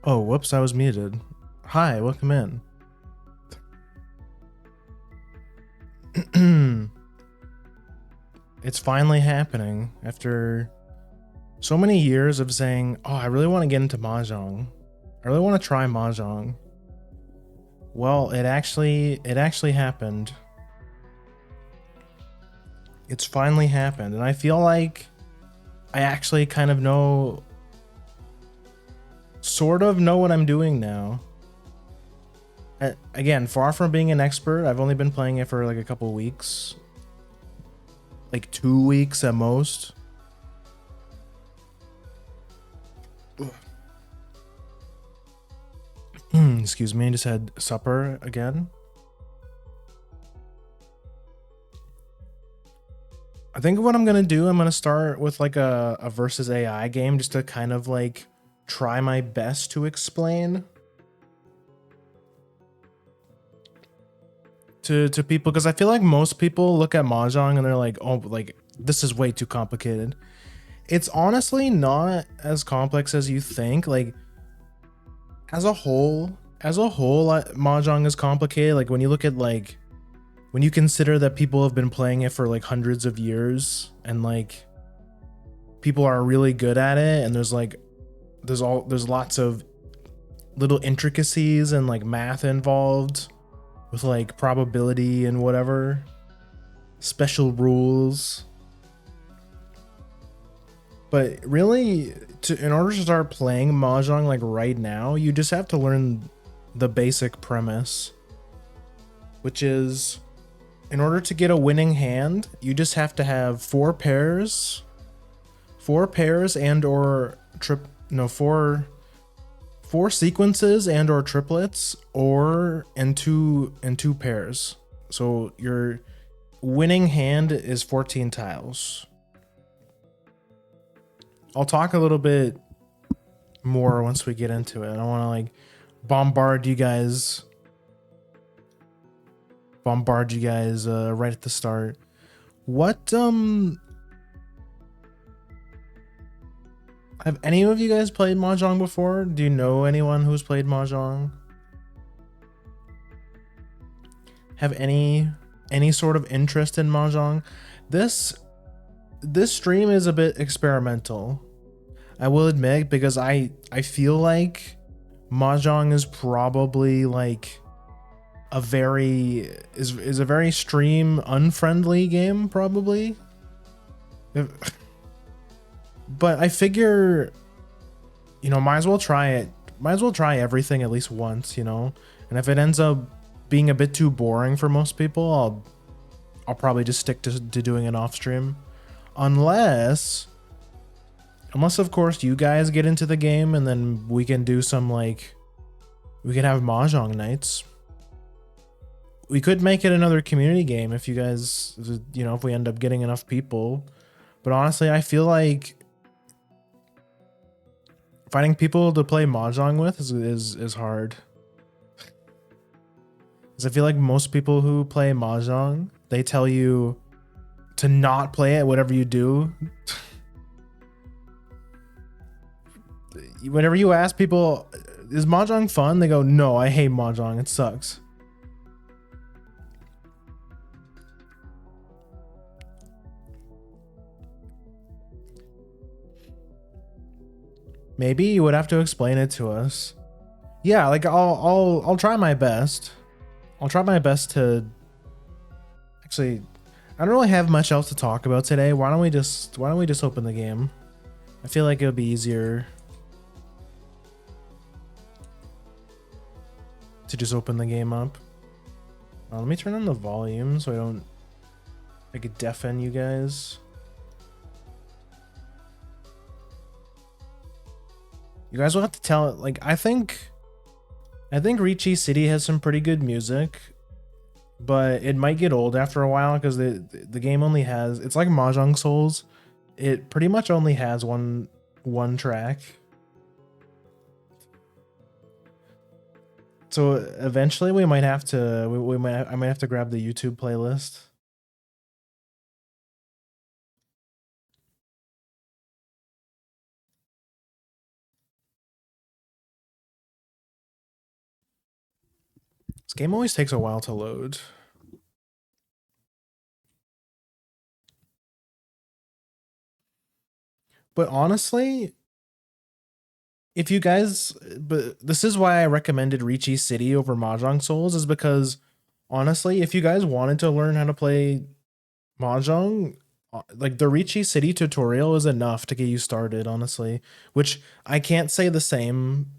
Oh, whoops, I was muted. Hi, welcome in. It's finally happening after so many years of saying, "Oh, I really want to get into Mahjong. I really want to try Mahjong." Well, it actually happened. It's finally happened, and I feel like I actually kind of sort of know what I'm doing now. Again, far from being an expert, I've only been playing it for like a couple weeks, like 2 weeks at most. Excuse me, I just had supper again. I think what I'm gonna do, I'm gonna start with like a versus AI game just to kind of like try my best to explain to people, because I feel like most people look at Mahjong and they're like, oh, like this is way too complicated. It's honestly not as complex as you think. Like as a whole, Mahjong is complicated. Like when you look at like when you consider that people have been playing it for like hundreds of years and like people are really good at it, and there's lots of little intricacies and like math involved with like probability and whatever special rules. But really, in order to start playing Mahjong like right now, you just have to learn the basic premise, which is in order to get a winning hand, you just have to have four pairs and or trip no four sequences and or triplets or and two pairs. So your winning hand is 14 tiles. I'll talk a little bit more once we get into it. I don't want to like bombard you guys right at the start. What have any of you guys played Mahjong before? Do you know anyone who's played Mahjong? Have any sort of interest in Mahjong? This this stream is a bit experimental, I will admit, because I feel like Mahjong is probably like is a very stream unfriendly game probably. But I figure, might as well try it. Might as well try everything at least once, And if it ends up being a bit too boring for most people, I'll probably just stick to doing it off stream. Unless of course you guys get into the game and then we can do some like we can have Mahjong nights. We could make it another community game if you guys, if we end up getting enough people. But honestly, I feel like finding people to play Mahjong with is hard. Because I feel like most people who play Mahjong, they tell you to not play it, whatever you do. Whenever you ask people, is Mahjong fun? They go, no, I hate Mahjong. It sucks. Maybe you would have to explain it to us. Yeah, like I'll try my best. I'll try my best to actually I don't really have much else to talk about today. Why don't we just open the game? I feel like it would be easier to just open the game up. Let me turn on the volume so I don't like deafen you guys. You guys will have to tell it. Like I think Riichi City has some pretty good music, but it might get old after a while because the game only has, it's like Mahjong Souls. It pretty much only has one track. So eventually we might have to I might have to grab the YouTube playlist. This game always takes a while to load. But honestly, if you guys, but this is why I recommended Riichi City over Mahjong Souls, is because honestly, if you guys wanted to learn how to play Mahjong, like the Riichi City tutorial is enough to get you started, honestly. Which I can't say the same,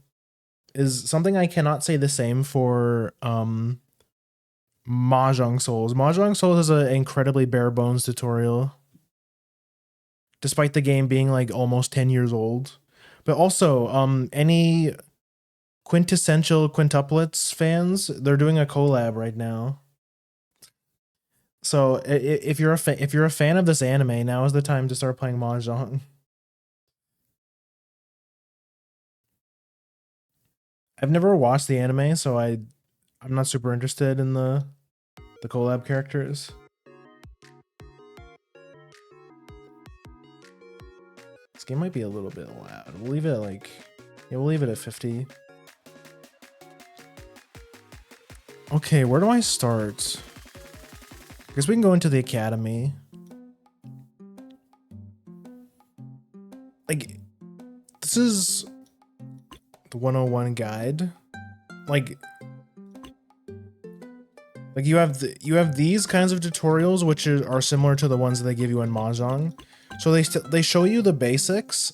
is something I cannot say the same for Mahjong Souls. Mahjong Souls is an incredibly bare bones tutorial, despite the game being like almost 10 years old. But also, any quintessential quintuplets fans, they're doing a collab right now. So if you're a fan of this anime, now is the time to start playing Mahjong. I've never watched the anime, so I'm not super interested in the collab characters. This game might be a little bit loud. We'll leave it at like, yeah, we'll leave it at 50. Okay, where do I start? I guess we can go into the academy. Like, this is the 101 guide. Like you have these kinds of tutorials which are similar to the ones that they give you in Mahjong. So they show you the basics,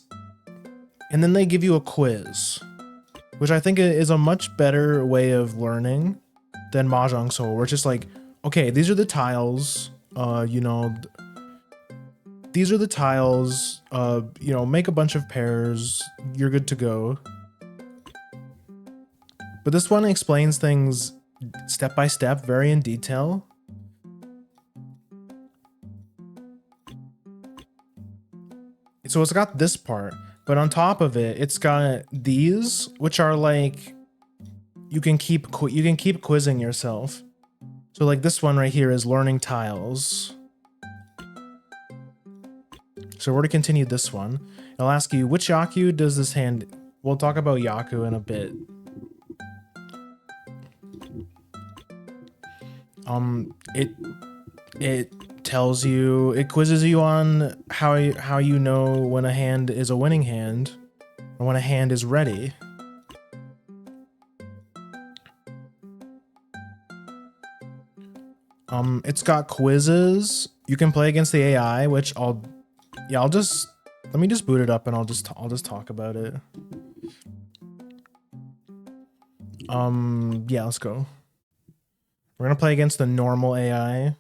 and then they give you a quiz, which I think is a much better way of learning than Mahjong Soul, where it's just like, okay, these are the tiles, you know, these are the tiles, you know, make a bunch of pairs, you're good to go. But this one explains things step by step, very in detail. So it's got this part, but on top of it, it's got these, which are like, you can keep quizzing yourself. So like this one right here is learning tiles. So we're to continue this one. It'll ask you, which Yaku does this hand? We'll talk about Yaku in a bit. It tells you, it quizzes you on how you know when a hand is a winning hand or when a hand is ready. It's got quizzes. You can play against the AI, which let me just boot it up and I'll just talk about it. Yeah, let's go. We're gonna play against the normal AI.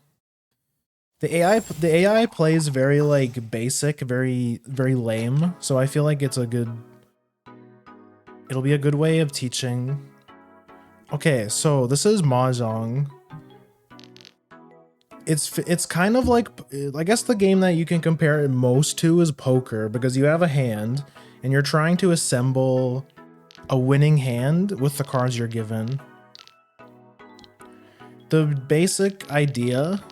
The AI plays very like basic, very lame. So I feel like it'll be a good way of teaching. Okay, so this is Mahjong. It's kind of like, I guess the game that you can compare it most to is poker, because you have a hand and you're trying to assemble a winning hand with the cards you're given. The basic idea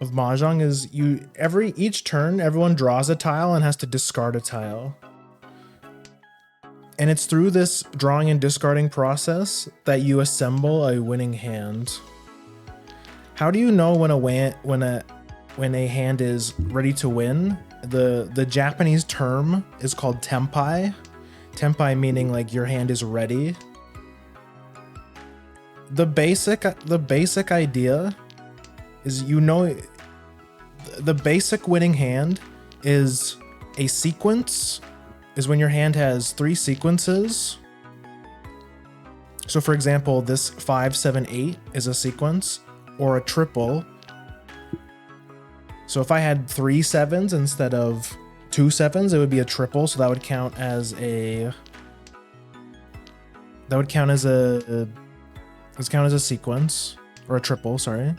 of Mahjong is each turn everyone draws a tile and has to discard a tile. And it's through this drawing and discarding process that you assemble a winning hand. How do you know when a hand is ready to win? The Japanese term is called tenpai. Tenpai meaning like your hand is ready. The basic idea is, you know, the basic winning hand is a sequence, is when your hand has 3 sequences. So for example, this 5, 7, 8 is a sequence, or a triple. So if I had 3 sevens instead of 2 sevens, it would be a triple. So that would count as a sequence, or a triple, sorry.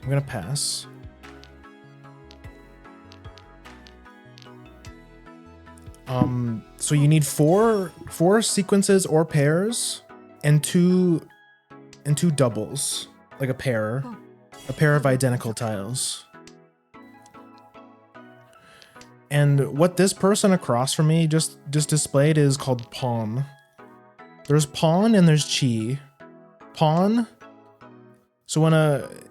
I'm gonna pass. So you need four sequences or pairs, and two doubles, like a pair of identical tiles. And what this person across from me just displayed is called pawn. There's pawn and there's chi. Pawn. So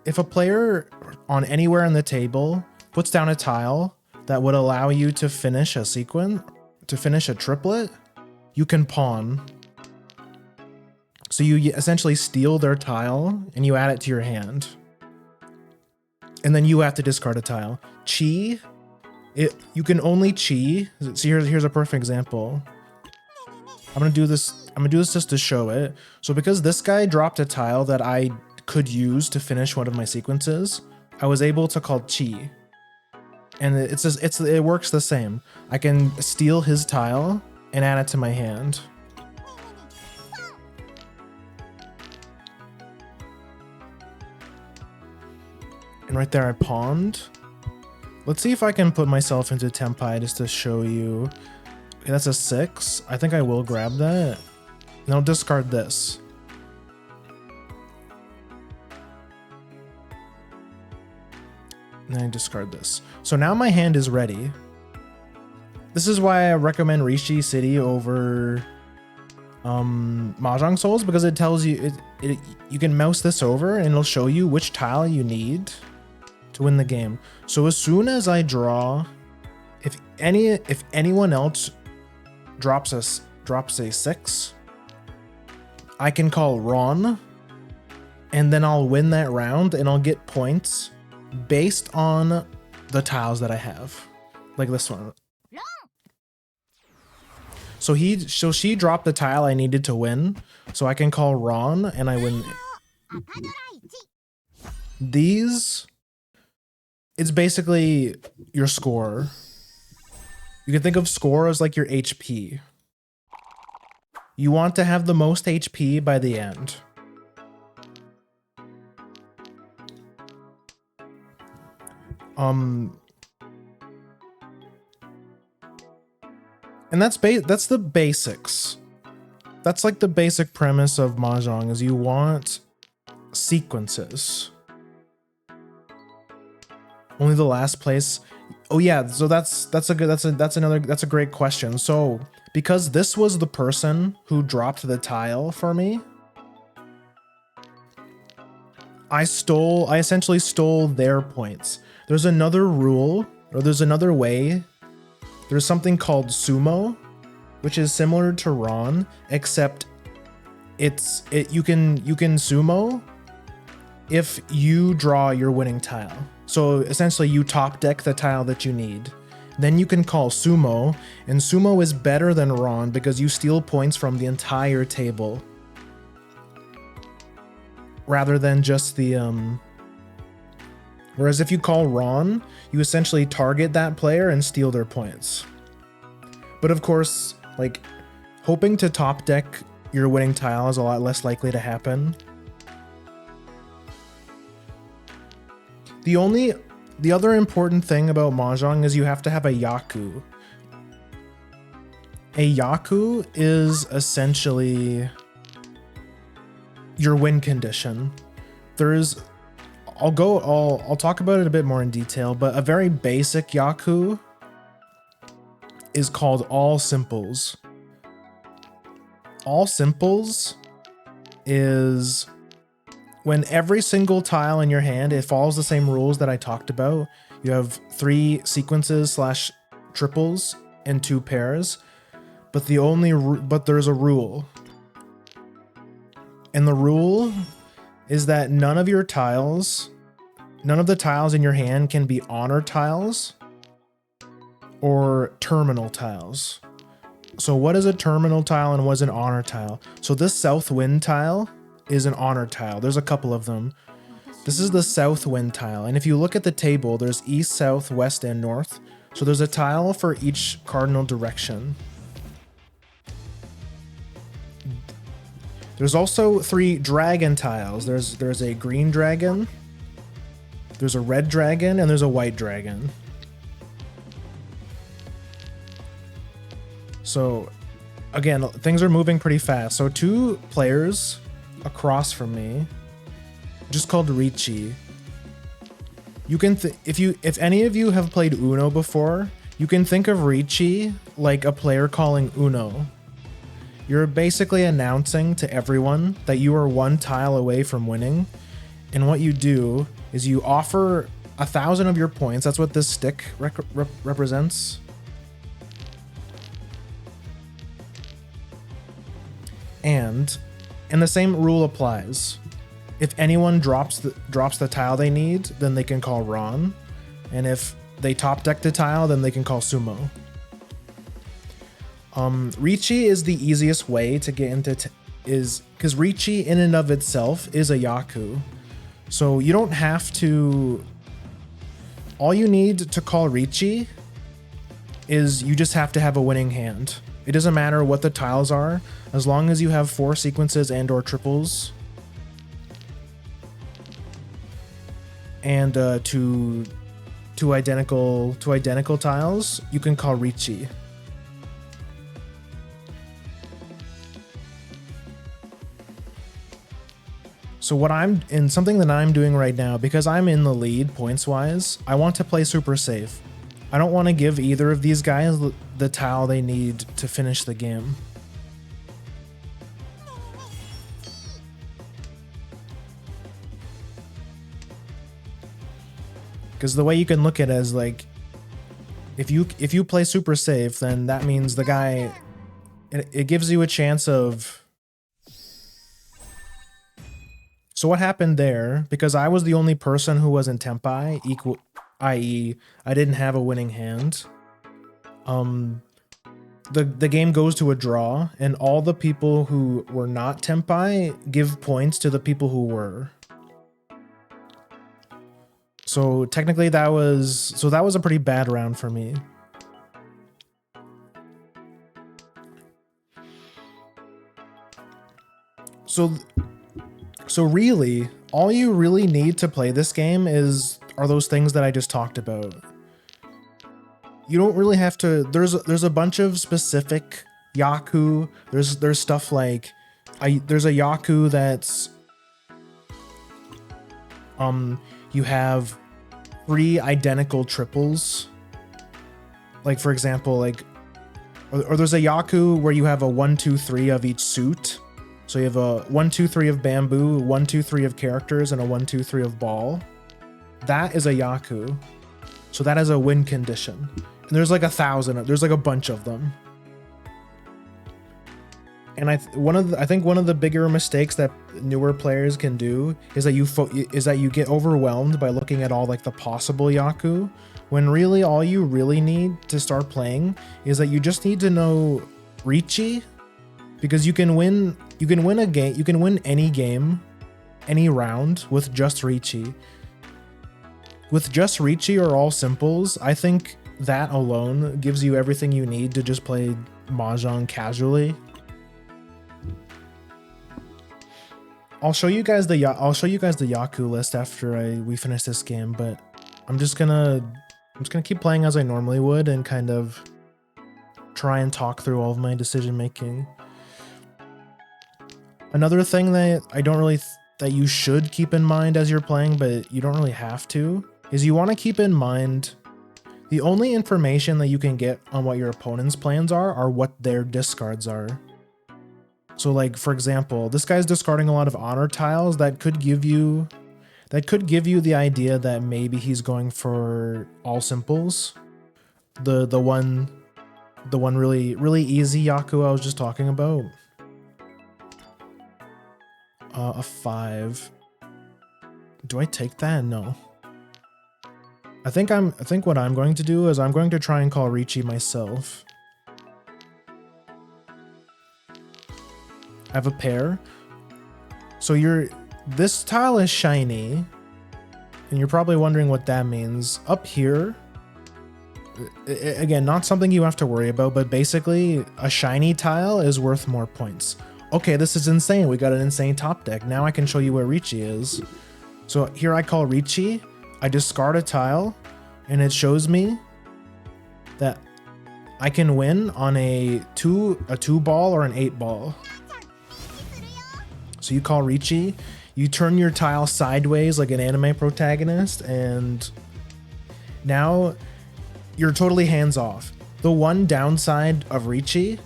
if a player on anywhere on the table puts down a tile that would allow you to finish a sequence, to finish a triplet, you can pawn. So you essentially steal their tile and you add it to your hand. And then you have to discard a tile. Chi, you can only chi. See, here's a perfect example. I'm gonna do this just to show it. So because this guy dropped a tile that I could use to finish one of my sequences, I was able to call chi. And it works the same. I can steal his tile and add it to my hand. And right there I pawned. Let's see if I can put myself into Tempai just to show you. Okay, that's a 6. I think I will grab that. And I'll discard this. And then I discard this. So now my hand is ready. This is why I recommend Riichi City over Mahjong Souls, because it tells you you can mouse this over and it'll show you which tile you need to win the game. So as soon as I draw, if anyone else drops a 6, I can call Ron, and then I'll win that round and I'll get points based on the tiles that I have, like this one. So she dropped the tile I needed to win, so I can call Ron and I win. These, it's basically your score. You can think of score as like your HP. You want to have the most HP by the end. And that's the basics. That's like the basic premise of Mahjong, is you want sequences. Only the last place. Oh yeah, so that's a great question. So because this was the person who dropped the tile for me, I essentially stole their points. There's another rule, or there's another way. There's something called sumo, which is similar to Ron, except you can sumo if you draw your winning tile. So essentially you top deck the tile that you need. Then you can call sumo, and sumo is better than Ron because you steal points from the entire table, rather than just the whereas if you call Ron, you essentially target that player and steal their points. But of course, like, hoping to top deck your winning tile is a lot less likely to happen. The other important thing about Mahjong is you have to have a yaku. A yaku is essentially your win condition. I'll talk about it a bit more in detail, but a very basic yaku is called all simples. All simples is when every single tile in your hand, it follows the same rules that I talked about. You have 3 sequences / triples and 2 pairs, but there's a rule. And the rule is that none of the tiles in your hand can be honor tiles or terminal tiles. So what is a terminal tile and what is an honor tile? So this south wind tile is an honor tile. There's a couple of them. This is the south wind tile. And if you look at the table, there's east, south, west, and north. So there's a tile for each cardinal direction. There's also 3 dragon tiles. There's a green dragon, there's a red dragon, and there's a white dragon. So again, things are moving pretty fast. So 2 players across from me, just called Riichi. You can if any of you have played Uno before, You can think of Riichi like a player calling Uno. You're basically announcing to everyone that you are one tile away from winning, and what you do is you offer 1,000 of your points. That's what this stick represents. And the same rule applies. If anyone drops the tile they need, then they can call Ron. And if they top deck the tile, then they can call Sumo. Riichi is the easiest way to get into because Riichi in and of itself is a Yaku. So you don't have to. All you need to call Riichi is you just have to have a winning hand. It doesn't matter what the tiles are, as long as you have 4 sequences and or triples. And two identical tiles, you can call Riichi. So something that I'm doing right now, because I'm in the lead points wise, I want to play super safe. I don't want to give either of these guys the tile they need to finish the game. Because the way you can look at it is like, if you play super safe, then that means the guy, it gives you a chance of. So what happened there, because I was the only person who was in Tempai, i.e. I didn't have a winning hand, the game goes to a draw, and all the people who were not Tempai give points to the people who were. So technically that was a pretty bad round for me. So really, all you really need to play this game are those things that I just talked about. You don't really have to. There's a bunch of specific Yaku. There's stuff like there's a Yaku that's you have 3 identical triples. Like for example, or there's a Yaku where you have a 1, 2, 3 of each suit. So you have a 1, 2, 3 of bamboo, 1, 2, 3 of characters, and a 1, 2, 3 of ball. That is a Yaku. So that is a win condition. And there's like 1,000. There's like a bunch of them. And I think one of the bigger mistakes that newer players can do is that you get overwhelmed by looking at all like the possible Yaku, when really all you really need to start playing is that you just need to know Riichi, because you can win a game, you can win any game, any round with just Riichi. With just Riichi or all simples, I think that alone gives you everything you need to just play Mahjong casually. I'll show you guys the Yaku list after we finish this game, but I'm just gonna keep playing as I normally would and kind of try and talk through all of my decision making. Another thing that that you should keep in mind as you're playing, but you don't really have to, is you want to keep in mind the only information that you can get on what your opponent's plans are what their discards are. So like, for example, this guy's discarding a lot of honor tiles that could give you the idea that maybe he's going for all simples. The one really easy Yaku I was just talking about. A 5. Do I take that? No. I think what I'm going to do is I'm going to try and call Riichi myself. I have a pair. So this tile is shiny, and you're probably wondering what that means. Up here, again, not something you have to worry about, but basically a shiny tile is worth more points. Okay, this is insane. We got an insane top deck. Now I can show you where Riichi is. So here I call Riichi, I discard a tile, and it shows me that I can win on a 2 ball or an 8 ball. So you call Riichi, you turn your tile sideways like an anime protagonist, and now you're totally hands off. The one downside of Riichi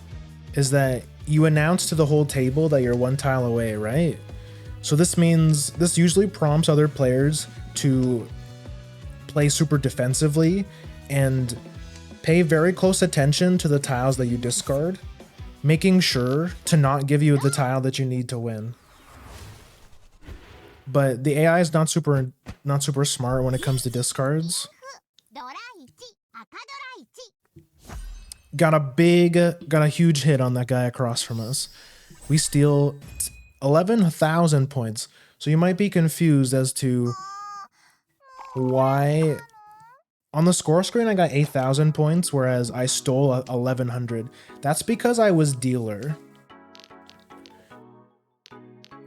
is that you announce to the whole table that you're one tile away, right? So this means this usually prompts other players to play super defensively and pay very close attention to the tiles that you discard, making sure to not give you the tile that you need to win. But the AI is not super smart when it comes to discards. Got a huge hit on that guy across from us. We steal 11,000 points. So you might be confused as to why on the score screen I got 8,000 points, whereas I stole 1,100. That's because I was dealer.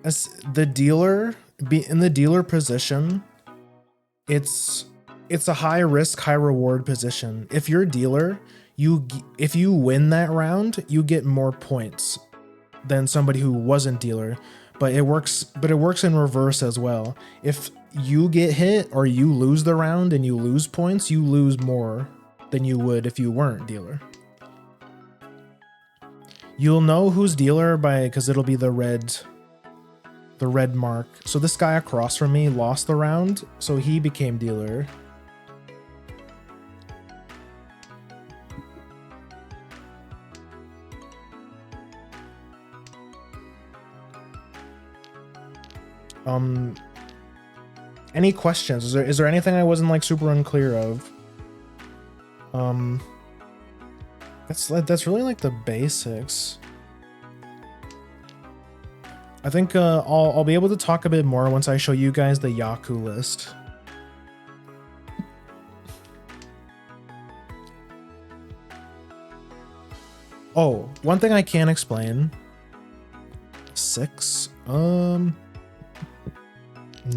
As the dealer, in the dealer position, it's a high risk, high reward position. If you're dealer, if you win that round, you get more points than somebody who wasn't dealer. But it works in reverse as well. If you get hit or you lose the round and you lose points, you lose more than you would if you weren't dealer. You'll know who's dealer because it'll be the red mark. So this guy across from me lost the round, so he became dealer. Any questions? Is there anything I wasn't like super unclear of? That's really like the basics. I think I'll be able to talk a bit more once I show you guys the Yaku list. Oh, one thing I can explain. 6.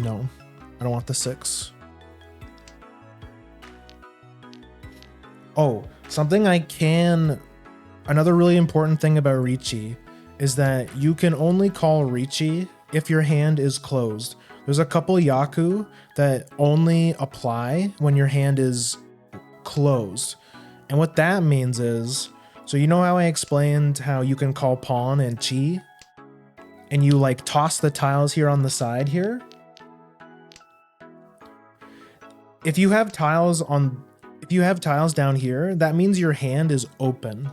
No, I don't want the 6. Oh, another really important thing about Riichi is that you can only call Riichi if your hand is closed. There's a couple Yaku that only apply when your hand is closed. And what that means is, so you know how I explained how you can call pawn and chi? And you like toss the tiles here on the side here? If you have tiles down here, that means your hand is open.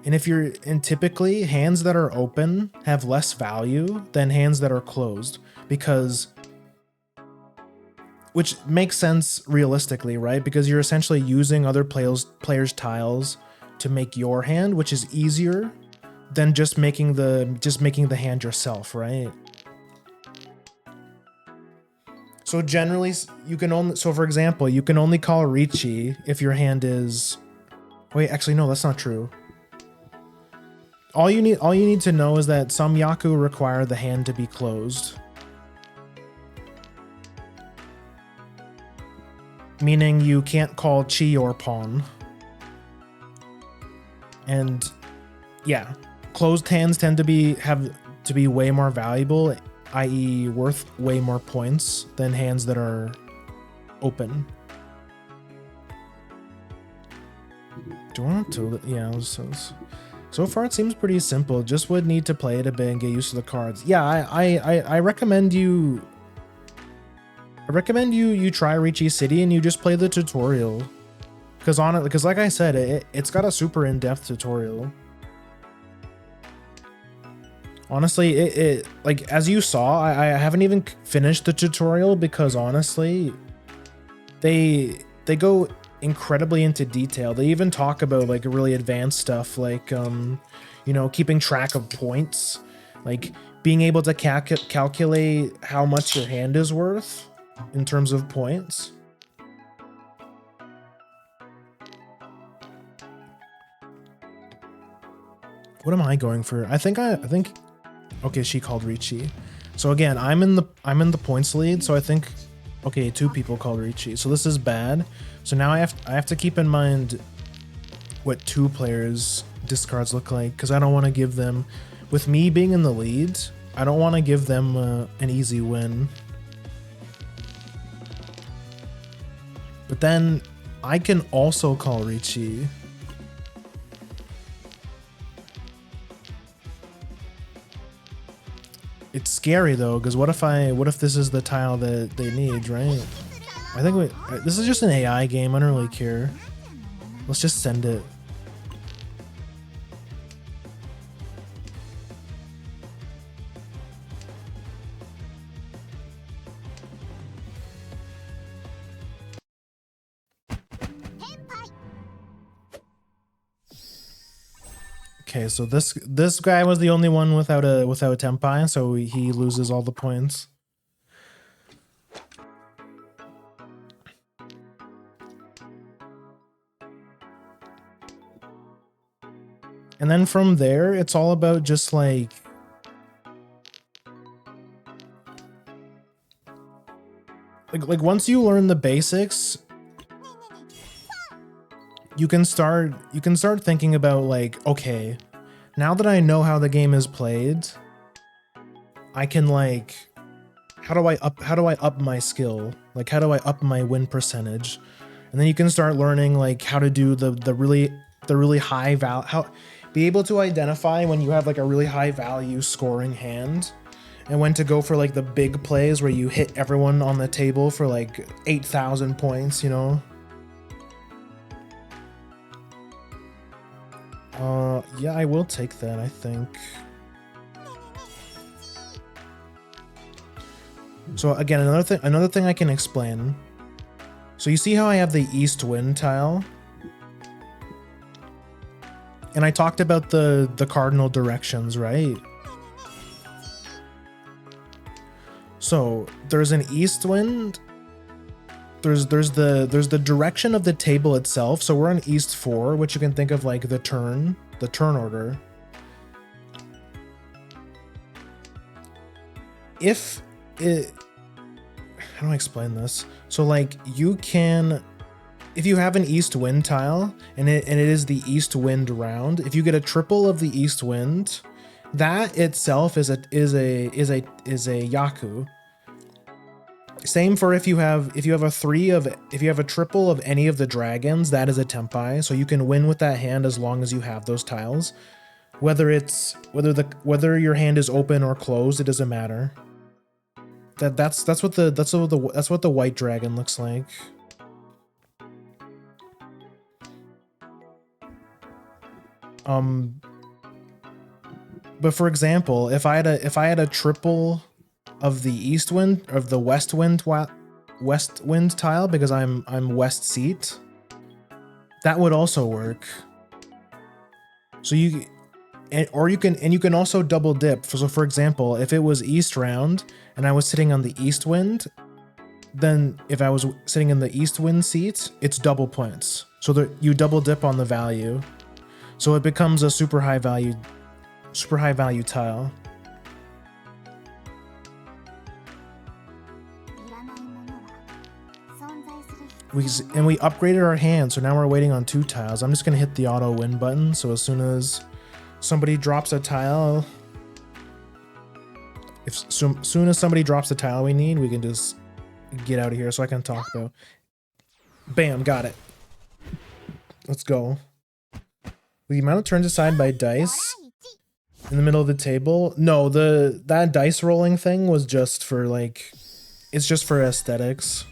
And typically hands that are open have less value than hands that are closed, which makes sense realistically, right? Because you're essentially using other players' tiles to make your hand, which is easier than just making the hand yourself, right? So generally, for example, you can only call Riichi if your hand is. Wait, actually, no, that's not true. All you need to know is that some Yaku require the hand to be closed. Meaning you can't call chi or pawn. And yeah, closed hands tend to be way more valuable, i.e. worth way more points than hands that are open. Do I want to? Yeah, so far it seems pretty simple. Just would need to play it a bit and get used to the cards. Yeah, I recommend you try Riichi City and you just play the tutorial. Because like I said, it's got a super in-depth tutorial. Honestly, it like as you saw, I haven't even finished the tutorial because honestly, they go incredibly into detail. They even talk about like really advanced stuff like keeping track of points, like being able to calculate how much your hand is worth in terms of points. What am I going for? I think okay, she called Riichi. So again, I'm in the points lead, so I think okay, 2 people called Riichi. So this is bad. So now I have to keep in mind what 2 players discards look like, because I don't want to give them, with me being in the lead, I don't want to give them an easy win. But then I can also call Riichi. It's scary though, because what if this is the tile that they need, right? I think this is just an AI game, I don't really care. Let's just send it. Okay, so this guy was the only one without a tempai, so he loses all the points. And then from there, it's all about just like once you learn the basics, you can start thinking about like, okay, now that I know how the game is played, I can like, how do I up my skill? Like, how do I up my win percentage? And then you can start learning like how to do the really high value, be able to identify when you have like a really high value scoring hand, and when to go for like the big plays where you hit everyone on the table for like 8,000 points, you know? Yeah, I will take that, I think. So again, another thing I can explain. So you see how I have the east wind tile? And I talked about the cardinal directions, right? So there's an east wind. There's the direction of the table itself. So we're on east 4, which you can think of like the turn order. If it, how do I explain this? So like you can, if you have an east wind tile and it is the east wind round, if you get a triple of the east wind, that itself is a yaku. Same for if you have a triple of any of the dragons, that is a tempai. So you can win with that hand as long as you have those tiles. Whether your hand is open or closed, it doesn't matter. That's what the white dragon looks like. But for example, if I had a triple of the east wind, of the west wind tile, because I'm west seat, that would also work. So you can also double dip. So for example, if it was east round and I was sitting on the east wind, then if I was sitting in the east wind seat, it's double points. So that you double dip on the value. So it becomes a super high value tile. We upgraded our hand, so now we're waiting on 2 tiles. I'm just gonna hit the auto win button, so as soon as somebody drops a tile, soon as somebody drops the tile we need, we can just get out of here so I can talk though. Bam, got it. Let's go. The amount of turns assigned by dice in the middle of the table. No, that dice rolling thing was just for like, it's just for aesthetics.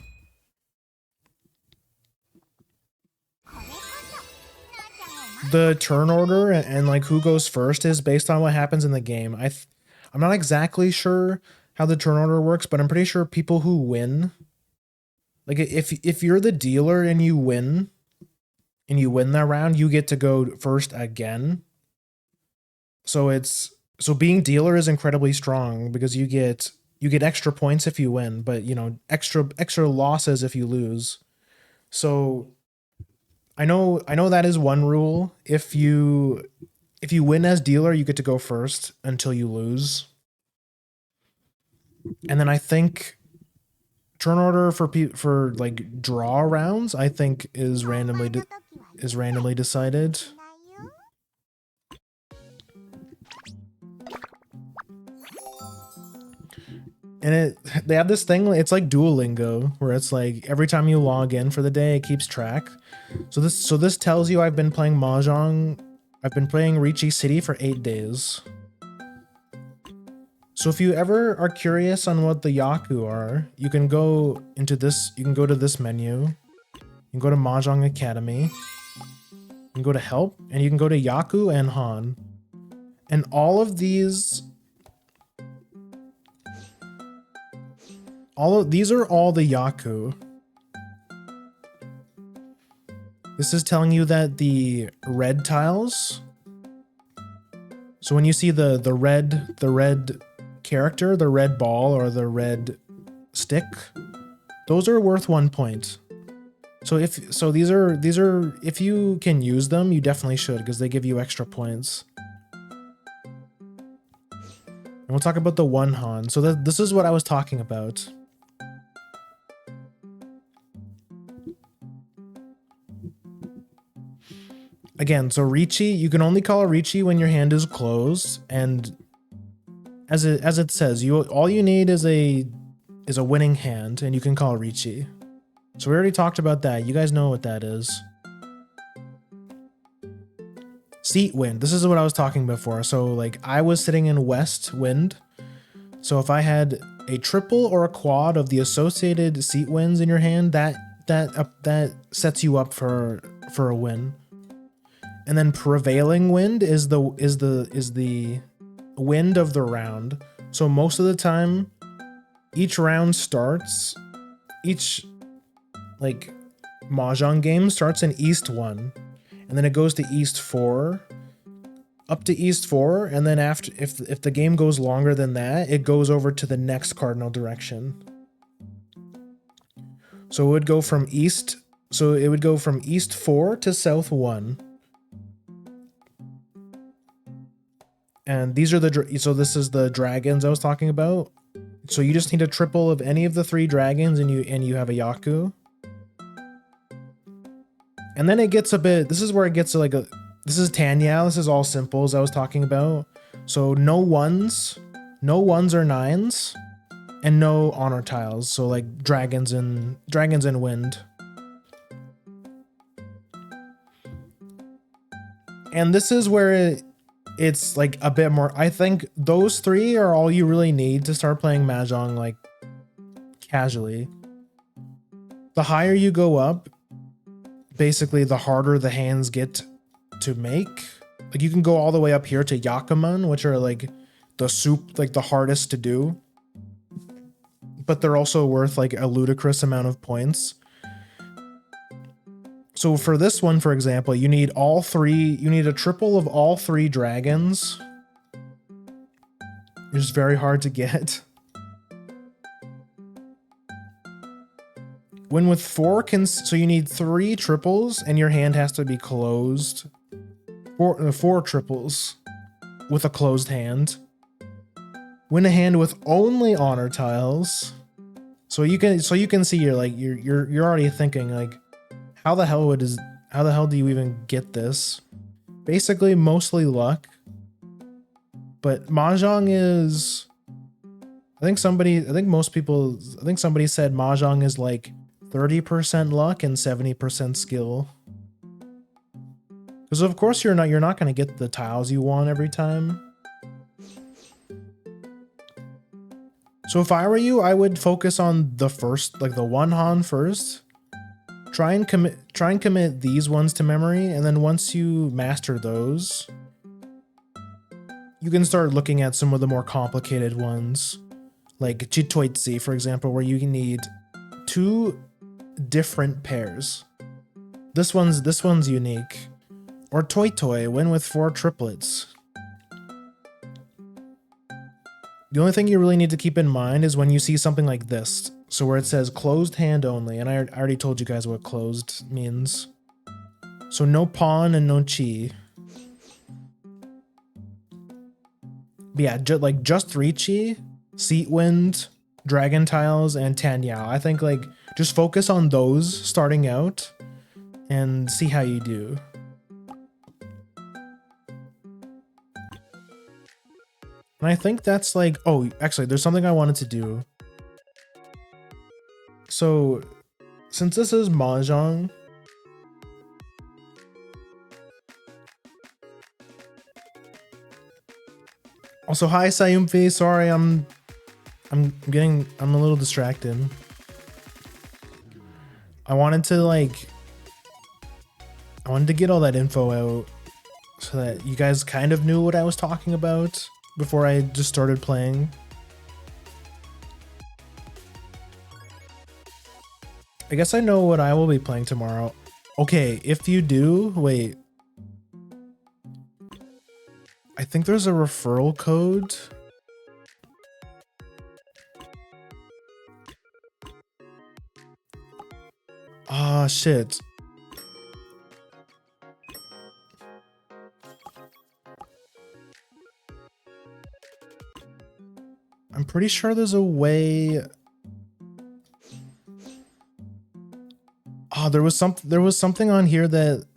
The turn order and like who goes first is based on what happens in the game. I'm not exactly sure how the turn order works, but I'm pretty sure people who win, like if you're the dealer and you win that round, you get to go first again. So being dealer is incredibly strong because you get extra points if you win, but you know, extra losses if you lose. So I know that is one rule. If you win as dealer, you get to go first until you lose. And then I think turn order for like draw rounds, I think is randomly decided. And they have this thing, it's like Duolingo, where it's like every time you log in for the day, it keeps track. So this tells you I've been playing Mahjong. I've been playing Riichi City for 8 days. So if you ever are curious on what the Yaku are, you can go into this, you can go to this menu. You can go to Mahjong Academy. You can go to Help, and you can go to Yaku and Han. And all of these these are all the Yaku. This is telling you that the red tiles. So when you see the red character, the red ball or the red stick, those are worth 1 point. So these are if you can use them, you definitely should, because they give you extra points. And we'll talk about the one Han. So this is what I was talking about. Again, so Riichi, you can only call a Riichi when your hand is closed, and as it says, all you need is a winning hand, and you can call Riichi. So we already talked about that. You guys know what that is. Seat wind. This is what I was talking before. So like I was sitting in west wind. So if I had a triple or a quad of the associated seat winds in your hand, that sets you up for a win. And then prevailing wind is the wind of the round. So most of the time, each round starts, each like Mahjong game starts in East 1, and then it goes to East 4, up to East 4, and then after, if the game goes longer than that, it goes over to the next cardinal direction. So it would go from East 4 to South 1. And these are so this is the dragons I was talking about. So you just need a triple of any of the 3 dragons, and you have a Yaku. And then it gets a bit, this is where it gets like this is Tanya, this is all simples I was talking about. So no ones or 9s, and no honor tiles. So like dragons and wind. And this is where it's like a bit more, I think those 3 are all you really need to start playing Mahjong like casually. The higher you go up, basically the harder the hands get to make. Like you can go all the way up here to Yakuman, which are like the hardest to do. But they're also worth like a ludicrous amount of points. So for this one, for example, you need a triple of all 3 dragons. It's very hard to get. Win with 4 so you need 3 triples, and your hand has to be closed. 4 triples with a closed hand. Win a hand with only honor tiles. So you can see you're already thinking like, how the hell do you even get this? Basically, mostly luck. But Mahjong is, I think somebody said Mahjong is like 30% luck and 70% skill. Because of course you're not going to get the tiles you want every time. So if I were you, I would focus on the first, like the one Han first. Try and commit these ones to memory, and then once you master those, you can start looking at some of the more complicated ones, like Chitoitsi, for example, where you need 2 different pairs. This one's unique. Or Toi Toi, win with 4 triplets. The only thing you really need to keep in mind is when you see something like this. So where it says closed hand only, and I already told you guys what closed means. So no pawn and no chi. But yeah, just Riichi, Seat Wind, Dragon Tiles, and Tanyao. I think like just focus on those starting out and see how you do. And I think that's like, oh, actually, there's something I wanted to do. So, since this is Mahjong, Also, hi Sayumfi. Sorry, I'm a little distracted. I wanted to get all that info out so that you guys kind of knew what I was talking about before I just started playing. I guess I know what I will be playing tomorrow. Okay, if you do, wait. I think there's a referral code. Ah, shit. I'm pretty sure there's a way. Oh, there was something on here that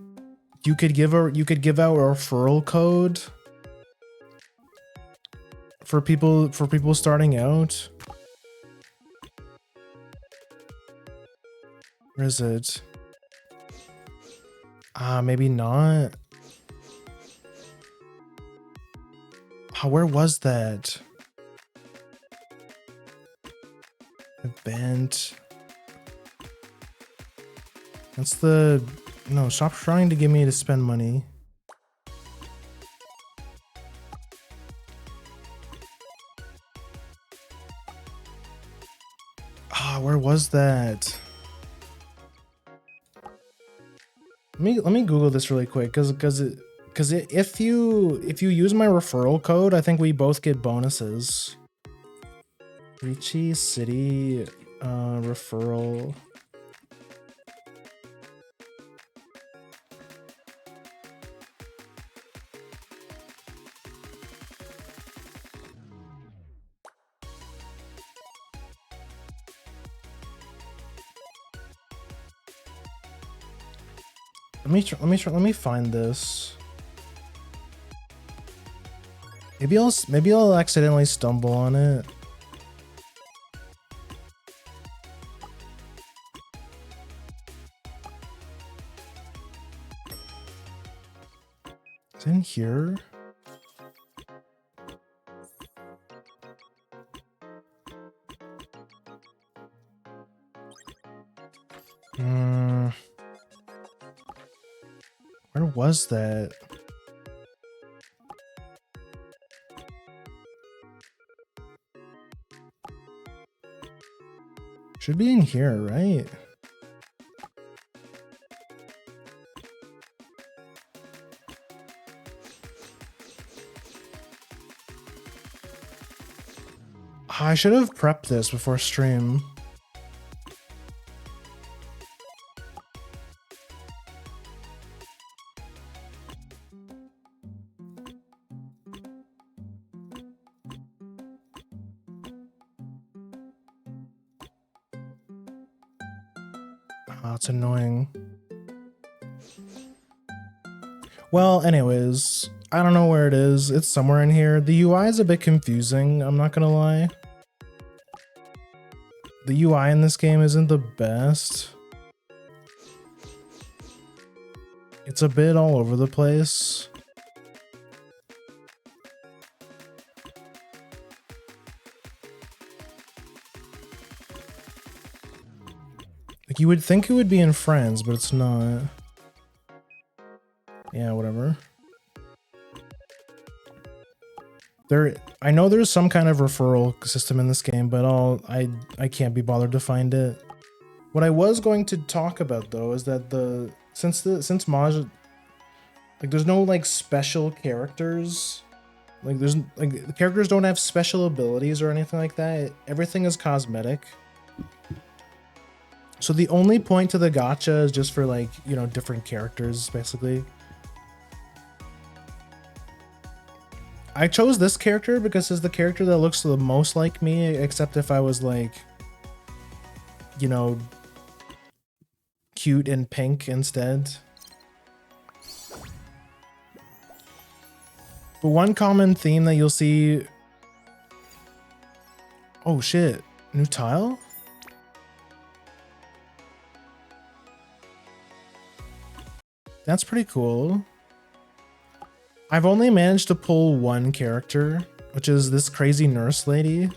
you could give out a referral code for people starting out. Where is it? Maybe not. Where was that? Event. That's the... No, stop trying to get me to spend money. Where was that? Let me Google this really quick, because if you use my referral code, I think we both get bonuses. Riichi City referral. Let me find this. Maybe I'll accidentally stumble on it. Is it in here? Where was that? Should be in here, right? I should have prepped this before stream. It's annoying. Well, anyways, I don't know where it is. It's somewhere in here. The UI is a bit confusing, I'm not gonna lie. The UI in this game isn't the best. It's a bit all over the place. Like, you would think it would be in Friends, but it's not. Yeah, whatever. I know there's some kind of referral system in this game, but I can't be bothered to find it. What I was going to talk about though is that since Mahjong, like, there's no like special characters. Like, the characters don't have special abilities or anything like that. Everything is cosmetic. So the only point to the gacha is just for, like, you know, different characters, basically. I chose this character because it's the character that looks the most like me, except if I was, like, you know, cute and pink instead. But one common theme that you'll see... Oh shit, new tile? That's pretty cool. I've only managed to pull one character. which is this crazy nurse lady.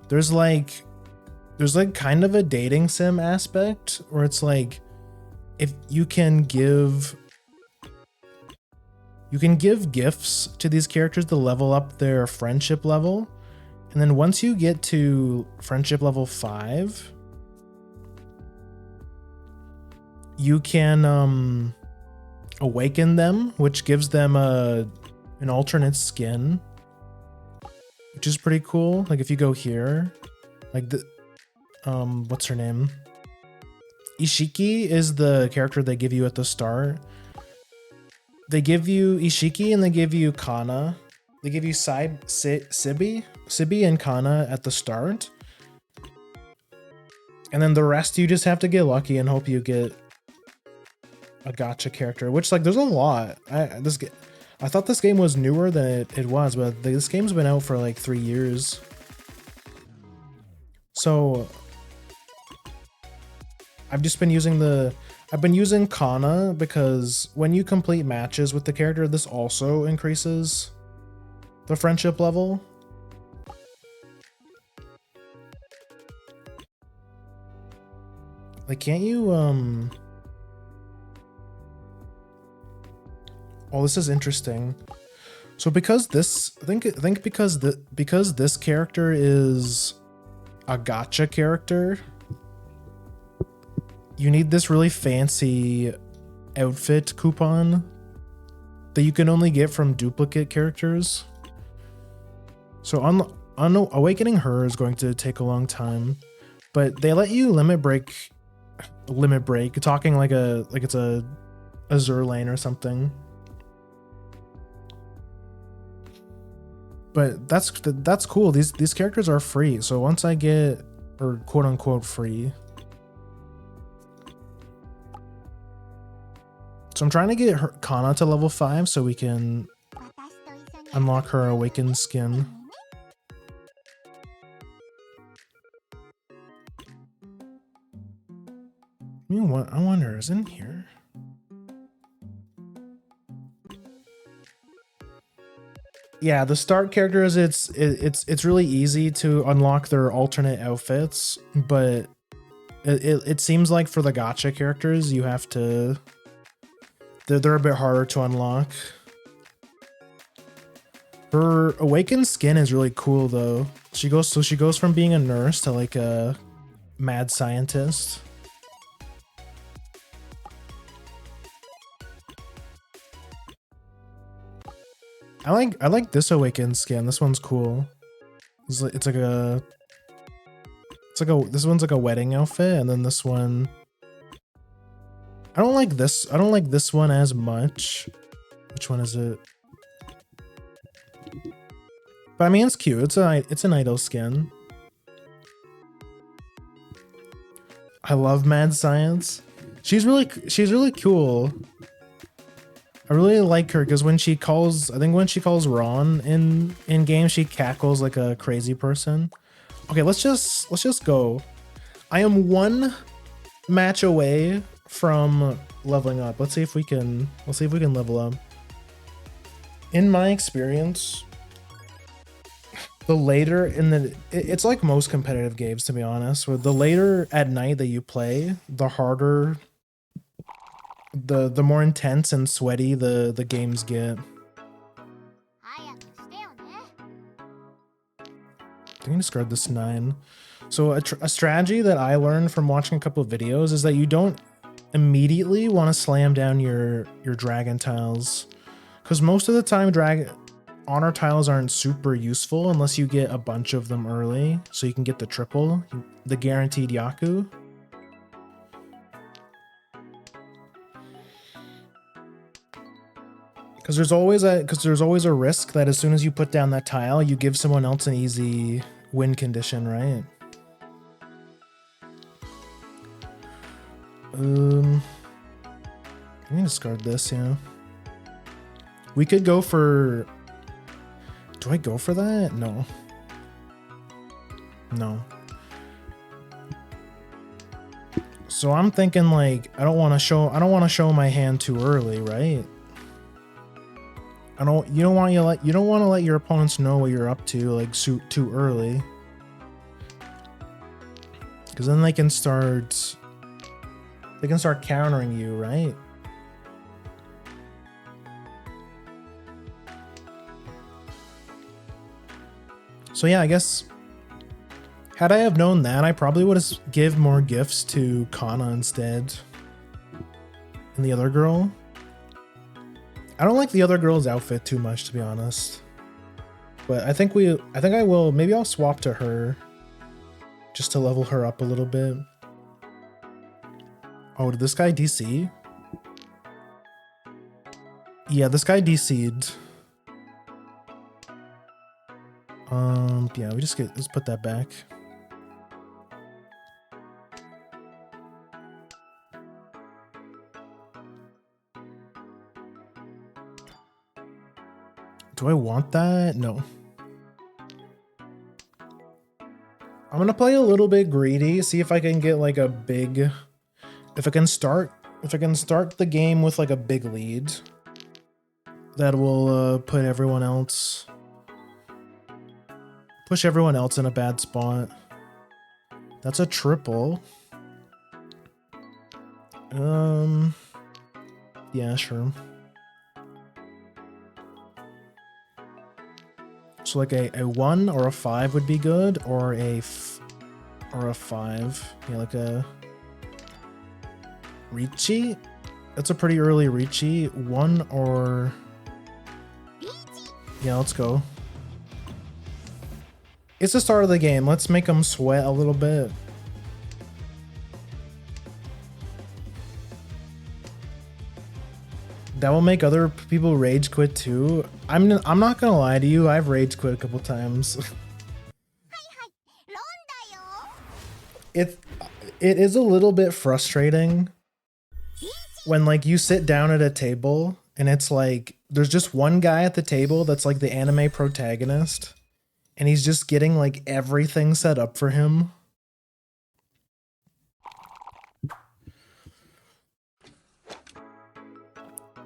There's like kind of a dating sim aspect where it's like if you can give gifts to these characters to level up their friendship level. And then once you get to friendship level 5, you can awaken them, which gives them an alternate skin, which is pretty cool. Like if you go here, like the what's her name? Ishiki is the character they give you at the start. They give you Ishiki and they give you Kana. They give you Sibi and Kana at the start. And then the rest you just have to get lucky and hope you get a gacha character, which like there's a lot. I thought this game was newer than it was, but this game's been out for like 3 years. So I've been using Kana because when you complete matches with the character, this also increases the friendship level. Like, can't you, oh, this is interesting. So because this, I think because this character is a gacha character, you need this really fancy outfit coupon that you can only get from duplicate characters. So awakening her is going to take a long time, but they let you limit break, talking like it's a Azure lane or something. But that's cool. These characters are free. So once I get, or quote unquote free. So I'm trying to get Kana to level 5 so we can unlock her awakened skin. You know what? I wonder, is in here? Yeah, the start characters, it's really easy to unlock their alternate outfits, but it seems like for the gacha characters, you have to. They're a bit harder to unlock. Her awakened skin is really cool though. She goes from being a nurse to like a mad scientist. I like this awakened skin. This one's cool. This one's like a wedding outfit, and then this one. I don't like this one as much. Which one is it? But I mean, it's cute. It's an idol skin. I love Mad Science. She's really cool. I really like her because when she calls Ron in game, she cackles like a crazy person. Okay, let's just go. I am 1 match away from leveling up. Let's see if we can level up. In my experience, the later it's like most competitive games, to be honest, where the later at night that you play, the harder, the more intense and sweaty the games get. I can discard this 9. So a strategy that I learned from watching a couple of videos is that you don't immediately want to slam down your dragon tiles, because most of the time honor tiles aren't super useful unless you get a bunch of them early, so you can get the triple, the guaranteed Yaku. Because there's always a risk that as soon as you put down that tile, you give someone else an easy win condition, right? I can discard this, yeah. We could go for... Do I go for that? No. No. So I'm thinking like I don't want to show my hand too early, right? You don't want to let your opponents know what you're up to like too early. Because then they can start countering you, right? So yeah, I guess had I have known that, I probably would have give more gifts to Kana instead. And the other girl. I don't like the other girl's outfit too much, to be honest. But I think I will, maybe I'll swap to her just to level her up a little bit. Oh, did this guy DC? Yeah, this guy DC'd. Yeah, let's put that back. Do I want that? No. I'm gonna play a little bit greedy, see if I can get like a big, if I can start the game with like a big lead. That will push everyone else in a bad spot. That's a triple. Yeah, sure. So like a 1 or a 5 would be good, or a 5. Yeah, like a Riichi. That's a pretty early Riichi. 1 or... Yeah, let's go. It's the start of the game. Let's make them sweat a little bit. That will make other people rage quit too. I'm not gonna lie to you, I've rage quit a couple times. It is a little bit frustrating when like you sit down at a table and it's like there's just one guy at the table that's like the anime protagonist and he's just getting like everything set up for him.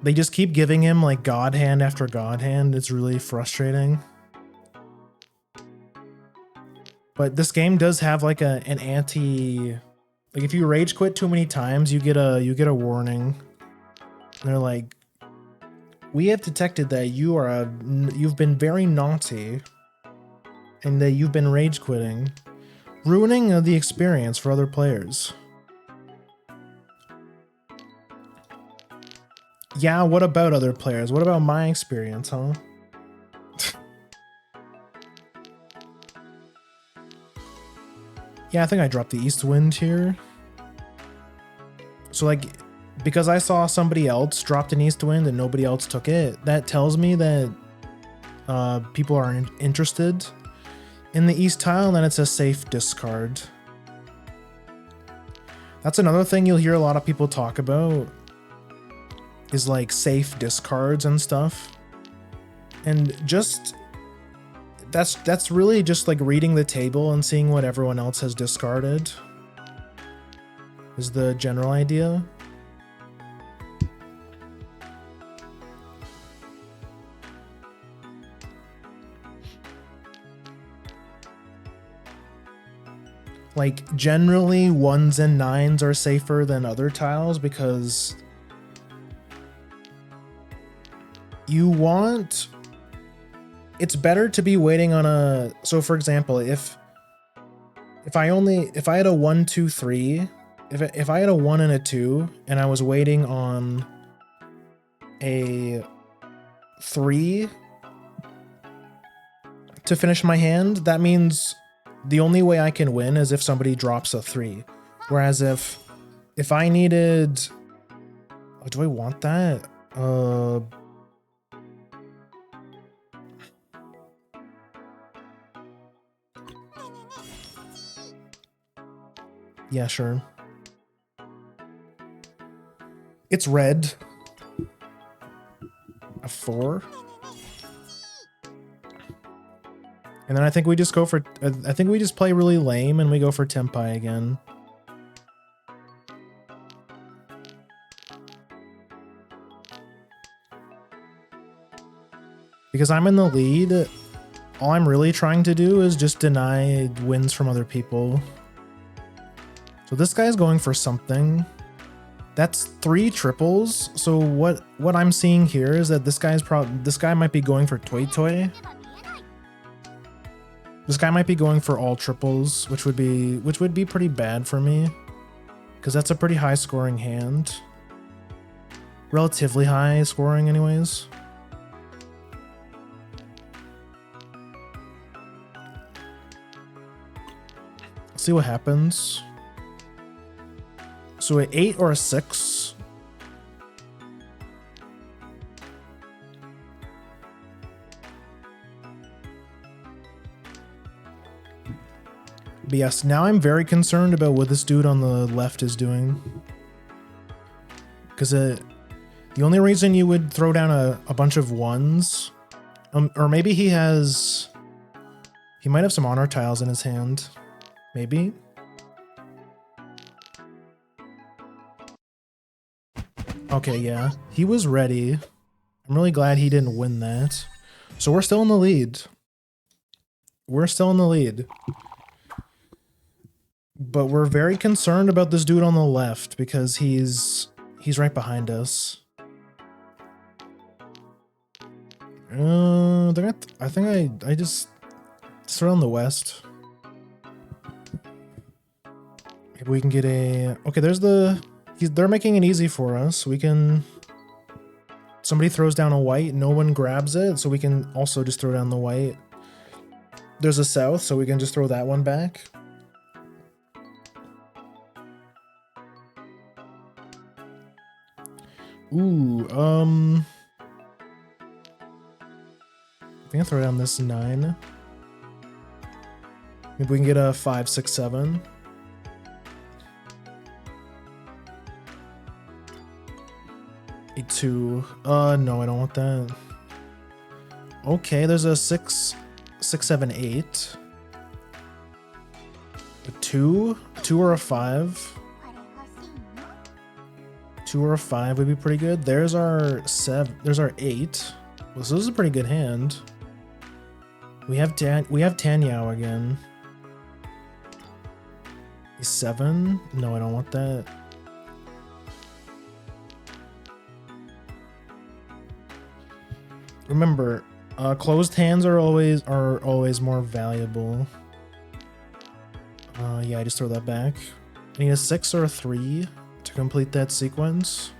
They just keep giving him like god hand after god hand. It's really frustrating. But this game does have like an anti, like if you rage quit too many times, you get a warning. And they're like, we have detected that you've been very naughty and that you've been rage quitting, ruining the experience for other players. Yeah, what about other players? What about my experience, huh? Yeah, I think I dropped the East Wind here. So like, because I saw somebody else dropped an East Wind and nobody else took it, that tells me that people are interested in the East tile, and then it's a safe discard. That's another thing you'll hear a lot of people talk about, is like safe discards and stuff. And just that's really just like reading the table and seeing what everyone else has discarded is the general idea. Like generally 1s and 9s are safer than other tiles because it's better to be waiting on a, so for example, if I had a 1, 2, 3, if I had a 1 and a 2 and I was waiting on a 3 to finish my hand, that means the only way I can win is if somebody drops a 3. Whereas if I needed, oh, do I want that? Yeah, sure. It's red. A 4. And then I think we just go for, I think we just play really lame and we go for Tempai again. Because I'm in the lead, all I'm really trying to do is just deny wins from other people. So this guy's going for something. That's 3 triples. So what I'm seeing here is that this guy might be going for Toy Toy. This guy might be going for all triples, which would be pretty bad for me, because that's a pretty high scoring hand. Relatively high scoring anyways. Let's see what happens. So an 8 or a 6. But yes, now I'm very concerned about what this dude on the left is doing. Because the only reason you would throw down a bunch of 1s, or maybe he might have some honor tiles in his hand. Maybe. Okay, yeah. He was ready. I'm really glad he didn't win that. So we're still in the lead. We're still in the lead. But we're very concerned about this dude on the left because he's right behind us. I think I just throw on the west. Maybe we can get a... Okay, there's the... They're making it easy for us. We can... Somebody throws down a white, no one grabs it, so we can also just throw down the white. There's a south, so we can just throw that one back. Ooh, I think I'll throw down this 9. Maybe we can get a 5, 6, 7. A 2. No, I don't want that. Okay, there's a 6, 7, 8. A 2? A 2 or a 5? 2 or a 5 would be pretty good. There's our 7. There's our 8. Well, so this is a pretty good hand. We have Tan Yao again. A 7? No, I don't want that. Remember, closed hands are always more valuable. Yeah, I just throw that back. I need a 6 or a 3 to complete that sequence.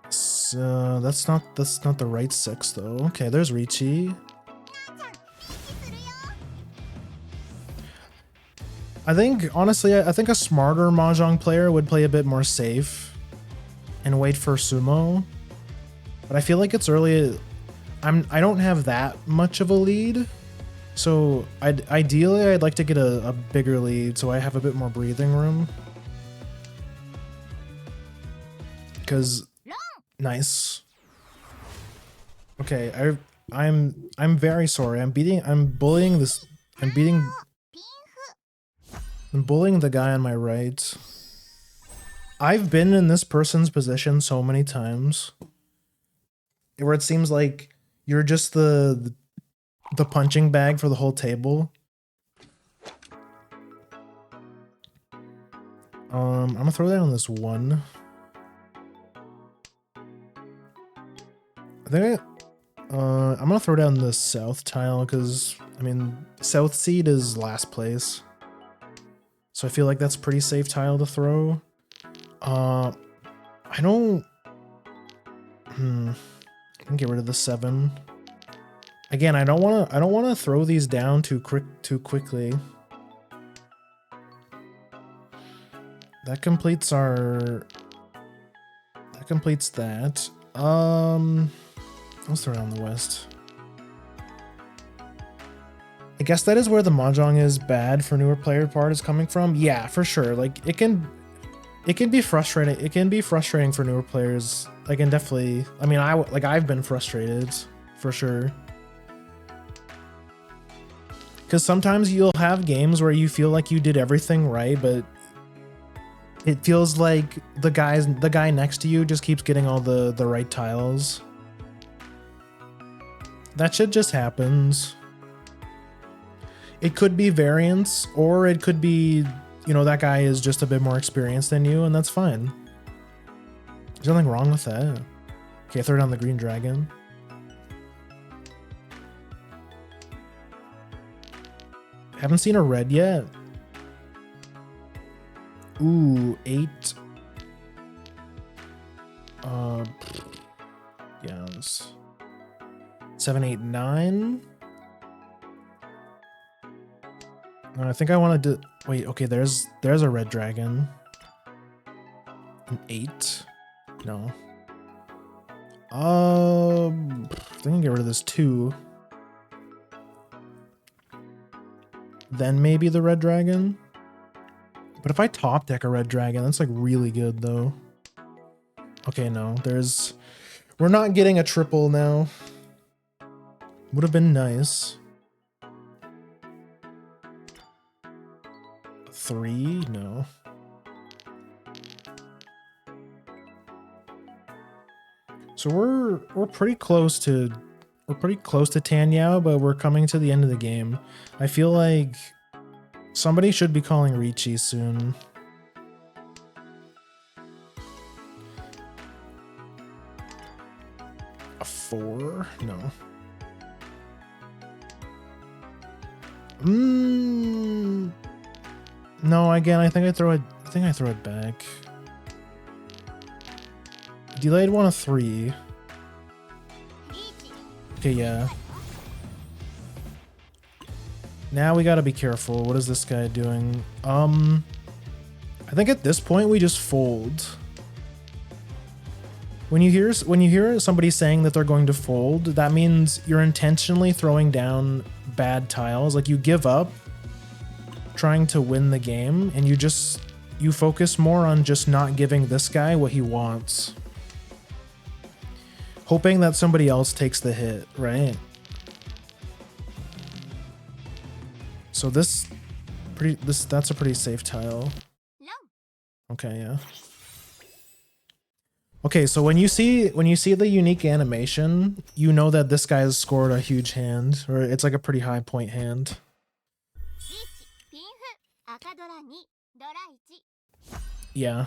So that's not the right 6 though. Okay, there's Riichi. I think honestly, I think a smarter Mahjong player would play a bit more safe and wait for sumo. But I feel like it's early. I don't have that much of a lead, so ideally I'd like to get a bigger lead so I have a bit more breathing room. Cause nice. Okay, I'm very sorry. I'm bullying the guy on my right. I've been in this person's position so many times where it seems like you're just the punching bag for the whole table. I'm gonna throw that on this 1. I think I'm gonna throw down the south tile because I mean south seed is last place. So I feel like that's a pretty safe tile to throw. I don't... I can get rid of the 7. Again, I don't want to throw these down too quickly. That completes our... That completes that. Let's throw it on the west. I guess that is where the Mahjong is bad for newer player part is coming from. Yeah, for sure. Like it can be frustrating. It can be frustrating for newer players. I can definitely, I mean, I've been frustrated for sure. Cause sometimes you'll have games where you feel like you did everything right, but It feels like the guy next to you just keeps getting all the right tiles. That shit just happens. It could be variance, or it could be, you know, that guy is just a bit more experienced than you, and that's fine. There's nothing wrong with that. Okay, throw down the green dragon. Haven't seen a red yet. Ooh, 8. Yes. 7, 8, 9. I think I wanted to wait. Okay, there's a red dragon. An 8. No. I think I can get rid of this 2. Then maybe the red dragon. But if I top deck a red dragon, that's like really good though. Okay, no, we're not getting a triple now. Would have been nice. 3? No. So we're pretty close to Tanyao, but we're coming to the end of the game. I feel like somebody should be calling Riichi soon. A 4? No. No, again, I think I throw it back. Delayed one of 3. Okay, yeah. Now we gotta be careful. What is this guy doing? I think at this point we just fold. When you hear somebody saying that they're going to fold, that means you're intentionally throwing down bad tiles. Like you give up trying to win the game, and you focus more on just not giving this guy what he wants. Hoping that somebody else takes the hit, right? So that's a pretty safe tile. Okay, yeah. Okay, so when you see the unique animation, you know that this guy has scored a huge hand, or it's like a pretty high point hand. Yeah.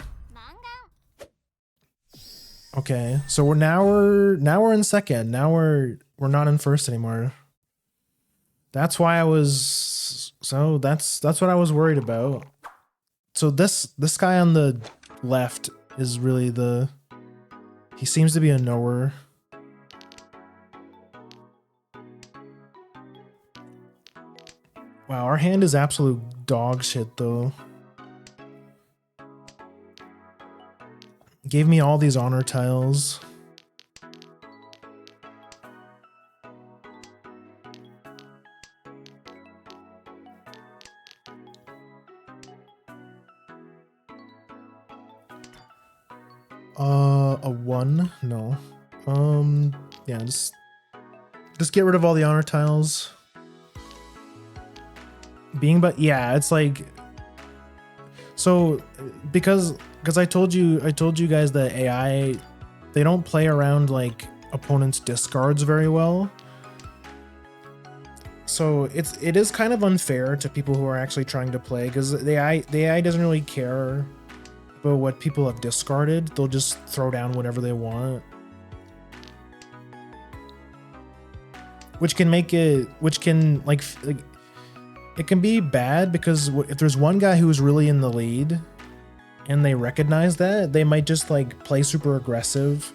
Okay, so we're in second. Now we're not in first anymore. That's why that's what I was worried about. So this guy on the left is really he seems to be a knower. Wow, our hand is absolute dog shit though. Gave me all these honor tiles. A 1? No. Yeah, just get rid of all the honor tiles. Yeah, it's like, so because I told you guys that AI, they don't play around like opponents' discards very well. So it is kind of unfair to people who are actually trying to play, because the AI doesn't really care about what people have discarded. They'll just throw down whatever they want. Which can it can be bad, because if there's one guy who's really in the lead and they recognize that, they might just like play super aggressive,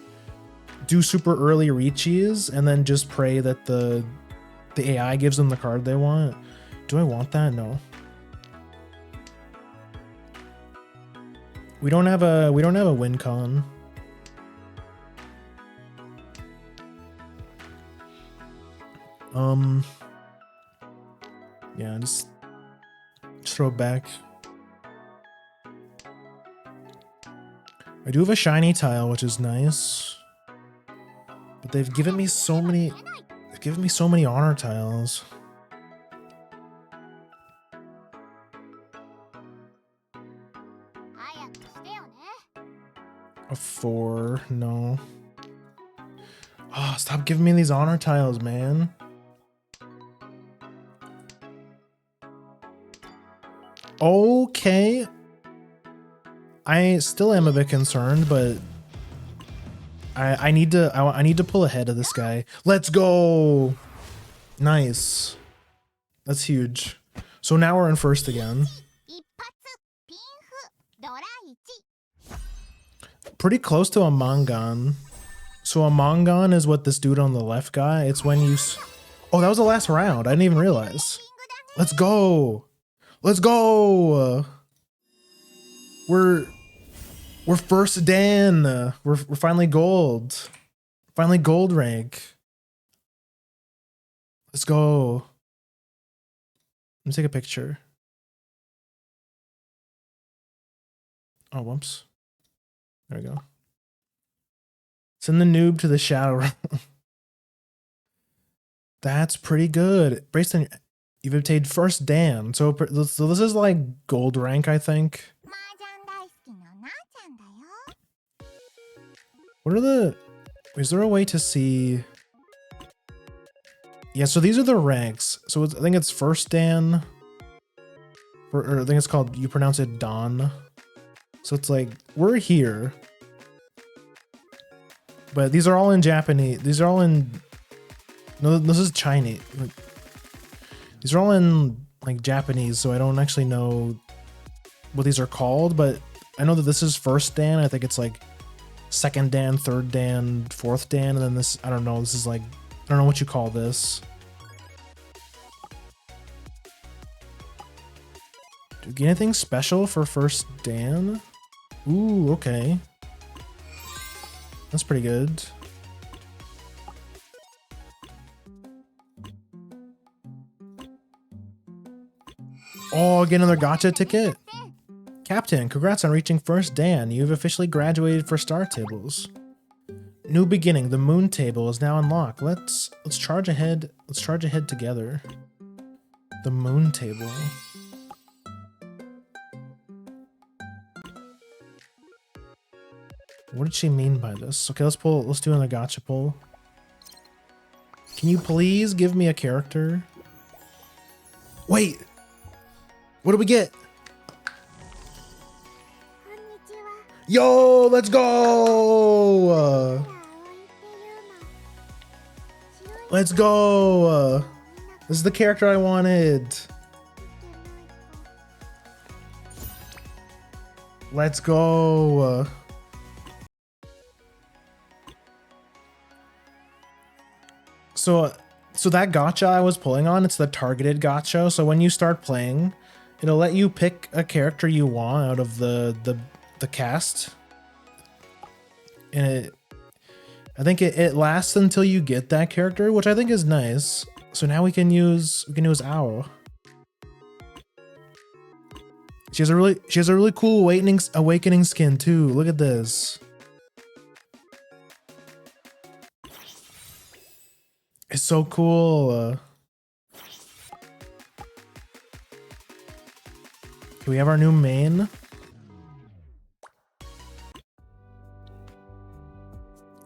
do super early Riichis, and then just pray that the AI gives them the card they want. Do I want that? No. We don't have a win con. Yeah, just throw it back. I do have a shiny tile, which is nice. But they've given me so many honor tiles. A 4, no. Oh, stop giving me these honor tiles, man. Okay. I still am a bit concerned, but I need to pull ahead of this guy. Let's go. Nice. That's huge. So now we're in first again. Pretty close to a Mangan. So a Mangan is what this dude on the left got. It's when you... Oh, that was the last round. I didn't even realize. Let's go. Let's go. We're first Dan. We're finally gold. Finally gold rank. Let's go. Let me take a picture. Oh, whoops. There we go. Send the noob to the shadow realm. That's pretty good. Brayson, you've obtained first Dan. So this is like gold rank, I think. What are the... Is there a way to see... Yeah, so these are the ranks. So I think it's first Dan. Or I think it's called... You pronounce it Don. So it's like, we're here. But these are all in Japanese. These are all in... No, this is Chinese. These are all in like Japanese, so I don't actually know what these are called, but I know that this is first Dan. I think it's like second Dan, third Dan, fourth Dan, and then this, I don't know, this is like, I don't know what you call this. Do you get anything special for first Dan? Ooh, okay. That's pretty good. Oh, get another gacha ticket? Captain, congrats on reaching first Dan. You've officially graduated for star tables. New beginning. The moon table is now unlocked. Let's charge ahead. Let's charge ahead together. The moon table. What did she mean by this? Okay, let's do another gacha pull. Can you please give me a character? Wait! What do we get? Yo, let's go! Let's go! This is the character I wanted. Let's go! So that gacha I was pulling on, it's the targeted gacha. So when you start playing, it'll let you pick a character you want out of the cast. And I think it lasts until you get that character, which I think is nice. So now we can use Ao. She has a really cool awakening skin too. Look at this. It's so cool. Okay, we have our new main.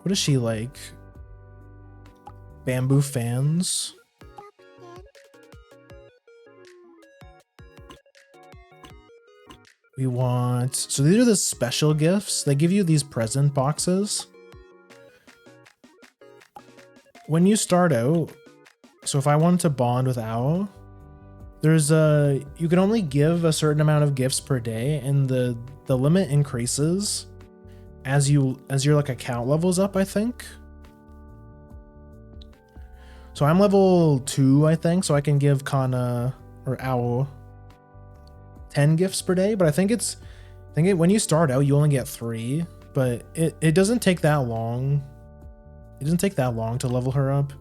What is she like? Bamboo fans. We want... So these are the special gifts. They give you these present boxes. When you start out, so if I wanted to bond with Ao, you can only give a certain amount of gifts per day, and the limit increases as your like account levels up, I think. So I'm level 2, I think, so I can give Kana or Ao 10 gifts per day, but I think when you start out you only get 3, but it doesn't take that long. It doesn't take that long to level her up.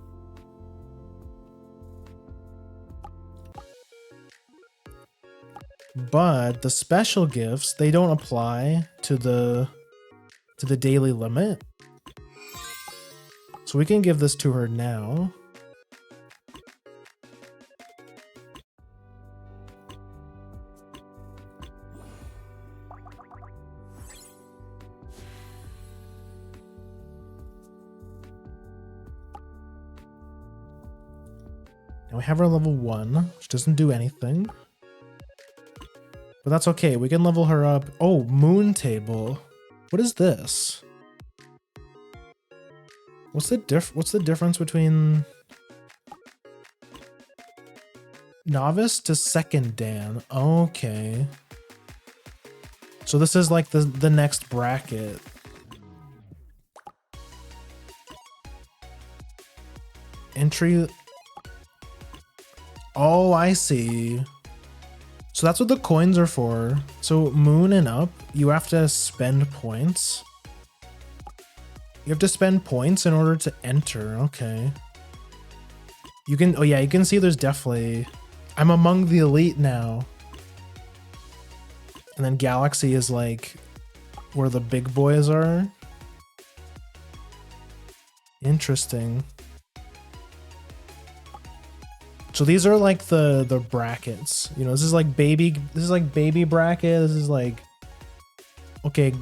But the special gifts, they don't apply to the daily limit. So we can give this to her now. And we have our level 1, which doesn't do anything. But that's okay, we can level her up. Oh, moon table. What is this? What's the difference between novice to second Dan? Okay. So this is like the next bracket. Entry. Oh, I see. So that's what the coins are for. So moon and up, you have to spend points. You have to spend points in order to enter. Okay. You can, oh yeah, you can see there's definitely, I'm among the elite now. And then Galaxy is like where the big boys are. Interesting. So these are like the brackets. You know, this is like baby bracket. This is like, okay,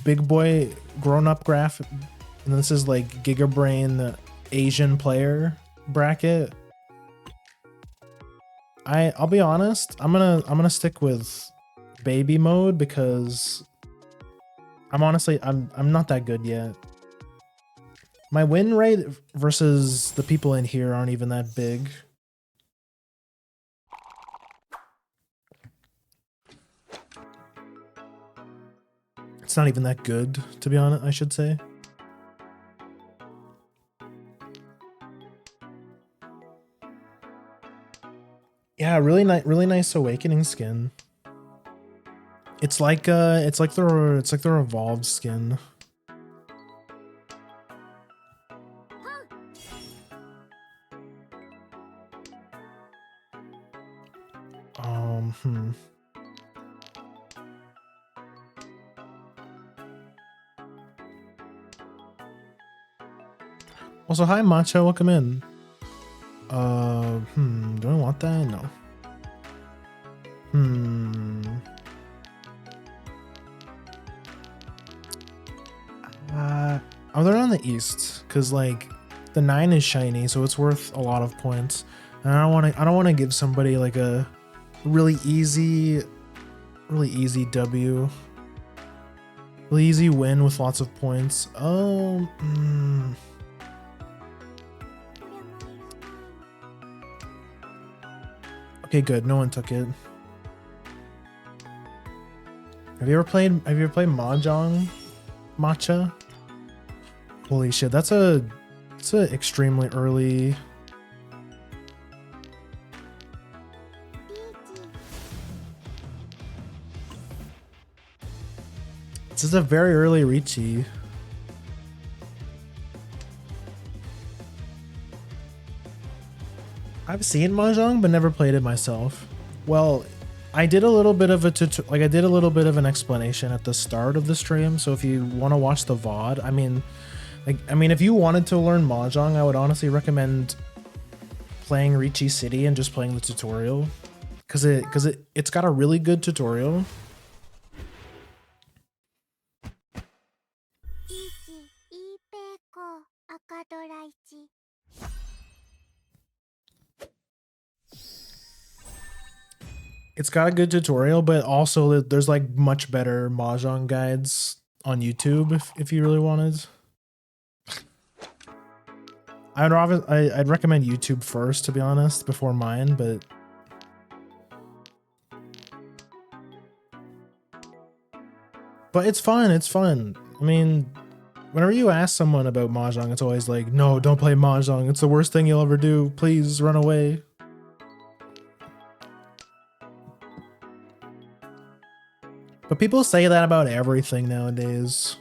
big boy grown up graph. And this is like Giga Brain Asian player bracket. I'll be honest, I'm gonna stick with baby mode because I'm not that good yet. My win rate versus the people in here aren't even that big. It's not even that good, to be honest, I should say. Yeah, really nice awakening skin. It's like the revolved skin. Also, hi Macho, welcome in. Do I want that? No. I'm there on the east, cause like the 9 is shiny, so it's worth a lot of points. And I don't want to give somebody like a really easy W. Really easy win with lots of points. Okay, good. No one took it. Have you ever played Mahjong? Matcha? Holy shit, that's a extremely early. This is a very early Riichi. I've seen Mahjong, but never played it myself. Well, I did a little bit of an explanation at the start of the stream. So if you want to watch the VOD, I mean, if you wanted to learn Mahjong, I would honestly recommend playing Riichi City and just playing the tutorial, because it's got a really good tutorial. It's got a good tutorial, but also there's like much better Mahjong guides on YouTube if you really wanted. I'd recommend YouTube first, to be honest, before mine, but it's fun. It's fun. I mean, whenever you ask someone about Mahjong, it's always like, no, don't play Mahjong. It's the worst thing you'll ever do. Please run away. But people say that about everything nowadays.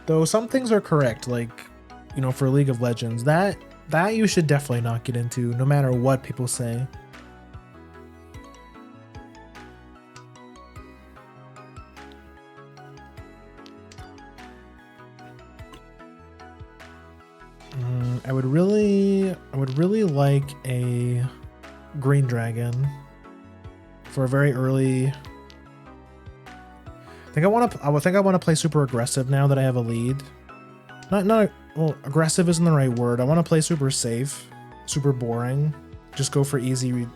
Though some things are correct, like, you know, for League of Legends, that you should definitely not get into, no matter what people say. I would really like a green dragon. for a very early. I think I want to play super aggressive now that I have a lead. Not well, aggressive isn't the right word. I want to play super safe, super boring. Just go for easy.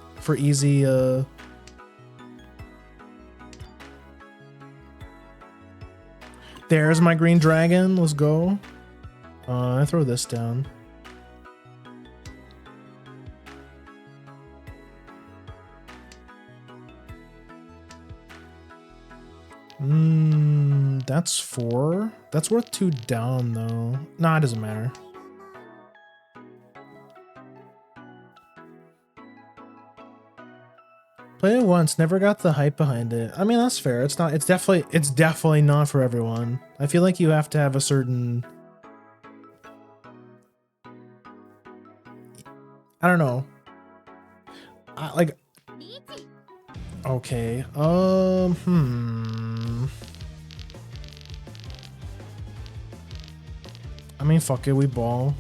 There's my green dragon. Let's go. I throw this down. That's 4. That's worth 2 down though. Nah, it doesn't matter. Played it once, never got the hype behind it. I mean, that's fair. It's definitely not for everyone. I feel like you have to have a certain, I don't know. Okay. I mean, fuck it, we ball.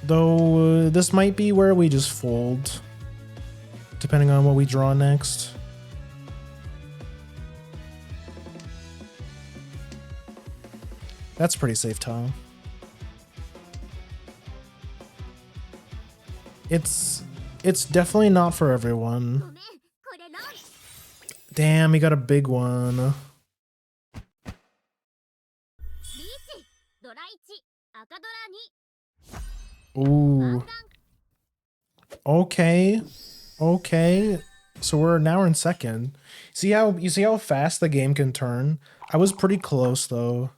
Though, this might be where we just fold, depending on what we draw next. That's pretty safe, Tom. It's definitely not for everyone. Damn, he got a big one. Ooh. Okay. So we're in second. You see how fast the game can turn? I was pretty close though.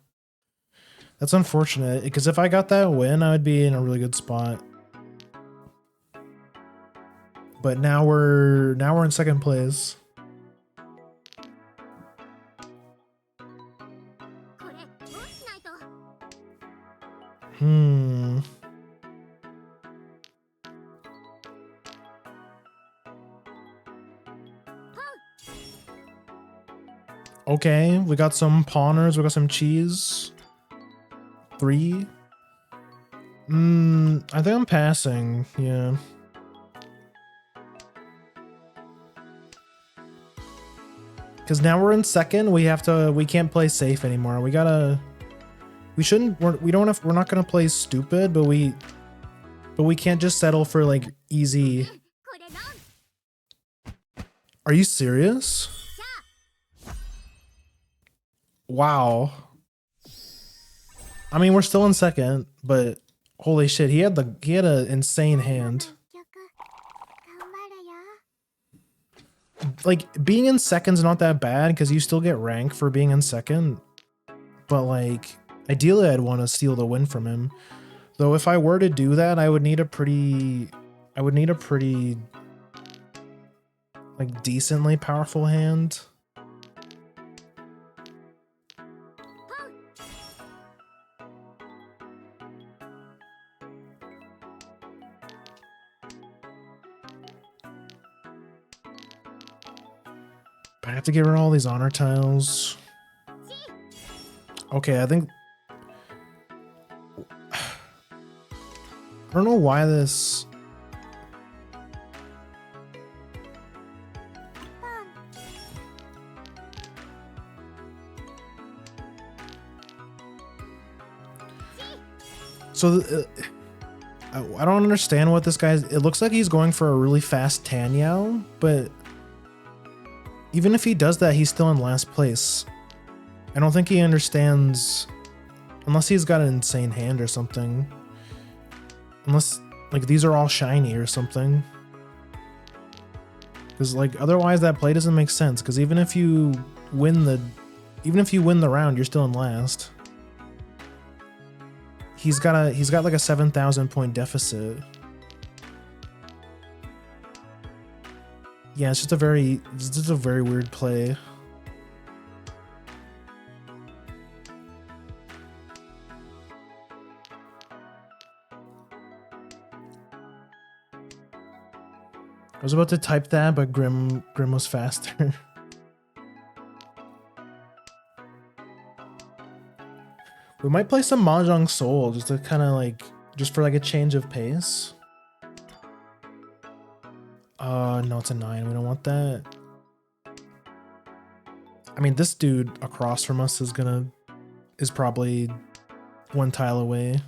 That's unfortunate because if I got that win, I would be in a really good spot. But now we're in second place. Okay, we got some pawners, we got some cheese. 3. I think I'm passing, yeah. Cause now we're in second, we can't play safe anymore. We're not gonna play stupid, but we can't just settle for like easy. Are you serious? Wow. I mean, we're still in second, but holy shit, he had an insane hand. Like, being in second's not that bad because you still get rank for being in second. But like, ideally I'd want to steal the win from him. Though if I were to do that, I would need a pretty like decently powerful hand. But I have to get rid of all these honor tiles. Okay, I think I don't know why this. So I don't understand what this guy's. It looks like he's going for a really fast Tanyao, but even if he does that, he's still in last place. I don't think he understands, unless he's got an insane hand or something. Unless, like, these are all shiny or something. Because, like, otherwise that play doesn't make sense. Because even if you win the round, you're still in last. He's got like a 7,000 point deficit. Yeah, it's just a very weird play. I was about to type that, but Grim was faster. We might play some Mahjong Soul just to kind of like Just for like a change of pace. No, it's a 9. We don't want that. I mean, this dude across from us is probably 1 tile away.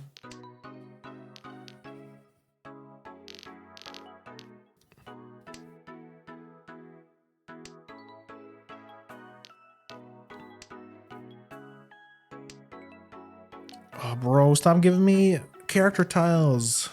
Oh, bro, stop giving me character tiles.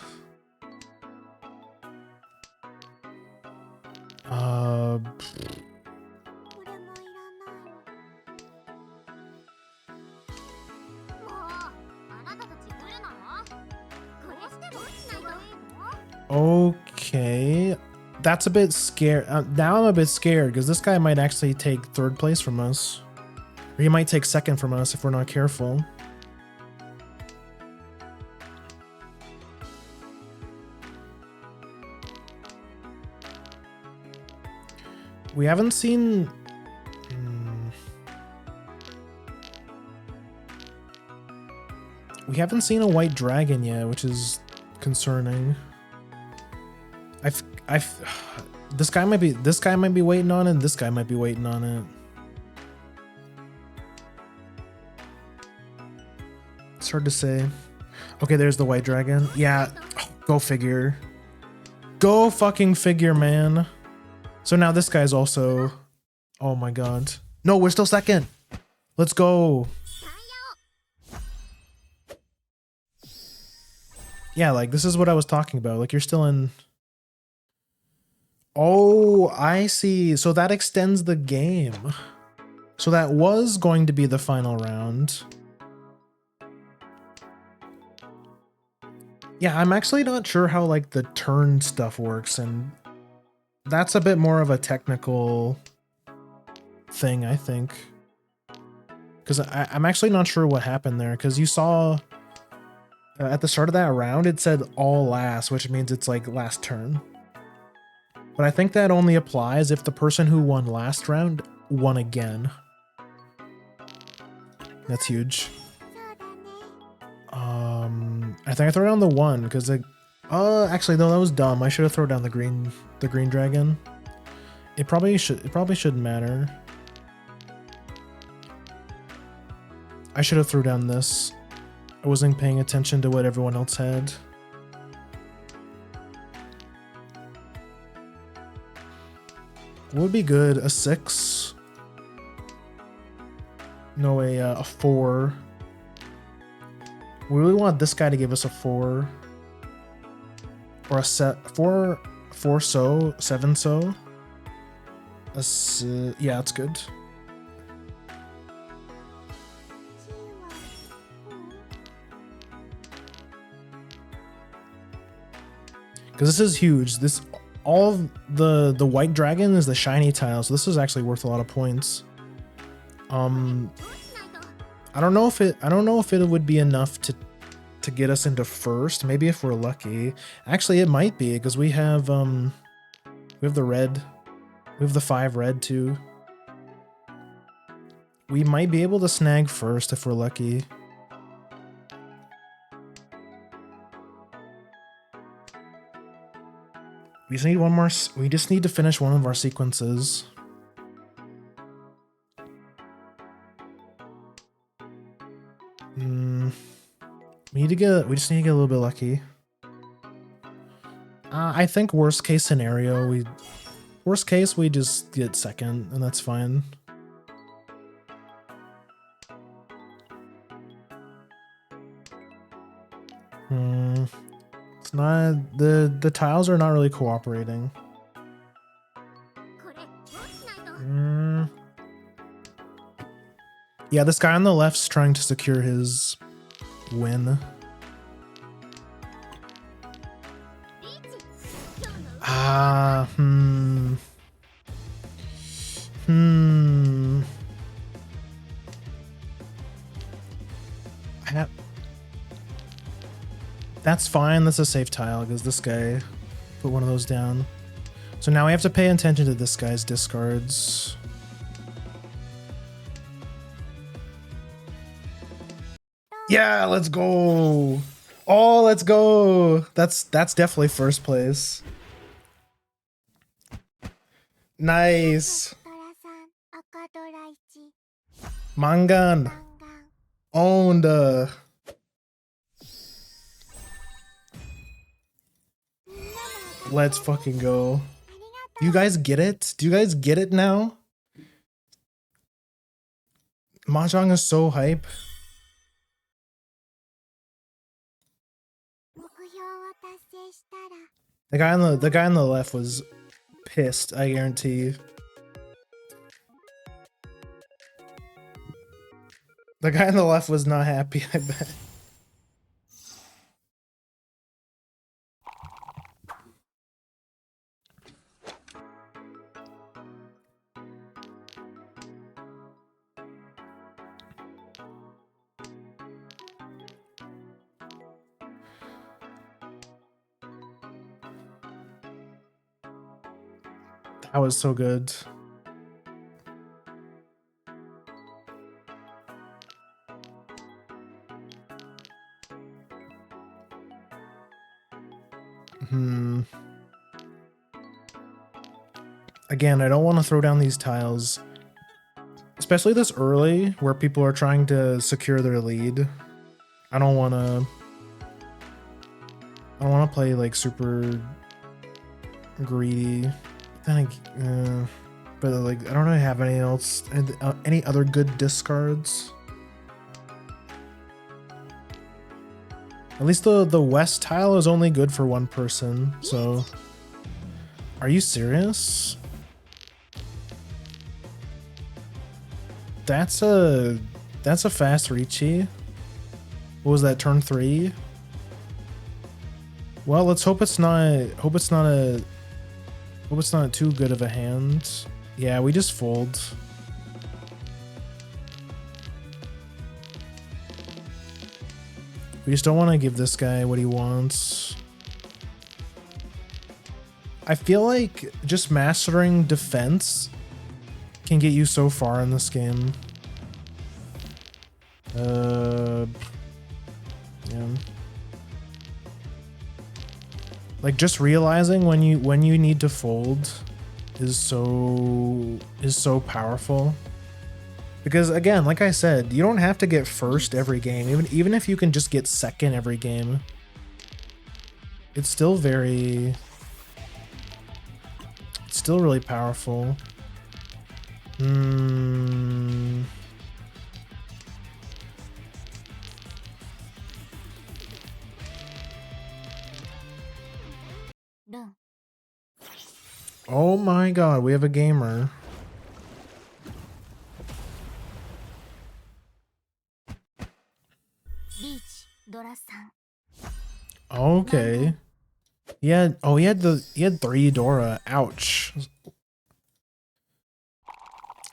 Okay, that's a bit scary. Now I'm a bit scared because this guy might actually take 3rd place from us, or he might take 2nd from us if we're not careful. We haven't seen. We haven't seen a white dragon yet, which is concerning. This guy might be waiting on it, and this guy might be waiting on it. It's hard to say. Okay, there's the white dragon. Yeah, go figure. Go fucking figure, man. So now this guy's also... Oh my god. No, we're still 2nd. Let's go. Yeah, like, this is what I was talking about. Like, you're still in... Oh, I see. So that extends the game. So that was going to be the final round. Yeah, I'm actually not sure how, like, the turn stuff works, and that's a bit more of a technical thing, I think. Because I'm actually not sure what happened there, because you saw at the start of that round, it said all last, which means it's like last turn. But I think that only applies if the person who won last round won again. That's huge. I think I throw down the 1 because it. Actually, no, that was dumb. I should have thrown down the green dragon. It probably shouldn't matter. I should have threw down this. I wasn't paying attention to what everyone else had. What would be good? A 6? No, a 4. We really want this guy to give us a 4. Or a 4 so, 7 so. Yeah, it's good. Because this is huge. All of the white dragon is the shiny tile, so this is actually worth a lot of points. I don't know if it would be enough to get us into 1st. Maybe if we're lucky. Actually, it might be because we have the red. We have the 5 red too. We might be able to snag 1st if we're lucky. We just need one more. We just need to finish one of our sequences. We just need to get a little bit lucky. I think worst case scenario, we just get 2nd, and that's fine. It's not the tiles are not really cooperating. Yeah, this guy on the left's trying to secure his win. That's fine. That's a safe tile because this guy put one of those down. So now we have to pay attention to this guy's discards. Yeah, let's go. Oh, let's go. That's definitely first place. Nice. Mangan. Owned. Let's fucking go. Do you guys get it? Do you guys get it now? Mahjong is so hype. The guy on the left was pissed, I guarantee. The guy on the left was not happy, I bet. That was so good. Again, I don't want to throw down these tiles, especially this early where people are trying to secure their lead. I don't want to play like super greedy. But like I don't really have any other good discards. At least the west tile is only good for one person, so are you serious? That's a fast Riichi. What was that, turn 3? Well, let's hope it's not too good of a hand. Yeah, we just fold. We just don't want to give this guy what he wants. I feel like just mastering defense can get you so far in this game. Yeah. Like just realizing when you need to fold is so powerful. Because again, like I said, you don't have to get first every game. Even if you can just get second every game, it's still really powerful. Oh my god, we have a gamer. Okay. He had 3 Dora. Ouch.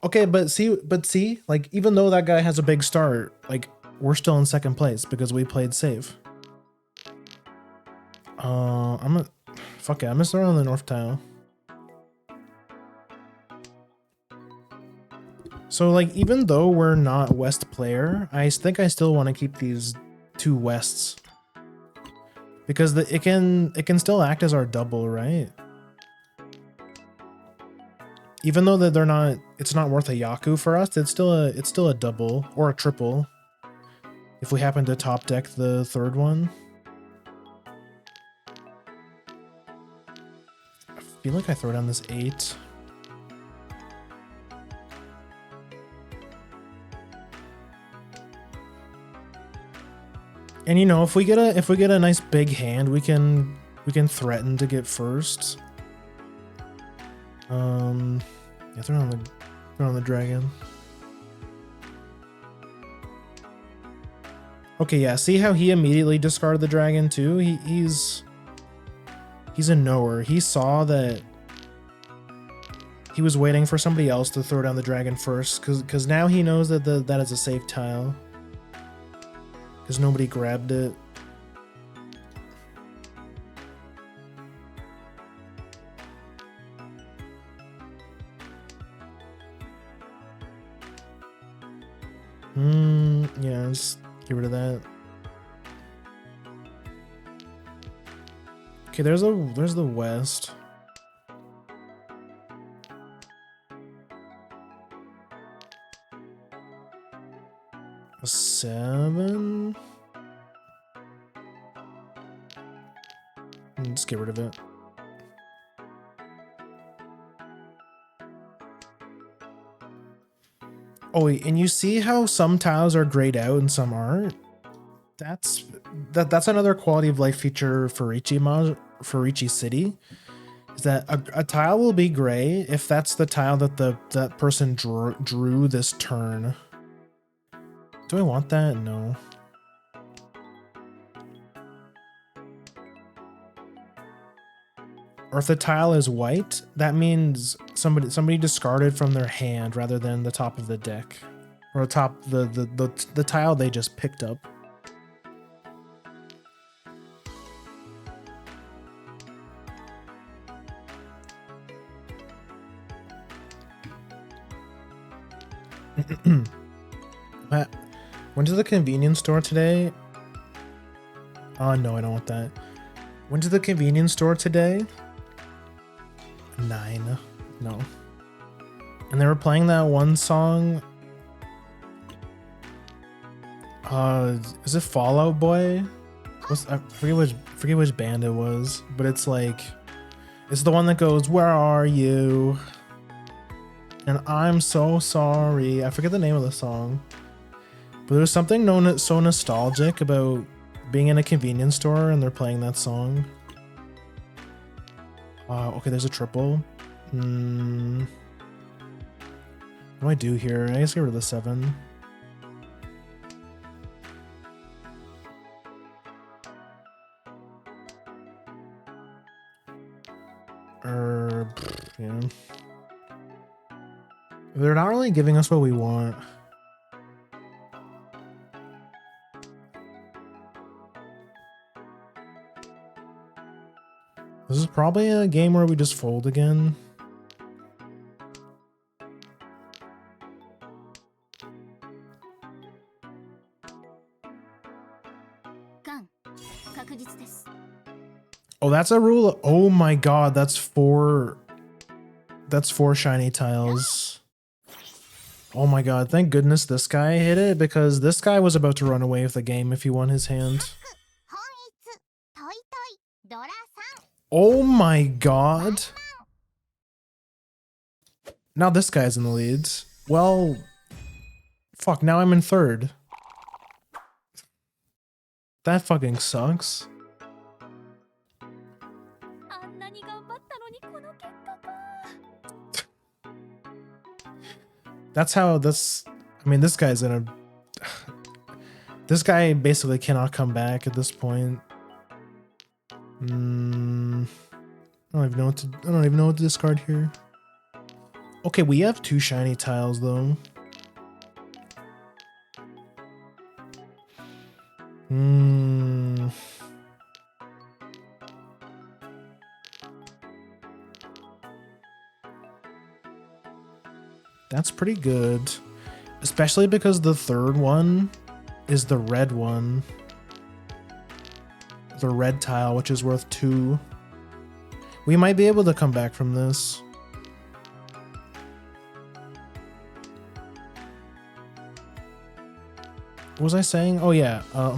Okay, but see, like even though that guy has a big start, like we're still in second place because we played safe. I'm gonna throw on the north tile. So like even though we're not west player, I think I still want to keep these 2 wests. Because it can still act as our double, right? Even though that it's not worth a Yaku for us, it's still a double or a triple. If we happen to top deck the third one. I feel like I throw down this 8. And you know, if we get a nice big hand, we can threaten to get first. Yeah, throw on the dragon. Okay, yeah, see how he immediately discarded the dragon too? He's a knower. He saw that he was waiting for somebody else to throw down the dragon first, because now he knows that that is a safe tile. Because nobody grabbed it. Yeah, just get rid of that. Okay, there's the west. A 7. Just get rid of it. Oh, and you see how some tiles are grayed out and some aren't? That's another quality of life feature for Riichi City. Is that a tile will be gray if that's the tile that that person drew this turn. Do I want that? No. Or if the tile is white, that means somebody discarded from their hand rather than the top of the deck. Or the tile they just picked up. Went to the convenience store today. Oh no, I don't want that. Went to the convenience store today. 9. No. And they were playing that one song. Is it Fall Out Boy? I forget which band it was, but it's like, it's the one that goes, "Where are you? And I'm so sorry." I forget the name of the song, but there's something so nostalgic about being in a convenience store and they're playing that song. Okay, there's a triple. What do I do here? I guess get rid of the 7. Yeah. They're not really giving us what we want. This is probably a game where we just fold again. Oh, that's a rule. Oh my god, that's 4 shiny tiles. Oh my god, thank goodness this guy hit it, because this guy was about to run away with the game if he won his hand. Oh my god. Now this guy's in the leads. Well, fuck, now I'm in 3rd. That fucking sucks. That's how this, I mean, this guy's in a, this guy basically cannot come back at this point. I don't even know what to discard here. Okay, we have 2 shiny tiles though. That's pretty good. Especially because the 3rd one is the red one. The red tile, which is worth 2. We might be able to come back from this. What was I saying? Oh yeah, I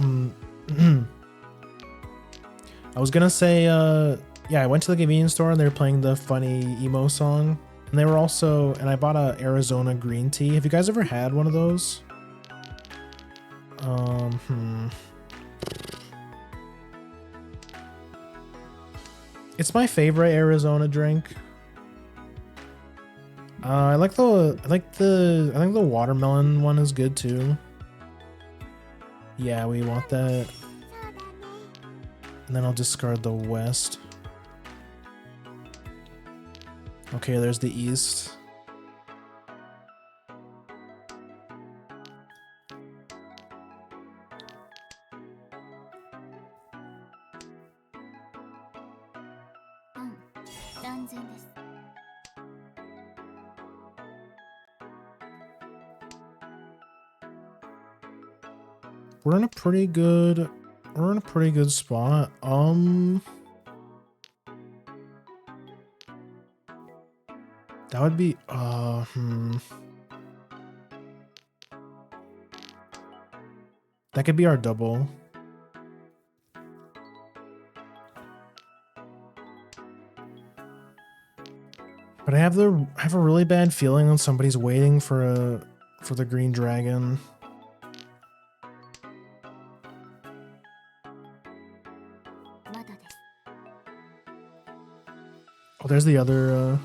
was gonna say, yeah, I went to the convenience store and they were playing the funny emo song. And they were also, and I bought a Arizona green tea. Have you guys ever had one of those? It's my favorite Arizona drink. I think the watermelon one is good too. Yeah, we want that. And then I'll discard the west. Okay, there's the east. We're in a pretty good spot. That would be that could be our double. But I have a really bad feeling that somebody's waiting for the green dragon. Oh, there's the other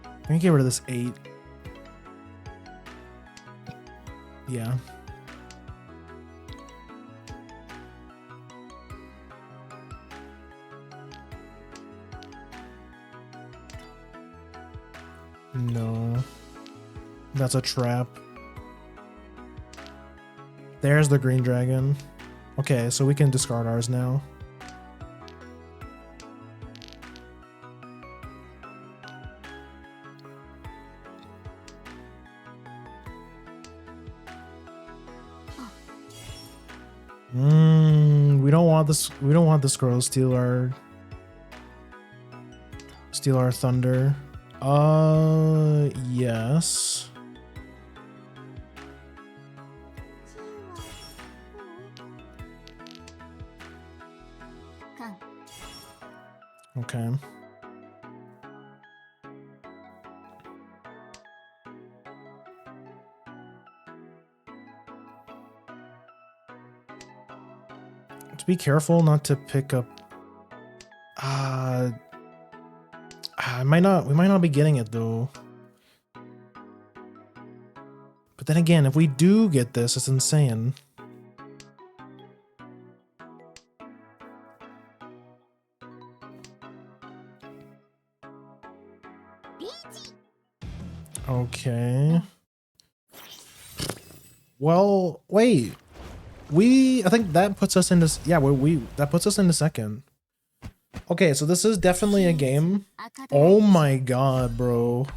I'm gonna get rid of this 8. Yeah. No. That's a trap. There's the green dragon. Okay, so we can discard ours now. We don't want this. We don't want this girl to steal our thunder. Yes. Okay. To be careful not to pick up. We might not be getting it though. But then again, if we do get this, it's insane. Okay. Well, wait. I think that puts us into, yeah, that puts us into second. Okay, so this is definitely a game. Oh my god, bro.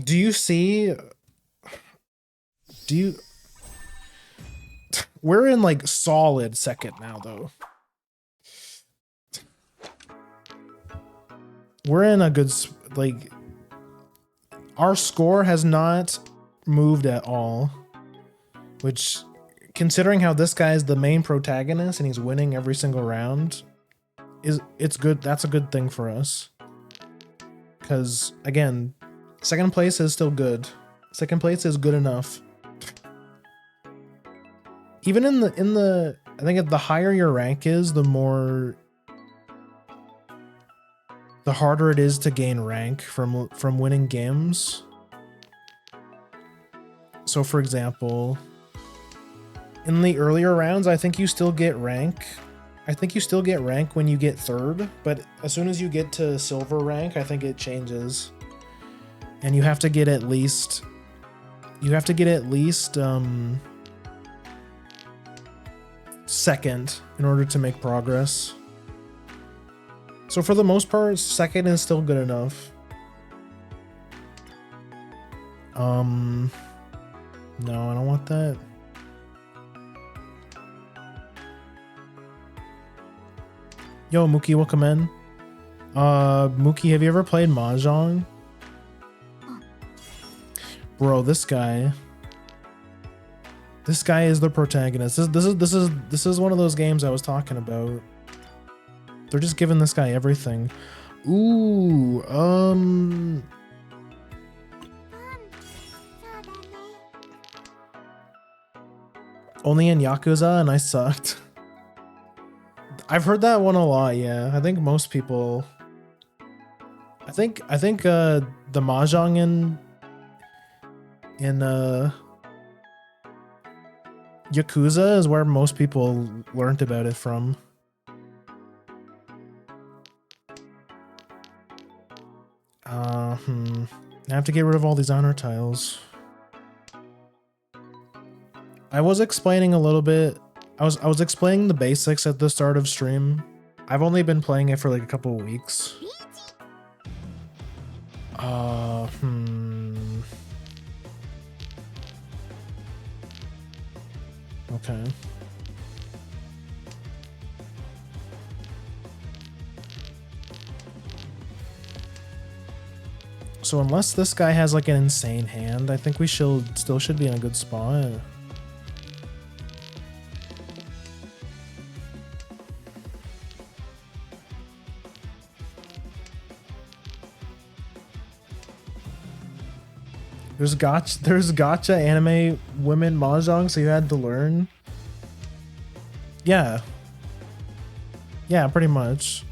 Do you see? We're in like solid second now though. We're in a good, like, our score has not moved at all, which, considering how this guy is the main protagonist and he's winning every single round, it's good. That's a good thing for us. Because again, second place is still good. Second place is good enough. Even in the I think the higher your rank is, the harder it is to gain rank from winning games. So for example, in the earlier rounds, I think you still get rank. I think you still get rank when you get third, but as soon as you get to silver rank, I think it changes. And you have to get at least second in order to make progress. So for the most part, second is still good enough. No, I don't want that. Yo, Mookie, welcome in. Mookie, have you ever played Mahjong? Bro, this guy is the protagonist. This is one of those games I was talking about. They're just giving this guy everything. Ooh, only in Yakuza and I sucked. I've heard that one a lot, yeah. I think most people, I think the Mahjong in Yakuza is where most people learned about it from. I have to get rid of all these honor tiles. I was explaining a little bit. I was explaining the basics at the start of stream. I've only been playing it for like a couple of weeks. Okay. So unless this guy has like an insane hand, I think we still should be in a good spot. There's gotcha anime women mahjong, so you had to learn. Yeah. Yeah, pretty much.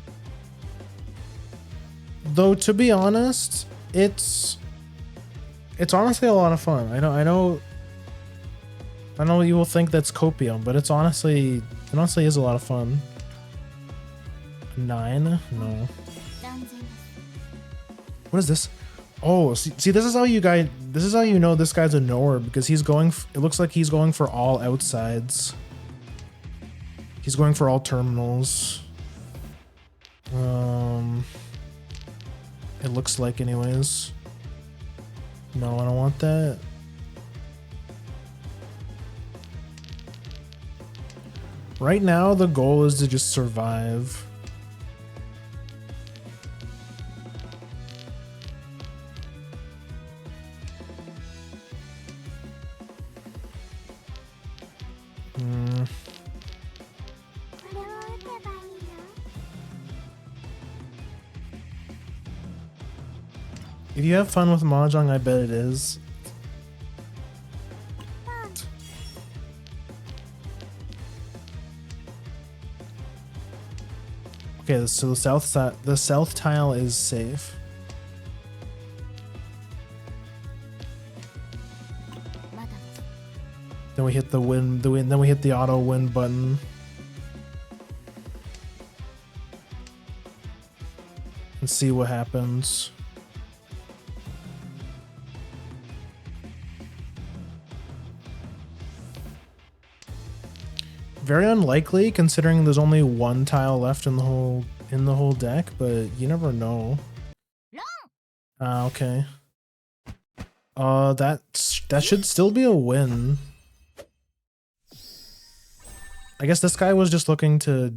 Though to be honest, it's honestly a lot of fun. I know you will think that's copium, but it honestly is a lot of fun. 9? No. What is this? Oh, see, this is how you know this guy's a knower, because he's going. It looks like he's going for all outsides. He's going for all terminals. It looks like, anyways. No, I don't want that. Right now, the goal is to just survive. If you have fun with Mahjong, I bet it is. Okay, so the south tile is safe. Then we hit the win, then we hit the auto win button. And see what happens. Very unlikely, considering there's only one tile left in the whole deck, but you never know. Okay. That should still be a win. I guess this guy was just looking to.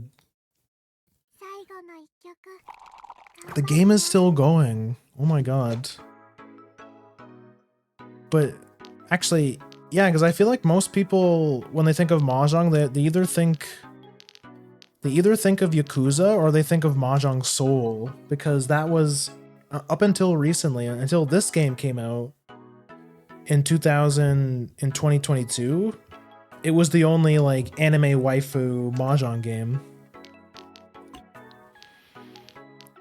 The game is still going. Oh my god. But actually, yeah, because I feel like most people, when they think of Mahjong, they either think of Yakuza or they think of Mahjong Soul, because that was up until recently, until this game came out in 2022, it was the only like anime waifu Mahjong game.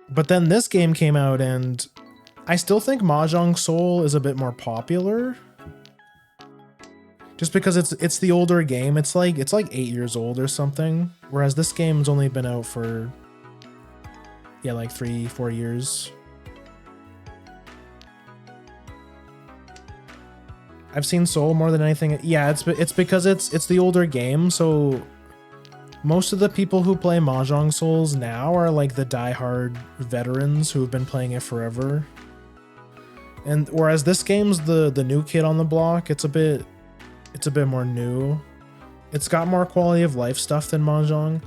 But then this game came out, and I still think Mahjong Soul is a bit more popular. Just because it's the older game. It's like 8 years old or something. Whereas this game's only been out for, yeah, like 3-4 years. I've seen Soul more than anything. Yeah, it's because it's the older game, so most of the people who play Mahjong Souls now are like the diehard veterans who have been playing it forever. And whereas this game's the new kid on the block, it's a bit more new. It's got more quality of life stuff than Mahjong.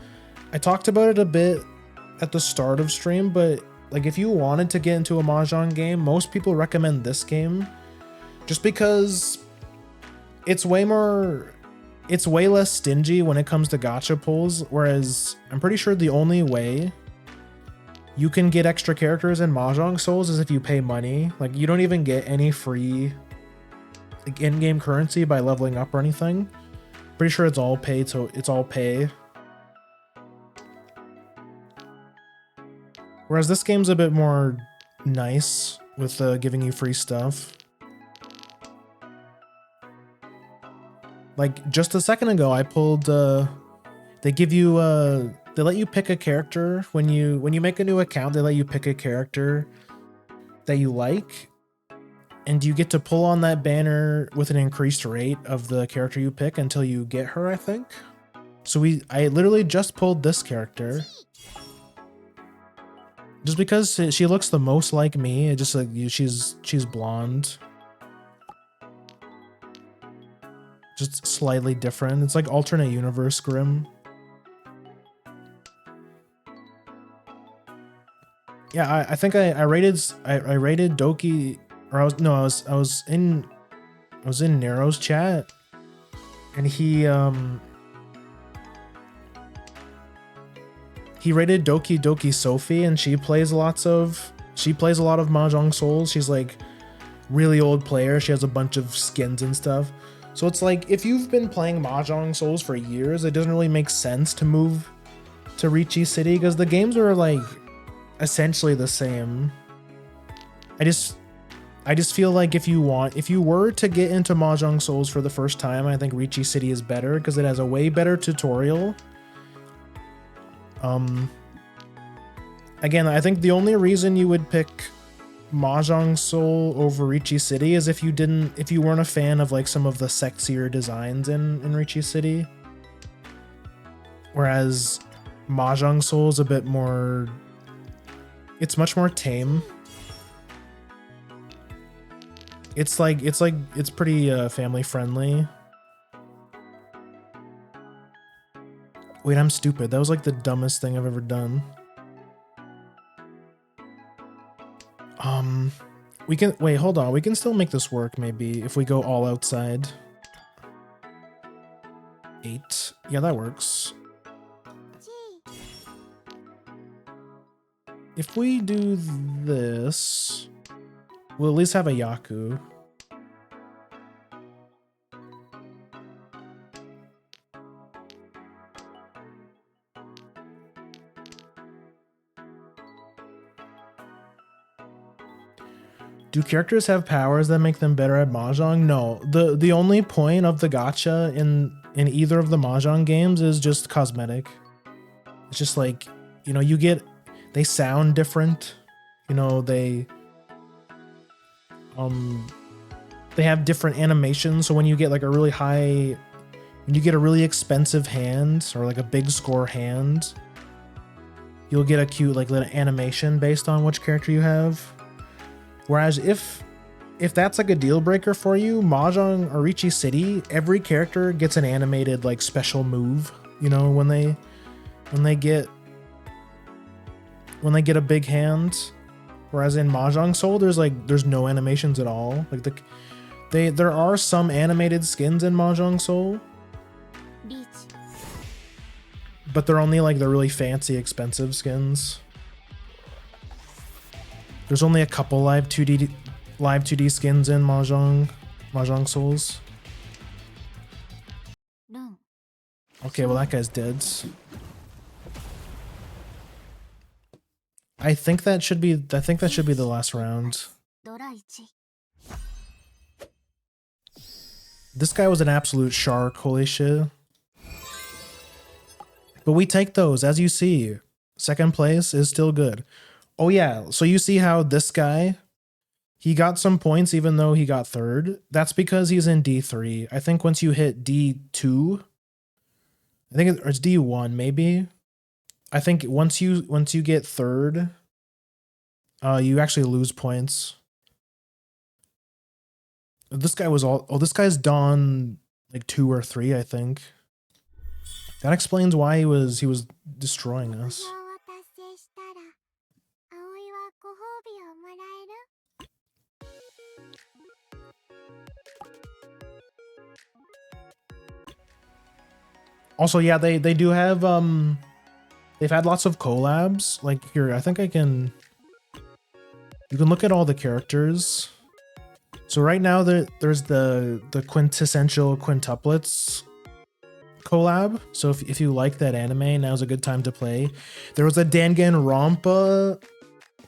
I talked about it a bit at the start of stream, but like if you wanted to get into a Mahjong game, most people recommend this game just because it's way less stingy when it comes to gacha pulls, whereas I'm pretty sure the only way you can get extra characters in Mahjong Souls is if you pay money. Like you don't even get any free like in-game currency by leveling up or anything. Pretty sure it's all paid, so it's all pay. Whereas this game's a bit more nice with giving you free stuff. Like just a second ago, I pulled. They give you. They let you pick a character when you make a new account. They let you pick a character that you like, and you get to pull on that banner with an increased rate of the character you pick until you get her, I think. So I literally just pulled this character. Just because she looks the most like me, just like she's blonde. Just slightly different. It's like alternate universe Grim. Yeah, I think I rated I rated Doki, or I was in Nero's chat, and he rated Doki Doki Sophie, and she plays a lot of Mahjong Souls. She's like really old player. She has a bunch of skins and stuff. So it's like, if you've been playing Mahjong Souls for years, it doesn't really make sense to move to Riichi City because the games are like essentially the same. I just feel like if you were to get into Mahjong Souls for the first time, I think Riichi City is better because it has a way better tutorial. Again, I think the only reason you would pick Mahjong Soul over Riichi City is if you weren't a fan of like some of the sexier designs in Riichi City. Whereas Mahjong Soul is a bit more, it's much more tame. It's pretty family friendly. Wait, I'm stupid. That was like the dumbest thing I've ever done. We can, wait, hold on. We can still make this work maybe if we go all outside. 8. Yeah, that works. If we do this, we'll at least have a Yaku. Do characters have powers that make them better at Mahjong? No. The only point of the gacha in either of the Mahjong games is just cosmetic. It's just like, you know, they sound different. You know, they have different animations. So when you get like a really really expensive hand or like a big score hand, you'll get a cute like little animation based on which character you have. Whereas if that's like a deal breaker for you, Mahjong or Riichi City, every character gets an animated like special move, you know, when they get a big hand. Whereas in Mahjong Soul, there's no animations at all. Like there are some animated skins in Mahjong Soul, but they're only like the really fancy, expensive skins. There's only a couple live 2D skins in Mahjong Souls. Okay, well that guy's dead. I think that should be the last round. This guy was an absolute shark, holy shit. But we take those, as you see. Second place is still good. Oh yeah, so you see how this guy, he got some points even though he got third. That's because he's in D3. I think once you hit D2, I think it's D1 maybe. I think once you get third, you actually lose points. This guy was this guy's Dawn like 2 or 3, I think. That explains why he was destroying us. Also, yeah, they do have they've had lots of collabs. Like here, I think you can look at all the characters. So right now there's the quintessential quintuplets collab. So if you like that anime, now's a good time to play. There was a Danganronpa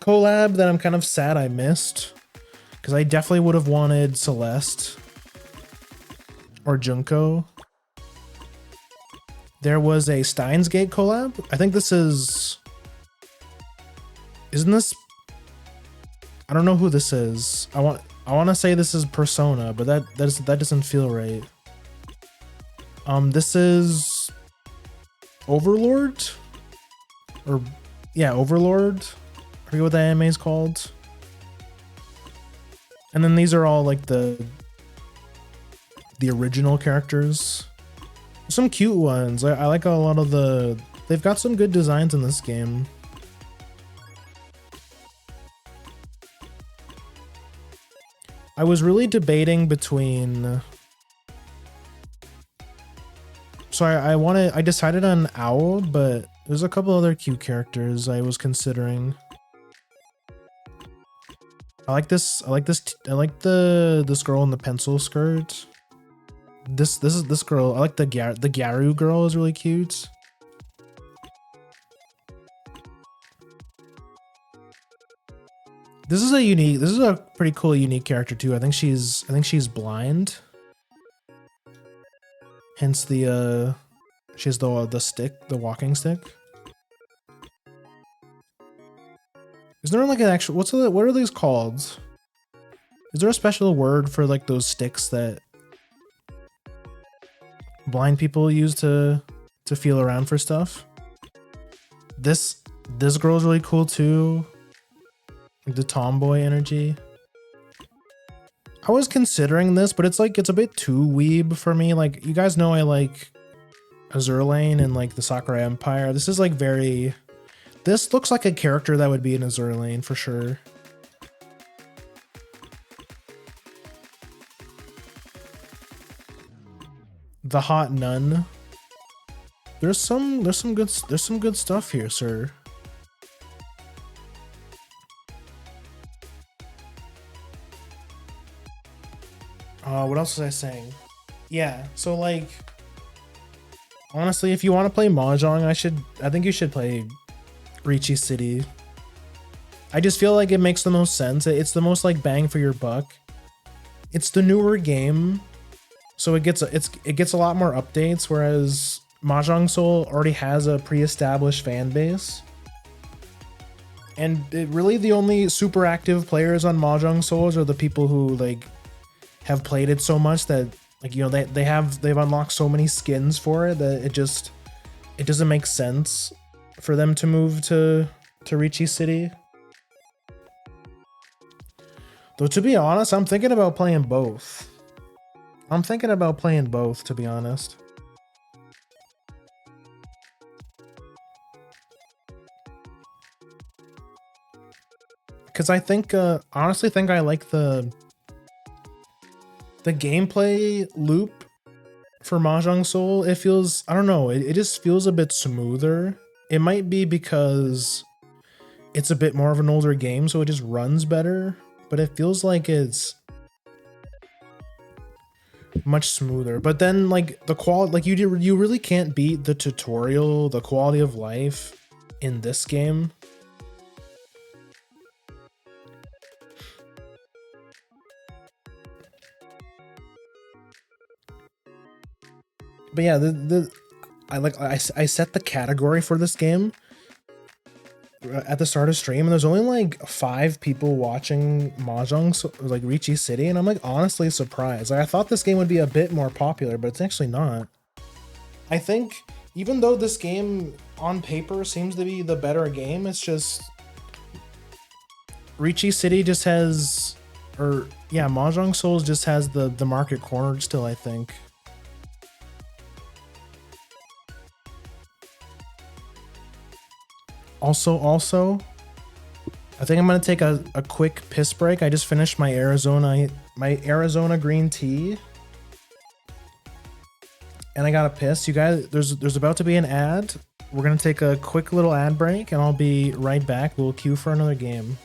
collab that I'm kind of sad I missed, because I definitely would have wanted Celeste or Junko. There was a Steins Gate collab. I think this isn't this? I don't know who this is. I want to say this is Persona, but that doesn't feel right. This is Overlord, or yeah, Overlord. I forget what that anime is called. And then these are all like the original characters. Some cute ones. I like a lot of they've got some good designs in this game. I was really debating between. So I decided on Owl, but there's a couple other cute characters I was considering. I like this. I like this. I like this girl in the pencil skirt. This girl. I like the Garu girl is really cute. This is a pretty cool unique character too. I think she's blind. Hence the she has the stick, the walking stick. Is there like an actual what are these called? Is there a special word for like those sticks that blind people use to feel around for stuff? This girl's really cool too. Like the tomboy energy. I was considering this, but it's a bit too weeb for me. Like, you guys know I like Azur Lane and like the Sakura Empire. This is like very... This looks like a character that would be in Azur Lane for sure. The Hot Nun. There's some good stuff here, sir. What else was I saying? Yeah, so like, honestly, if you want to play Mahjong, I think you should play Riichi City. I just feel like it makes the most sense. It's the most like bang for your buck. It's the newer game, so it gets a lot more updates, whereas Mahjong Soul already has a pre-established fan base. And really the only super active players on Mahjong Souls are the people who like have played it so much that like, you know, they've unlocked so many skins for it that it doesn't make sense for them to move to Riichi City. Though to be honest, I'm thinking about playing both. To be honest. Because I think honestly think I like the gameplay loop for Mahjong Soul. It feels, I don't know, it just feels a bit smoother. It might be because it's a bit more of an older game, so it just runs better, but it feels like it's much smoother. But then like the quality, like you really can't beat the tutorial, the quality of life in this game. But yeah, I set the category for this game at the start of stream, and there's only like 5 people watching Mahjong, so, like Riichi City, and I'm like honestly surprised. Like, I thought this game would be a bit more popular, but it's actually not. I think even though this game on paper seems to be the better game, it's just Riichi City just has, or yeah, Mahjong Souls just has the market cornered still, I think. Also, I think I'm gonna take a quick piss break. I just finished my Arizona green tea, and I gotta piss. You guys, there's about to be an ad. We're gonna take a quick little ad break, and I'll be right back. We'll queue for another game.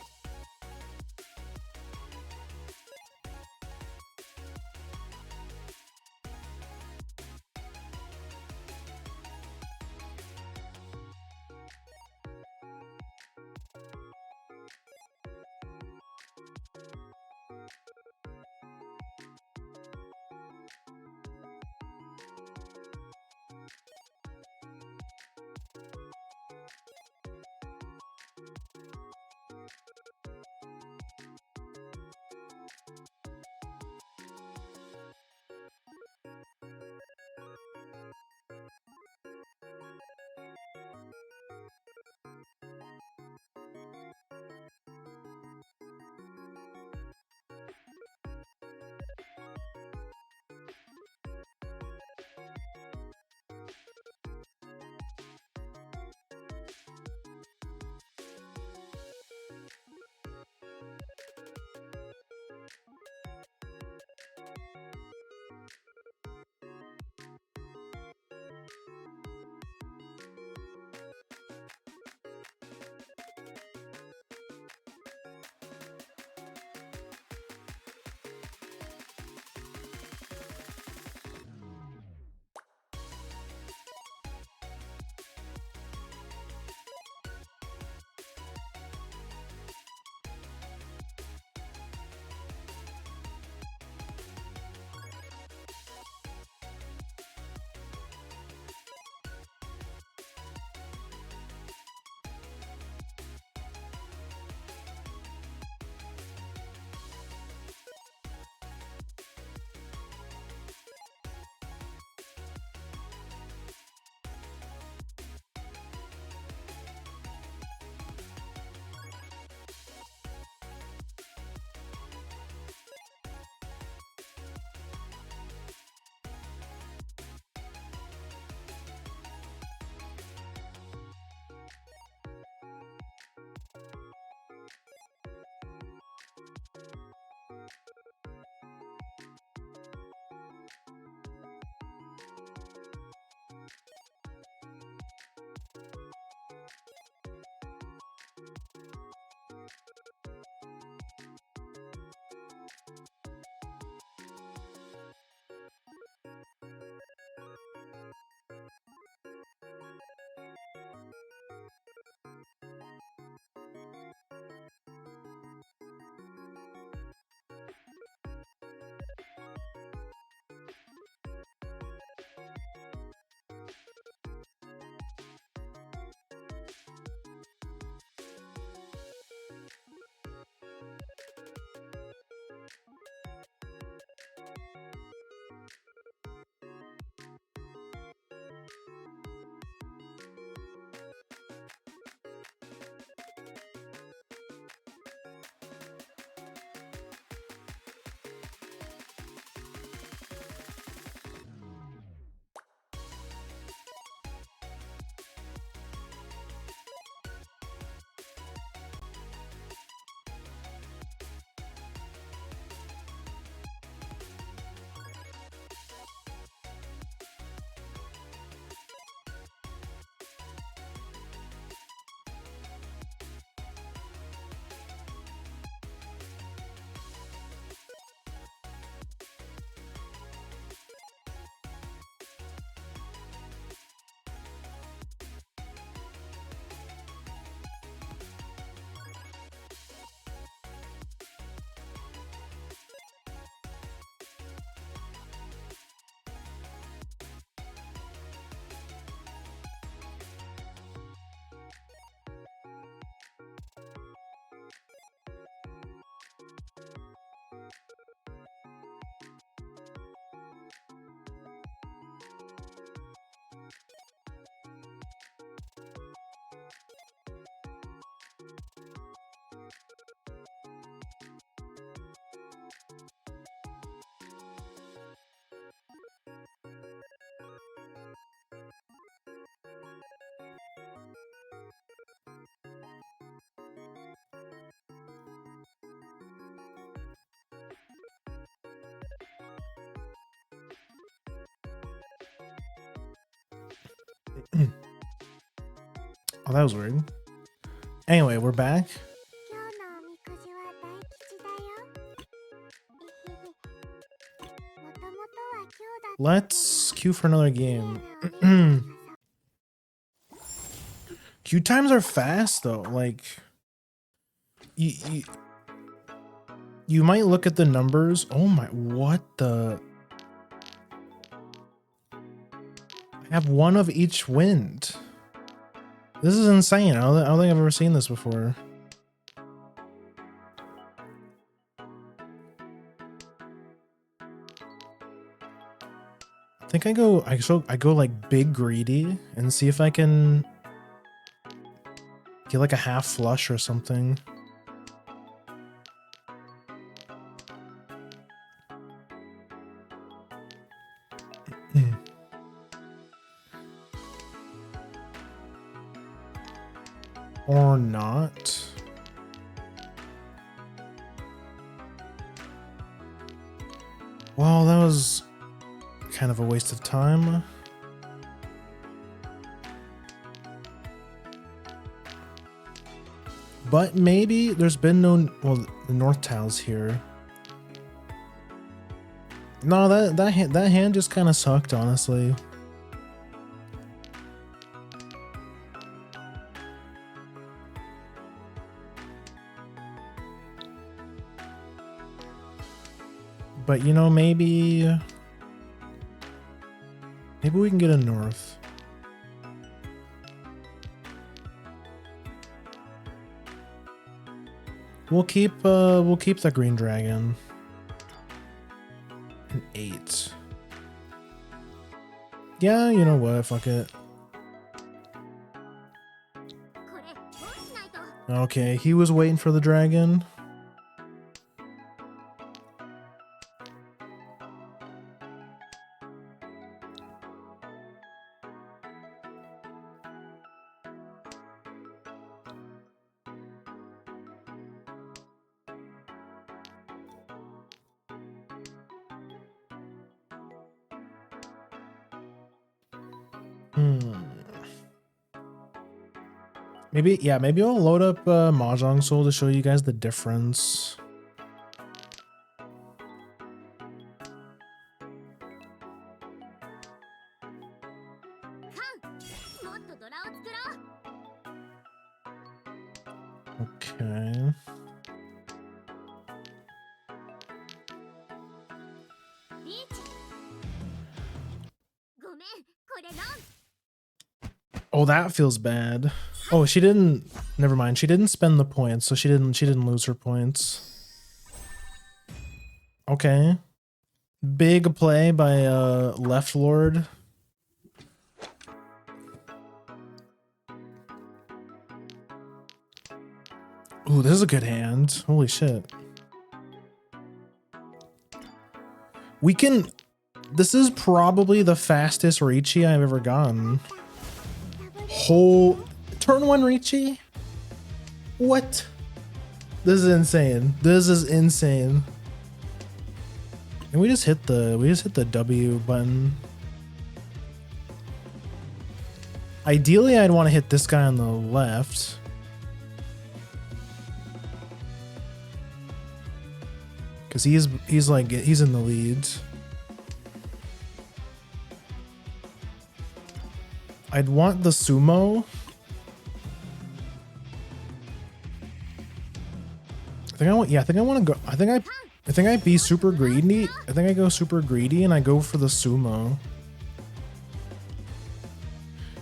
Oh, that was weird. Anyway, we're back. Let's queue for another game. Queue times are fast though. Like, you might look at the numbers. Oh my, what the? I have one of each wind. This is insane. I don't think I've ever seen this before. I think I go like big greedy and see if I can get like a half flush or something. Or not. Well, that was kind of a waste of time. But maybe there's been no, well, the North Tile's here. No, that hand just kind of sucked, honestly. But you know, maybe we can get a north. We'll keep the green dragon. An 8. Yeah, you know what? Fuck it. Okay, he was waiting for the dragon. Maybe I'll load up Mahjong Soul to show you guys the difference. Okay. Oh, that feels bad. Oh, she didn't. Never mind. She didn't spend the points, so she didn't lose her points. Okay. Big play by Left Lord. Ooh, this is a good hand. Holy shit. We can. This is probably the fastest Riichi I've ever gotten. Whole turn 1 Riichi? What? This is insane. This is insane. And we just hit the W button. Ideally, I'd want to hit this guy on the left. Cause he's in the lead. I'd want the sumo. I think I want to go. I think I'd be super greedy. I think I go super greedy and I go for the sumo.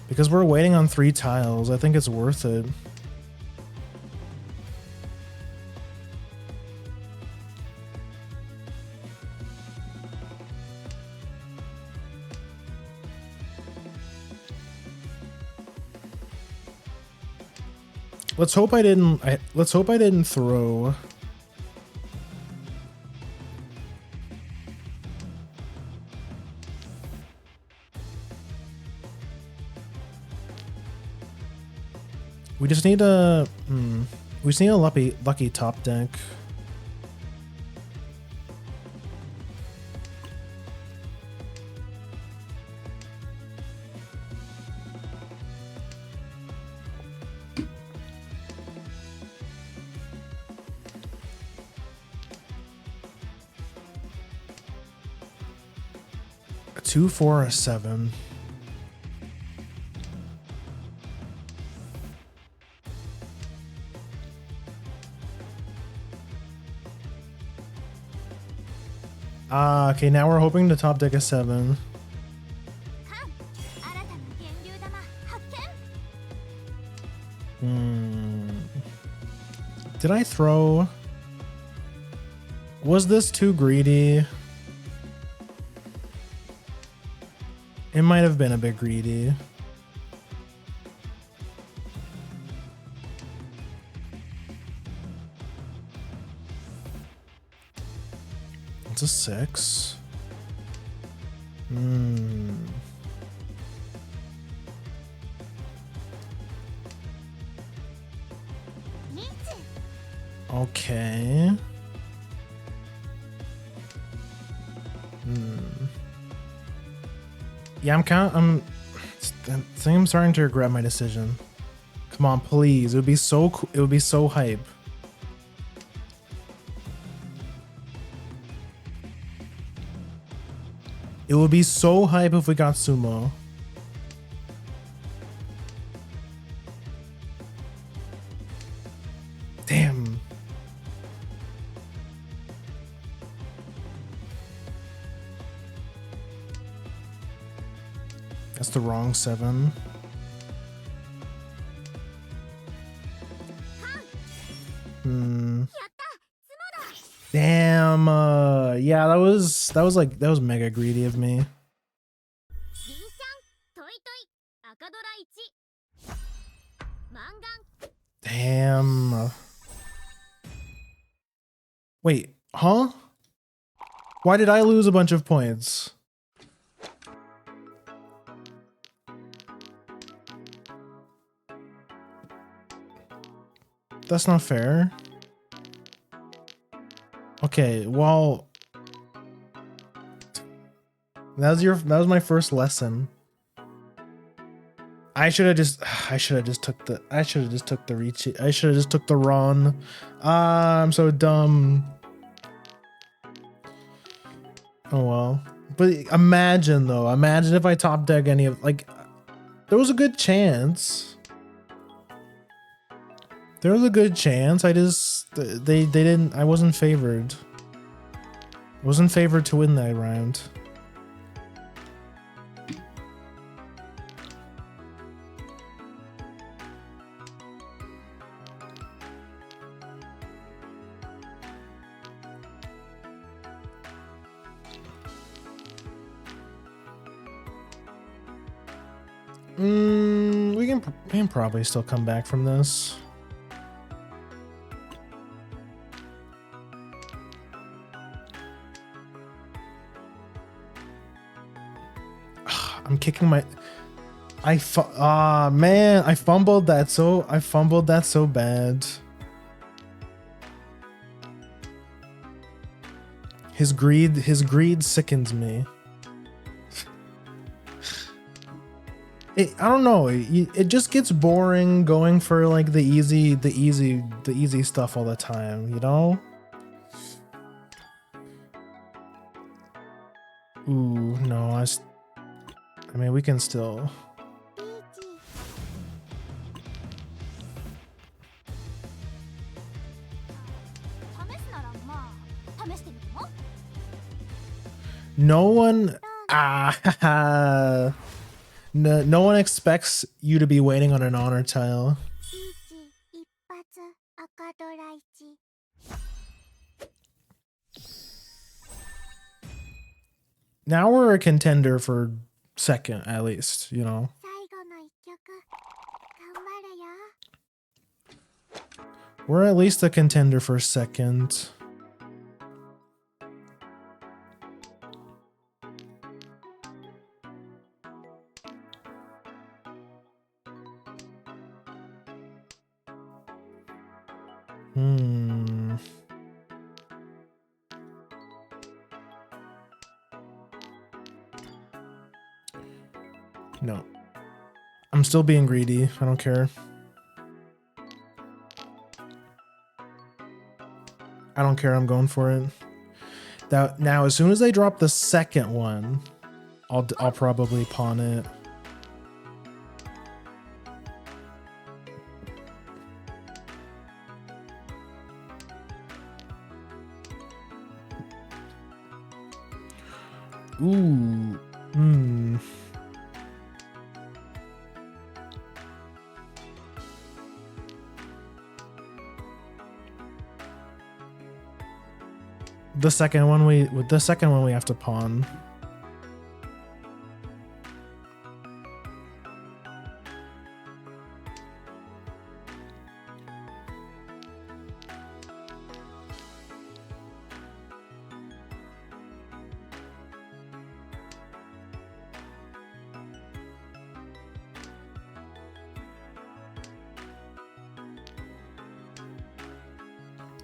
Because we're waiting on 3 tiles. I think it's worth it. Let's hope I didn't throw. We just need a we just need a lucky top deck. 2, 4, or 7. Okay, now we're hoping to top deck a 7. Did I throw? Was this too greedy? It might have been a bit greedy. It's a 6. Okay. Yeah, I think I'm starting to regret my decision. Come on, please. It would be so cool. It would be so hype. It would be so hype if we got sumo. Damn. That's the wrong 7. Damn. Yeah, that was mega greedy of me. Damn. Wait, huh? Why did I lose a bunch of points? That's not fair. Okay, well, that was my first lesson. I should have just took the Riichi. I should have just took the Ron. I'm so dumb. Oh well. But imagine if I top deck any of, like, there was a good chance. There was a good chance. They didn't. I wasn't favored. I wasn't favored to win that round. We can probably still come back from this. I'm kicking my. Man, I fumbled that so bad. His greed sickens me. I don't know. It just gets boring going for like the easy stuff all the time, you know? Ooh, no, I mean, we can still. No one. No one expects you to be waiting on an honor tile. Now we're a contender for second, at least, you know. We're at least a contender for second. No. I'm still being greedy. I don't care. I don't care. I'm going for it. Now, as soon as they drop the second one, I'll probably pawn it. Ooh. Hmm. The second one we have to pawn.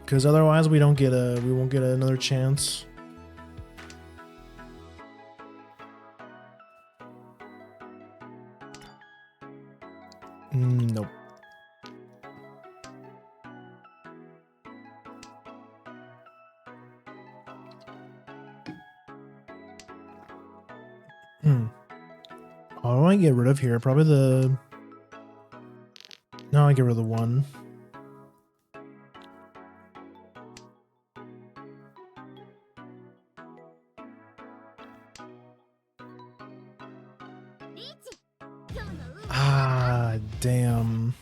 Because otherwise we won't get another chance. Nope. What do I get rid of here? Probably the... No, I get rid of the one. Ah, damn.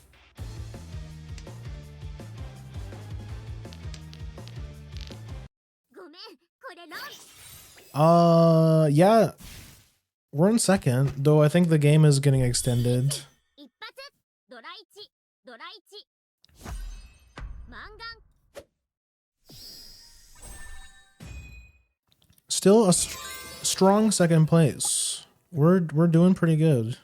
Yeah. We're in second, though I think the game is getting extended. Still a strong second place. We're doing pretty good.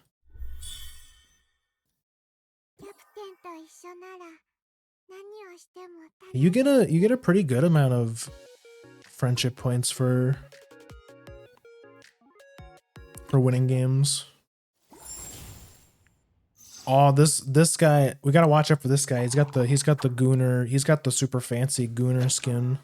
You get a pretty good amount of friendship points for winning games. Oh, this guy, we gotta watch out for this guy. He's got the Gooner, he's got the super fancy Gooner skin.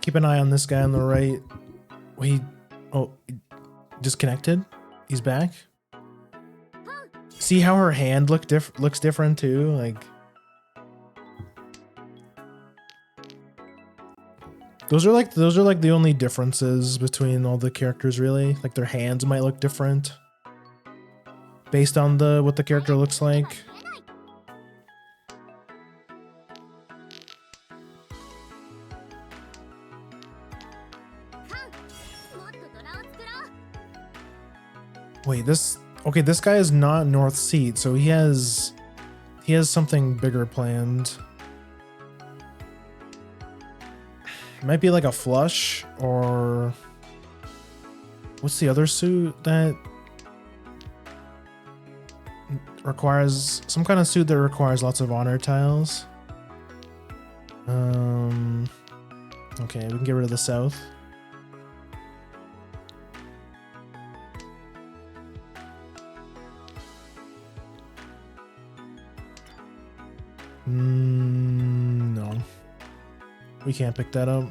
Keep an eye on this guy on the right. Wait, oh, disconnected? He's back? See how her hand looks different too? Like, those are like the only differences between all the characters, really. Like, their hands might look different based on what the character looks like. Wait, this guy is not North Seat, so he has something bigger planned. It might be like a flush, or what's the other suit that requires some kind of suit that requires lots of honor tiles? Okay, we can get rid of the South. No. We can't pick that up.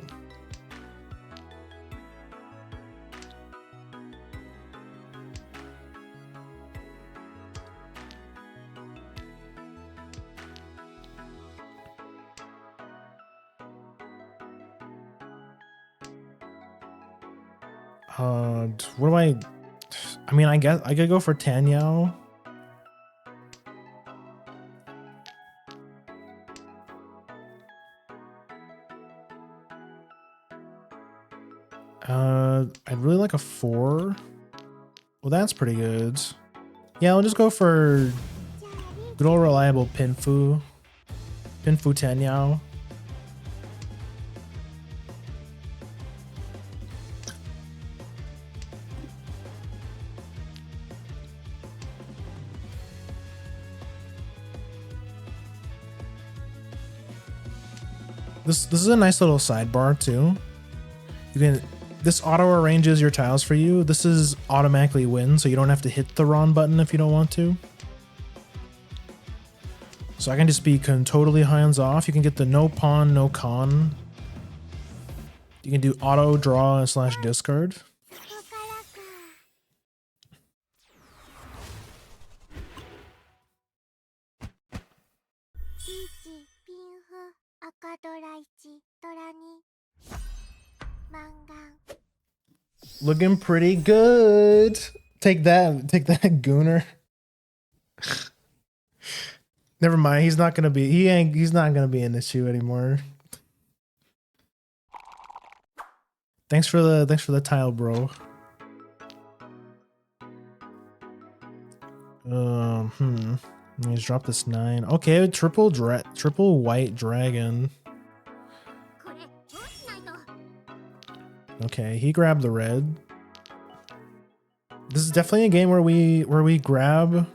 What do I mean, I guess I could go for Tanyao. I'd really like a 4. Well, that's pretty good. Yeah, I'll just go for good old reliable Pinfu Tanyao. This is a nice little sidebar too. This auto arranges your tiles for you. This is automatically win, so you don't have to hit the RON button if you don't want to. So I can just be totally hands off. You can get the no pawn, no con. You can do auto draw / discard. Looking pretty good. Take that, Gooner. Never mind. He's not gonna be. He's not gonna be an issue anymore. Thanks for the tile, bro. Let me just drop this 9. Okay, triple white dragon. Okay, he grabbed the red. This is definitely a game where we grab.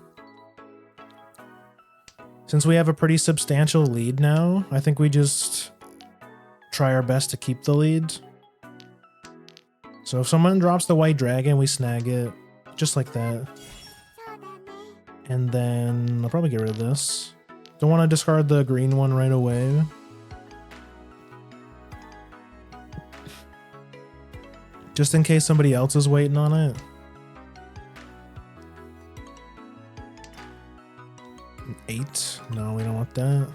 Since we have a pretty substantial lead now, I think we just try our best to keep the lead. So if someone drops the white dragon, we snag it. Just like that. And then I'll probably get rid of this. Don't want to discard the green one right away. Just in case somebody else is waiting on it. An 8. No, we don't want that.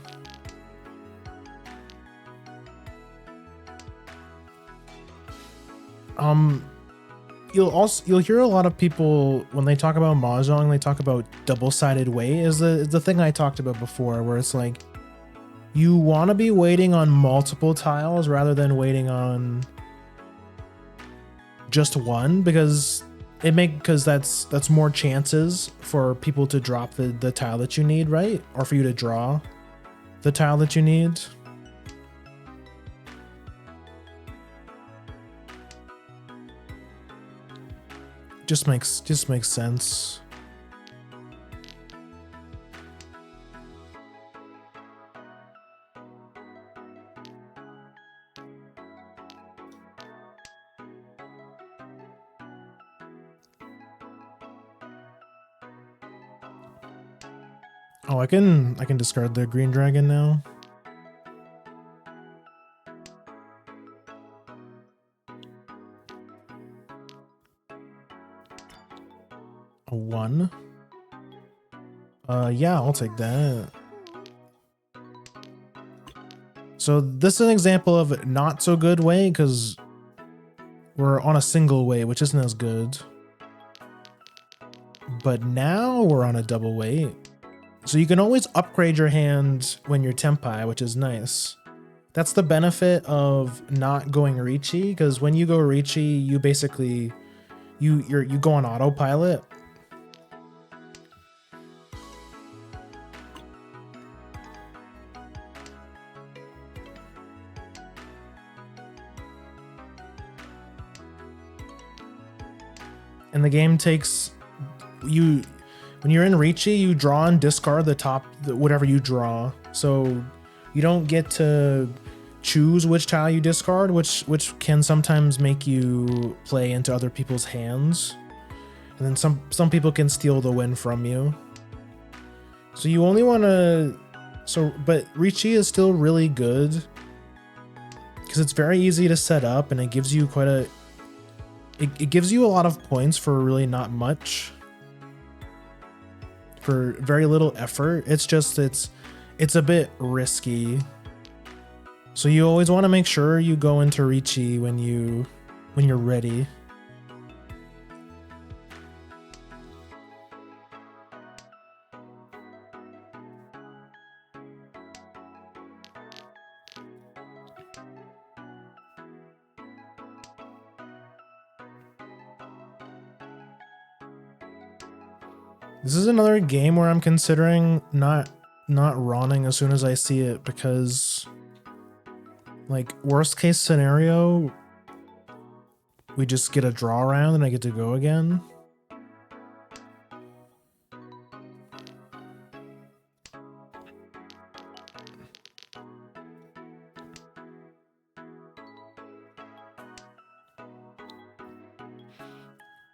You'll hear a lot of people when they talk about Mahjong, they talk about double-sided weight is the thing I talked about before, where it's like you want to be waiting on multiple tiles rather than waiting on just one, because that's more chances for people to drop the tile that you need, right? Or for you to draw the tile that you need. Just makes sense. Oh, I can discard the green dragon now. A 1. Yeah, I'll take that. So this is an example of not so good way, because we're on a single way, which isn't as good. But now we're on a double weight. So you can always upgrade your hand when you're Tempai, which is nice. That's the benefit of not going Riichi, because when you go Riichi, you basically you go on autopilot. And the game takes you, when you're in Riichi, you draw and discard whatever you draw. So you don't get to choose which tile you discard, which can sometimes make you play into other people's hands. And then some people can steal the win from you. So you only want to, but Riichi is still really good because it's very easy to set up, and it gives you it gives you a lot of points for really not much, for very little effort. It's just it's a bit risky. So you always want to make sure you go into Riichi when you're ready. This is another game where I'm considering not ronning as soon as I see it, because like worst case scenario, we just get a draw round and I get to go again.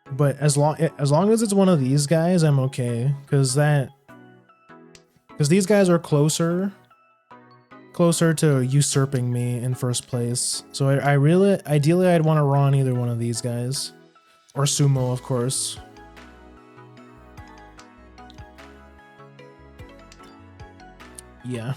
But as long as it's one of these guys, I'm okay, because that Because these guys are closer to usurping me in first place. So I really, ideally I'd want to run either one of these guys. Or Sumo, of course. Yeah.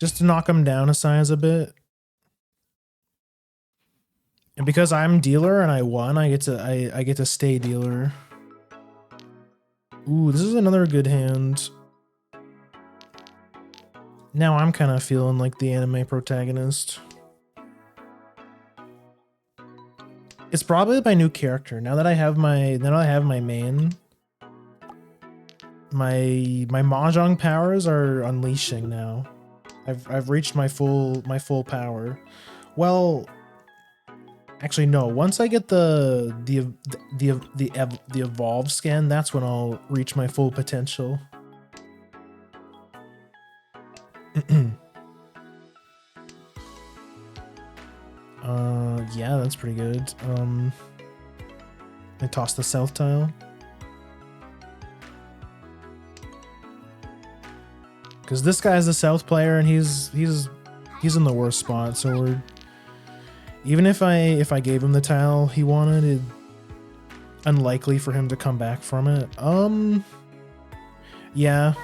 Just to knock him down a size a bit. And because I'm dealer and I won, I get to stay dealer. Ooh, this is another good hand. Now I'm kind of feeling like the anime protagonist. It's probably my new character. Now that I have my main, my Mahjong powers are unleashing now. I've reached my full power. Well, actually no. Once I get the evolve skin, that's when I'll reach my full potential. Yeah, that's pretty good. I tossed the south tile. Because this guy's the south player and he's in the worst spot, so we're even if I gave him the tile he wanted, it's unlikely for him to come back from it. Yeah.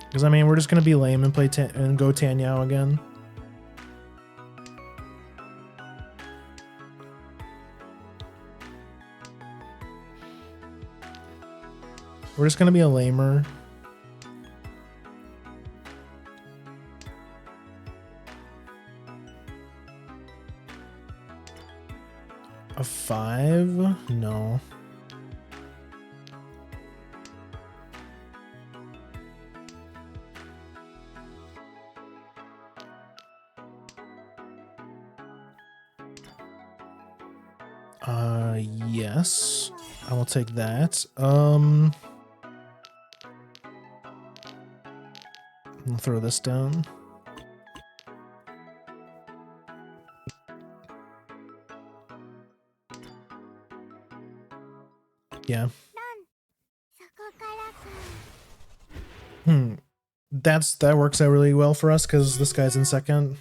Because I mean we're just gonna be lame and play and go Tanyao again. We're just gonna be a lamer. A 5? No. Yes. I will take that. I'll throw this down. Yeah. That works out really well for us because this guy's in second.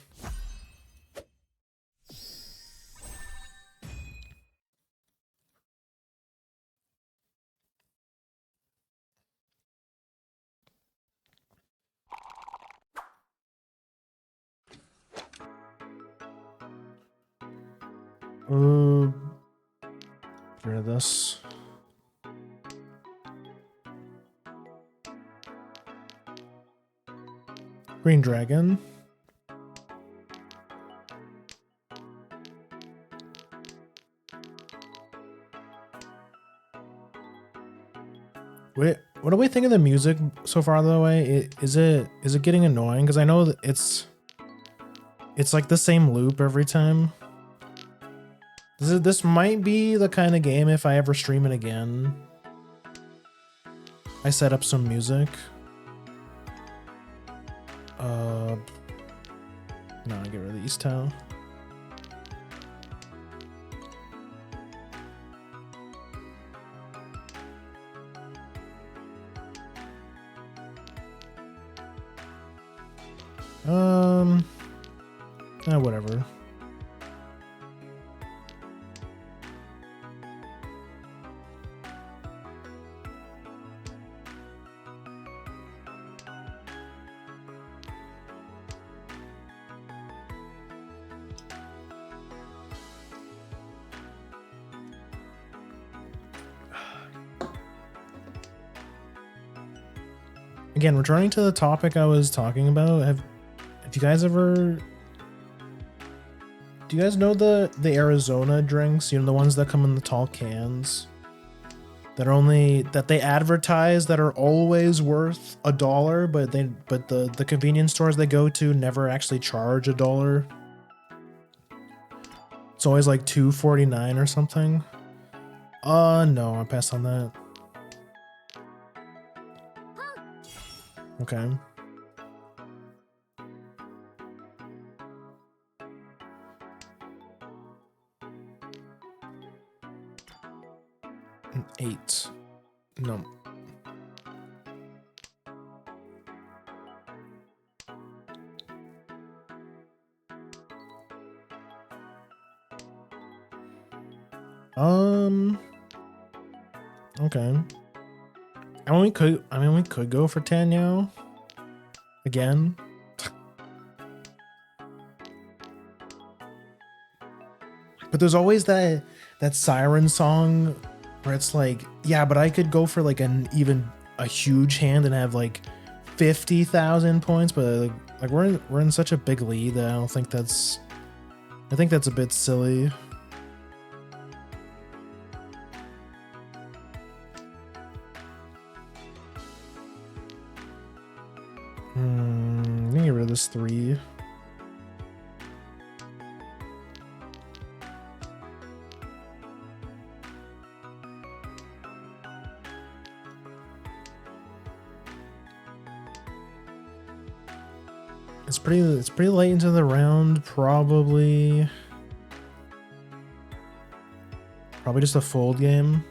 Get rid of this. Green dragon. Wait, what do we think of the music so far? The way is it getting annoying? Because I know that it's like the same loop every time. This might be the kind of game if I ever stream it again, I set up some music. No, I get rid of the east tile. Whatever. Again, returning to the topic I was talking about, have you guys ever... Do you guys know the Arizona drinks? You know, the ones that come in the tall cans? That they advertise that are always worth $1, but the convenience stores they go to never actually charge $1. It's always like $2.49 or something. No, I'll pass on that. Okay. An 8. No. Okay. I mean, we could go for 10 now. Again. But there's always that siren song where it's like, yeah, but I could go for like a huge hand and have like 50,000 points, but like we're in such a big lead that I think that's a bit silly. I'm gonna get rid of this 3. It's pretty late into the round, probably just a fold game.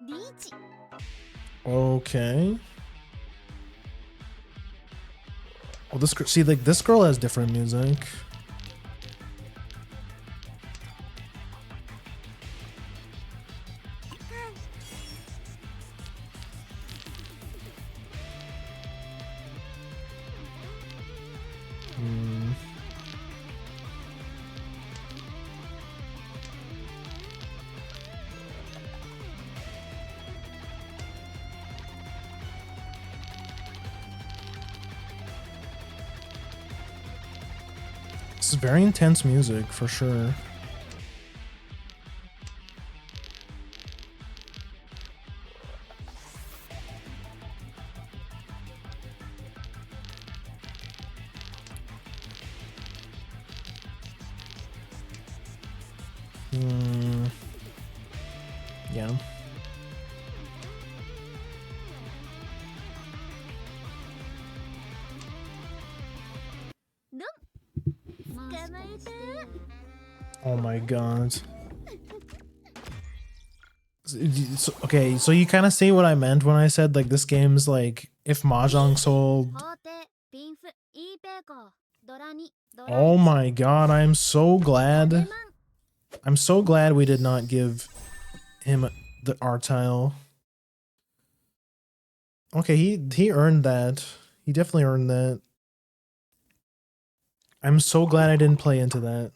Riichi. Okay. Well, this girl has different music. This is very intense music for sure. Yeah. Oh my god. Okay, so you kind of see what I meant when I said like this game's like if Mahjong sold. Oh my god, I'm so glad. I'm so glad we did not give him the art tile. Okay, he earned that. He definitely earned that. I'm so glad I didn't play into that.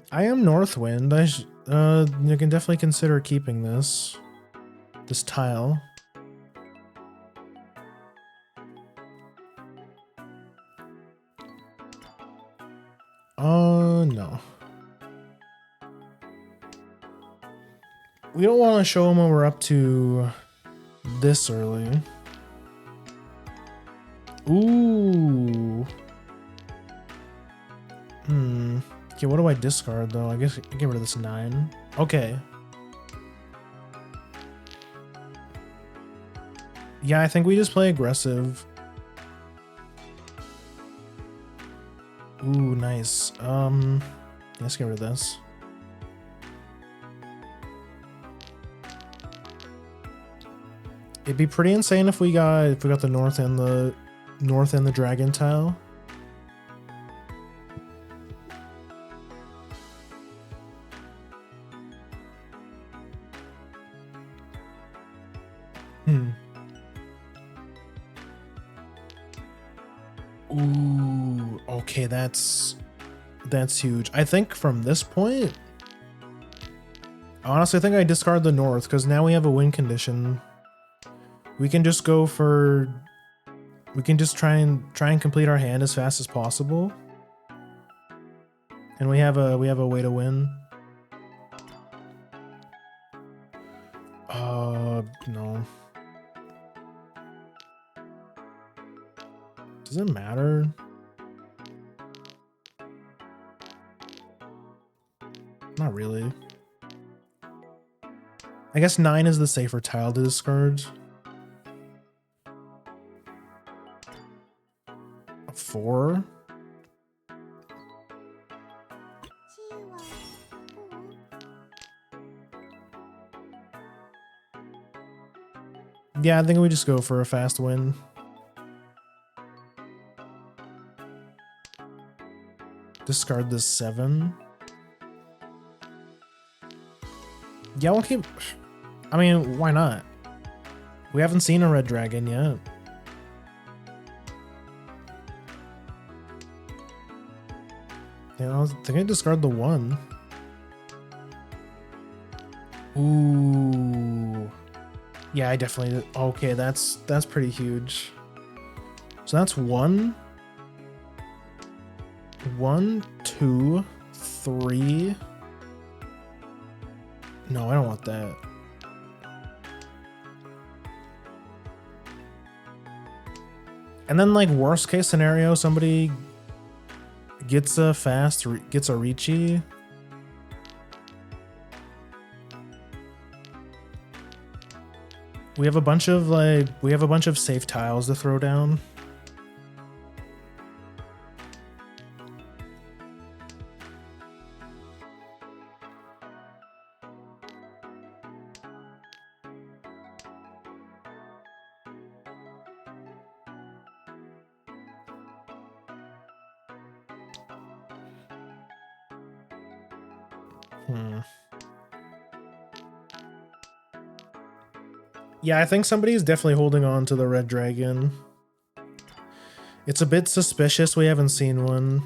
I am Northwind. You can definitely consider keeping this tile. No. We don't want to show him what we're up to this early. Ooh. Okay, what do I discard though? I guess I get rid of this 9. Okay. Yeah, I think we just play aggressive. Ooh, nice. Let's get rid of this. It'd be pretty insane if we got the north and the dragon tile. Ooh, okay, that's huge. I think from this point, honestly, I think I discard the north because now we have a win condition. We can just go for. We can just try and complete our hand as fast as possible. And we have a way to win. No. Does it matter? Not really. I guess 9 is the safer tile to discard. 4? Yeah, I think we just go for a fast win. Discard this 7. Yeah, we'll keep... I mean, why not? We haven't seen a red dragon yet. Yeah, I was thinking discard the 1. Ooh. Yeah, I definitely... Okay, that's pretty huge. So that's 1. 1, 2, 3... No, I don't want that. And then, like, worst case scenario, somebody gets a gets a Riichi. We have a bunch of safe tiles to throw down. Yeah, I think somebody's definitely holding on to the red dragon. It's a bit suspicious we haven't seen one.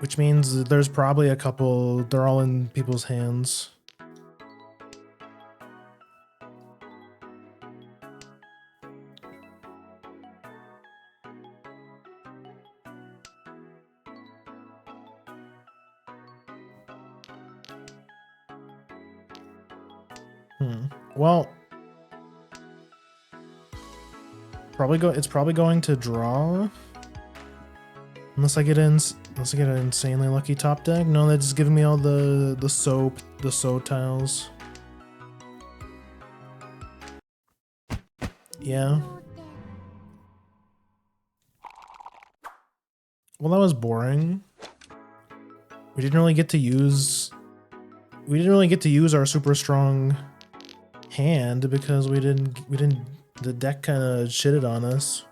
Which means there's probably a couple, they're all in people's hands. Well, it's probably going to draw. Unless I get an insanely lucky top deck. No, they're just giving me all the so tiles. Yeah. Well, that was boring. We didn't really get to use our super strong hand because the deck kind of shitted on us.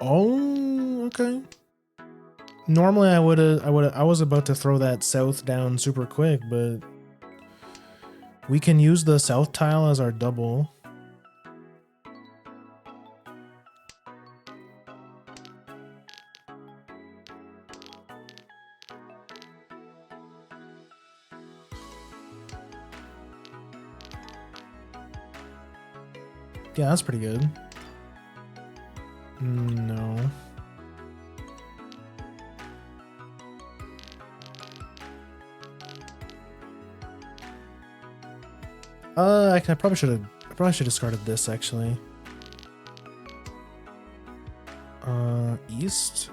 Oh, okay. Normally I was about to throw that south down super quick, but we can use the south tile as our double. Yeah, that's pretty good. No. I probably should have discarded this actually. East?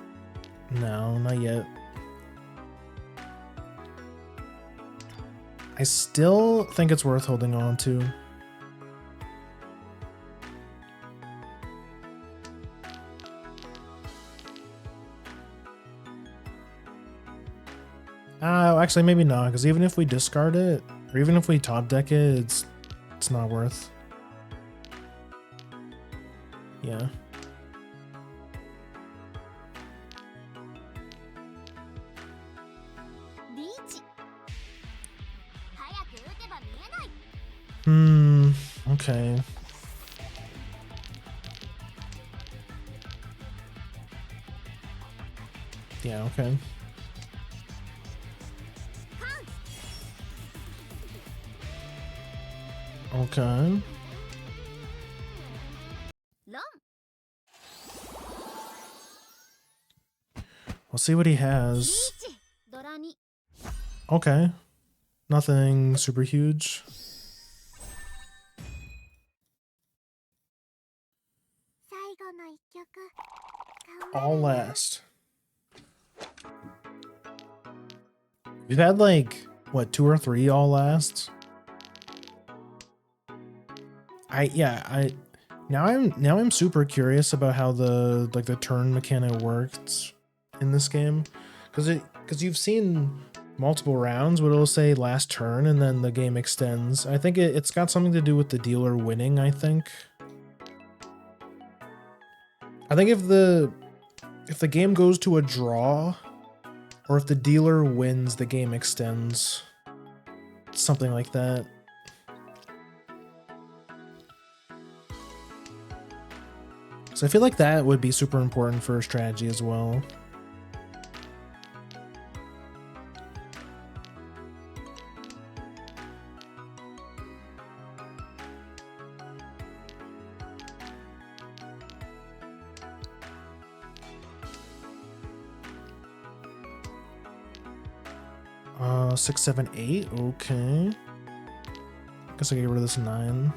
No, not yet. I still think it's worth holding on to. Actually, maybe not, because even if we discard it, or even if we top deck it, it's not worth. Yeah. Okay. Yeah, okay. Okay. We'll see what he has. Okay. Nothing super huge. All last. We've had like what, 2 or 3 all lasts. Now I'm super curious about how the turn mechanic works in this game, because you've seen multiple rounds where it'll say last turn and then the game extends. I think it's got something to do with the dealer winning. I think if the game goes to a draw, or if the dealer wins, the game extends. Something like that. So I feel like that would be super important for strategy as well. Uh, 6, 7, 8. Okay. Guess I get rid of this 9.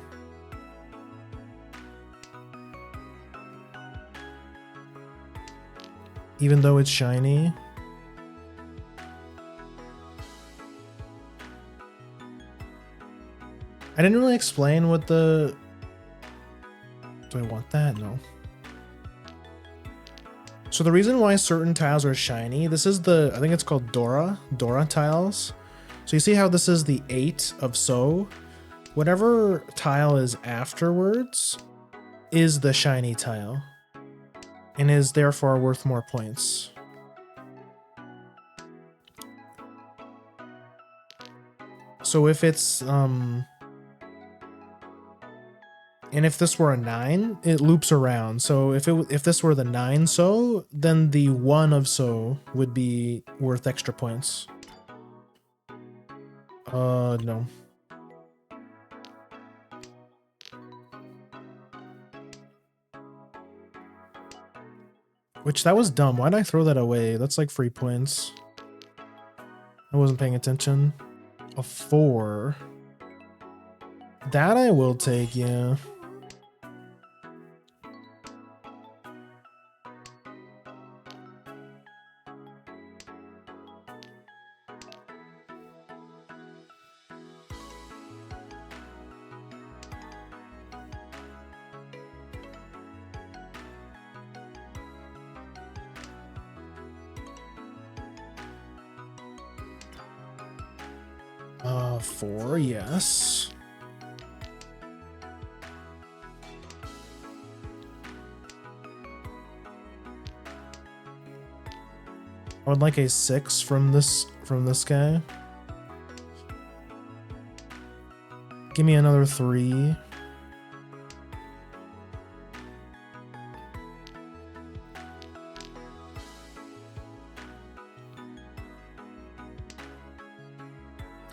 Even though it's shiny. I didn't really explain what the... Do I want that? No. So the reason why certain tiles are shiny, this is the, I think it's called Dora tiles. So you see how this is the 8 of So? Whatever tile is afterwards is the shiny tile, and is therefore worth more points. So if it's, and if this were a 9, it loops around. So if this were the 9 So, then the 1 of So would be worth extra points. No. Which, that was dumb. Why'd I throw that away? That's like free points. I wasn't paying attention. A 4. That I will take, yeah. Four, yes. I would like a 6 from this guy. Give me another 3.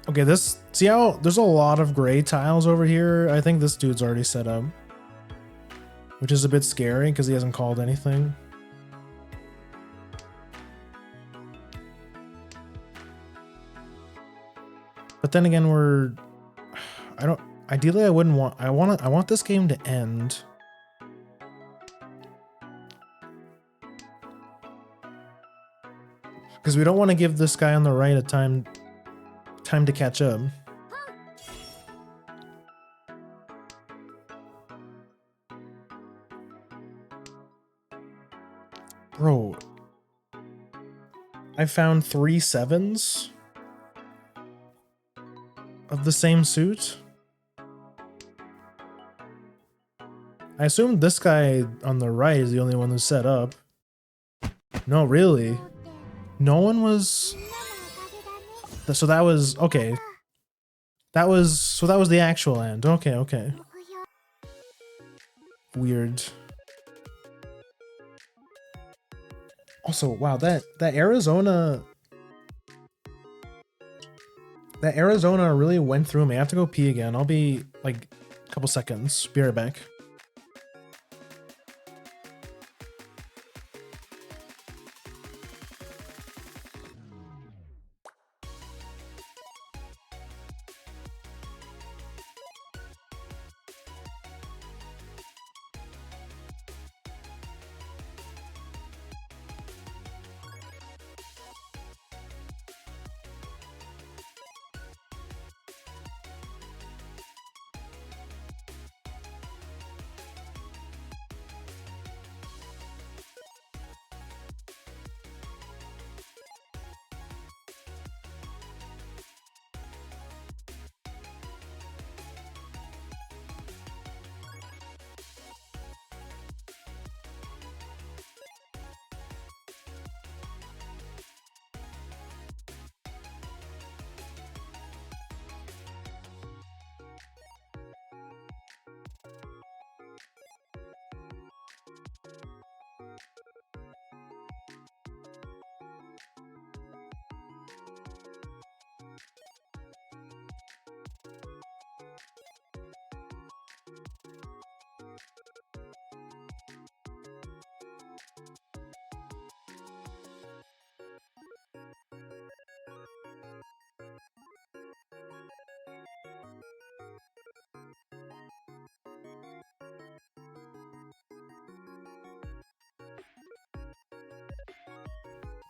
Okay, see how there's a lot of gray tiles over here? I think this dude's already set up, which is a bit scary because he hasn't called anything. But then again, ideally I wouldn't want, I want this game to end. Because we don't want to give this guy on the right a time to catch up. Bro, I found 3 7s of the same suit. I assume this guy on the right is the only one who's set up. No, really? No one was... So that was... Okay. So that was the actual end. Okay. Weird. Also, wow, that Arizona really went through me. I have to go pee again. I'll be like a couple seconds. Be right back.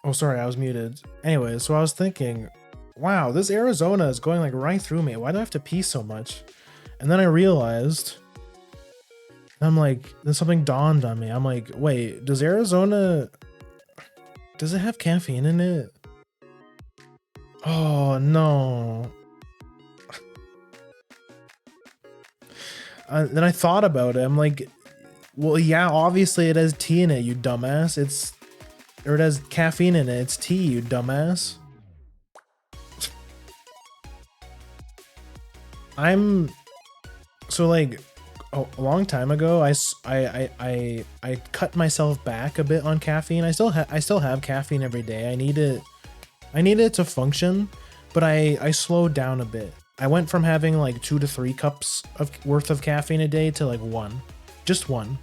Oh, sorry, I was muted. Anyway, so I was thinking, wow, this Arizona is going like right through me. Why do I have to pee so much? And then I realized, I'm like, then something dawned on me. I'm like, wait, does Arizona, does it have caffeine in it? Oh, no. Then I thought about it. I'm like, well, yeah, obviously it has tea in it, you dumbass. Or it has caffeine in it. It's tea, you dumbass. So like a long time ago, I cut myself back a bit on caffeine. I still have caffeine every day. I need it to function, but I slowed down a bit. I went from having like 2 to 3 cups of worth of caffeine a day to like 1. Just 1.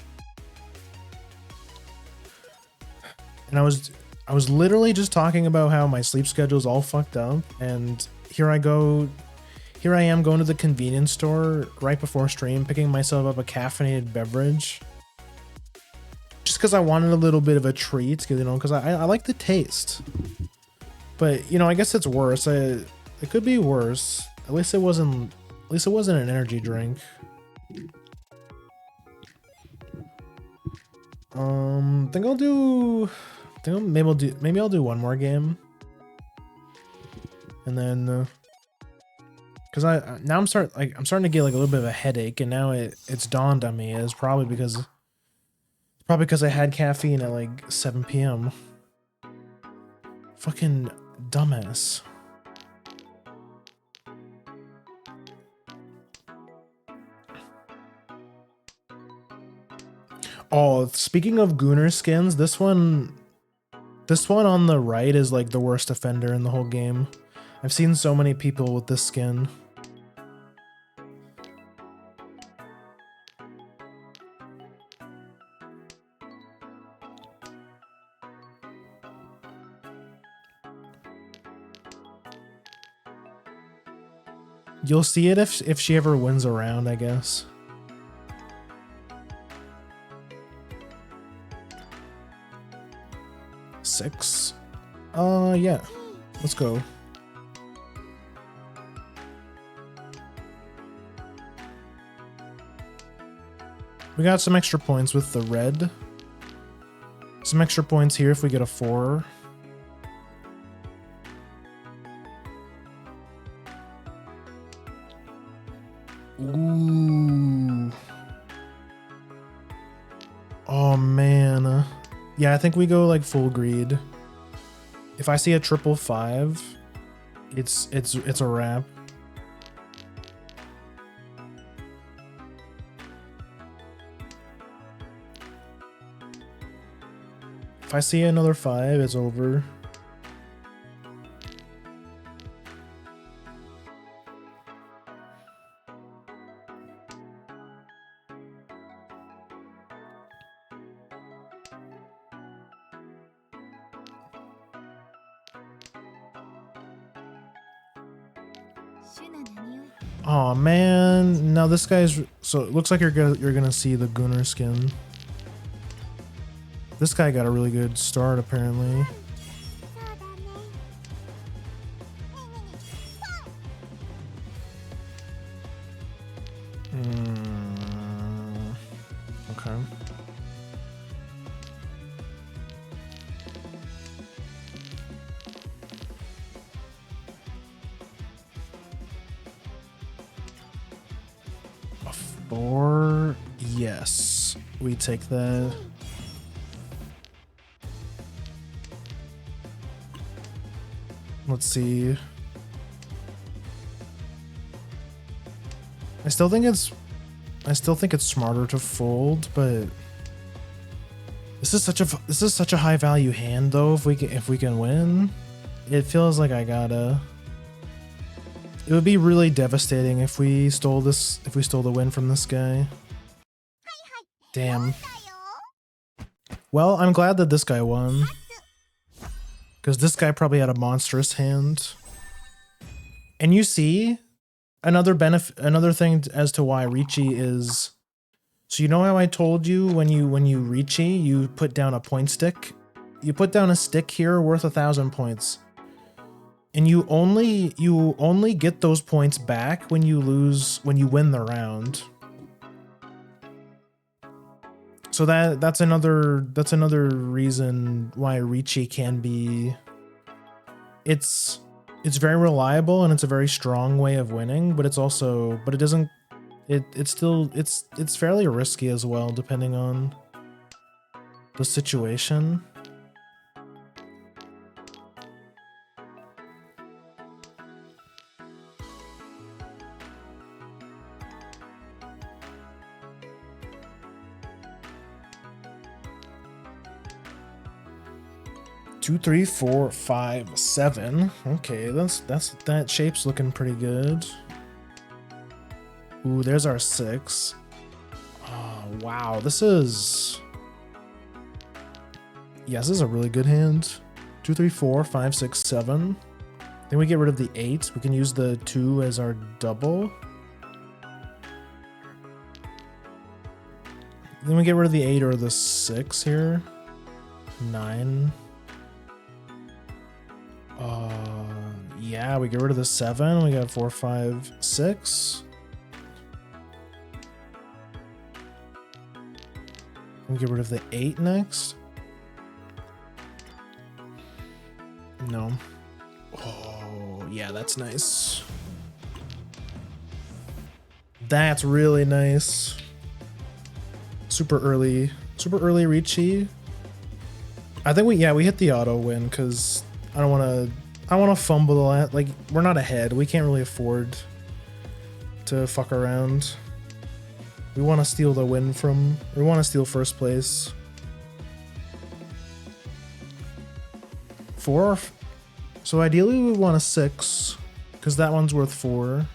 And I was literally just talking about how my sleep schedule is all fucked up, and here I am going to the convenience store right before stream, picking myself up a caffeinated beverage. Just because I wanted a little bit of a treat, you know, because I like the taste. But, you know, I guess it's worse. It could be worse. At least it wasn't an energy drink. Maybe I'll do one more game. And then because I'm starting to get like a little bit of a headache, and now it's dawned on me it's probably because I had caffeine at like 7 p.m. Fucking dumbass. Oh, speaking of Gooner skins, this one on the right is like the worst offender in the whole game. I've seen so many people with this skin. You'll see it if she ever wins a round, I guess. Six? Yeah. Let's go. We got some extra points with the red. Some extra points here if we get a 4. Ooh. Oh man. Yeah, I think we go like full greed. If I see a 555, it's a wrap. If I see another 5, it's over. Oh man, now this guy's, so it looks like you're gonna see the Gunner skin. This guy got a really good start apparently. Okay. A 4, yes, we take that. Let's see. I still think it's smarter to fold, but this is such a high value hand though. If we can win, it feels like I gotta. It would be really devastating if we stole the win from this guy. Damn. Well, I'm glad that this guy won, because this guy probably had a monstrous hand. And you see, another thing as to why Riichi is. So you know how I told you when you Riichi, you put down a point stick? You put down a stick here worth 1,000 points. And you only get those points back when you win the round. So that's another reason why Riichi can be, it's very reliable and it's a very strong way of winning, but it's fairly risky as well depending on the situation. Two, 3, 4, 5, 7. Okay, that shape's looking pretty good. Ooh, there's our 6. Oh wow, this is a really good hand. 2, 3, 4, 5, 6, 7. Then we get rid of the 8. We can use the 2 as our double. Then we get rid of the 8 or the 6 here. 9. Yeah, we get rid of the 7. We got 4, 5, 6. We get rid of the 8 next. No. Oh, yeah, that's nice. That's really nice. Super early Riichi. I think we hit the auto win because I don't want to fumble the last, like, we're not ahead. We can't really afford to fuck around. We want to steal the win we want to steal first place. 4. So ideally we want a 6 because that one's worth 4.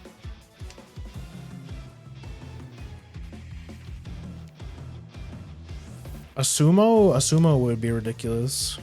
A sumo would be ridiculous.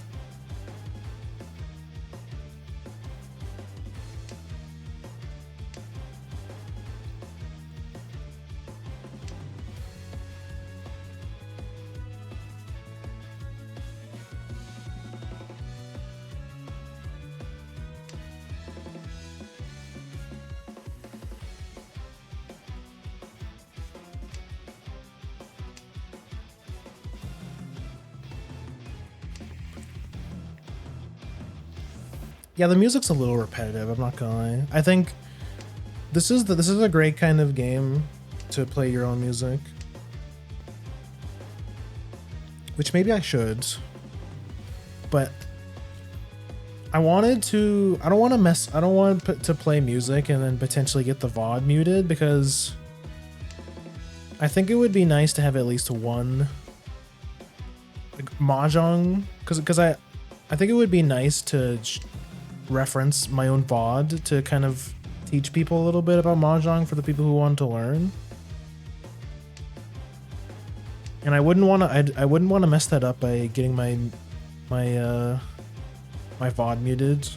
Yeah, the music's a little repetitive, I'm not gonna lie. I think this is a great kind of game to play your own music. Which maybe I should. But I don't want to play music and then potentially get the VOD muted, because I think it would be nice to have at least one, like, Mahjong Because I think it would be nice to reference my own VOD to kind of teach people a little bit about Mahjong for the people who want to learn. And I wouldn't want to mess that up by getting my VOD muted.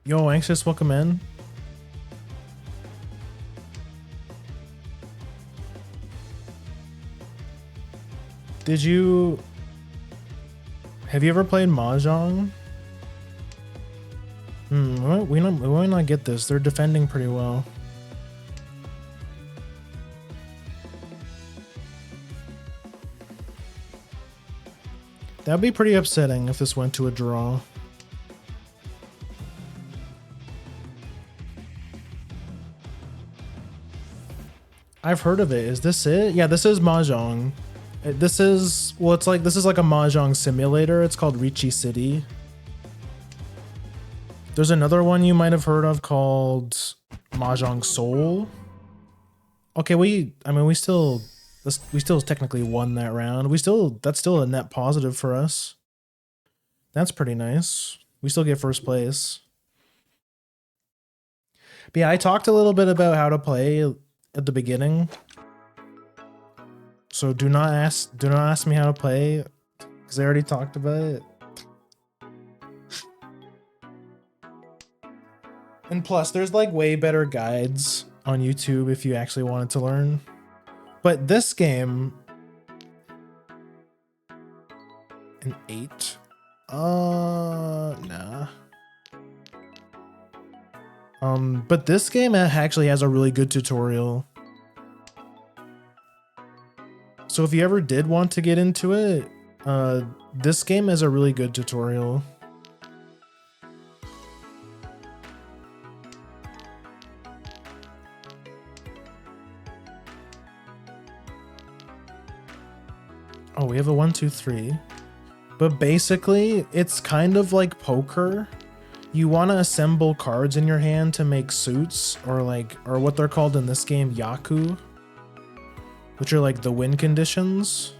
Yo, Anxious, welcome in. Have you ever played Mahjong? We might not get this. They're defending pretty well. That'd be pretty upsetting if this went to a draw. I've heard of it. Is this it? Yeah, this is Mahjong. This is like a Mahjong simulator. It's called Riichi City. There's another one you might have heard of called Mahjong Soul. Okay, we still technically won that round. That's still a net positive for us. That's pretty nice. We still get first place. But yeah, I talked a little bit about how to play at the beginning. So do not ask me how to play, because I already talked about it. And plus, there's like way better guides on YouTube if you actually wanted to learn. But this game, an 8? Nah. But this game actually has a really good tutorial. So if you ever did want to get into it, this game has a really good tutorial. Oh, we have a 1, 2, 3. But basically, it's kind of like poker. You want to assemble cards in your hand to make suits, or what they're called in this game, yaku, which are like the win conditions.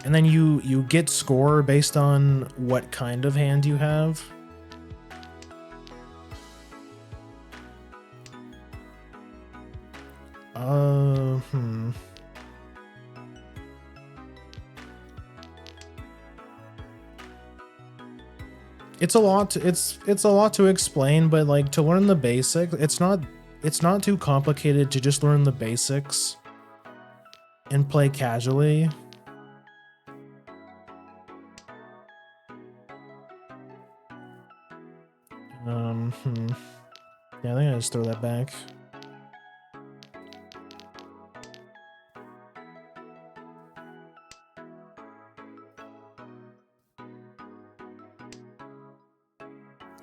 And then you get score based on what kind of hand you have. It's a lot to explain, but like to learn the basics, it's not too complicated to just learn the basics and play casually. Yeah, I think I just throw that back.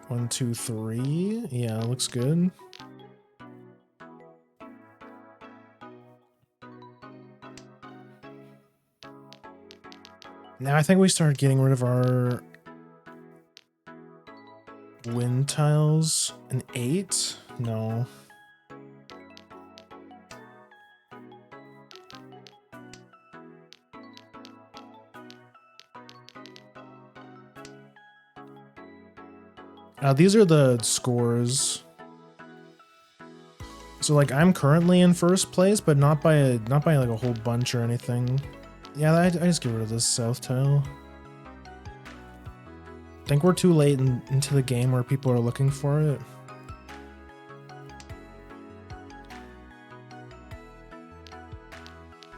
One, two, three. Yeah, looks good. Now I think we start getting rid of our wind tiles. An 8? No. These are the scores. So like I'm currently in first place, but not by like a whole bunch or anything. Yeah, I just get rid of this south tile. I think we're too late into the game where people are looking for it.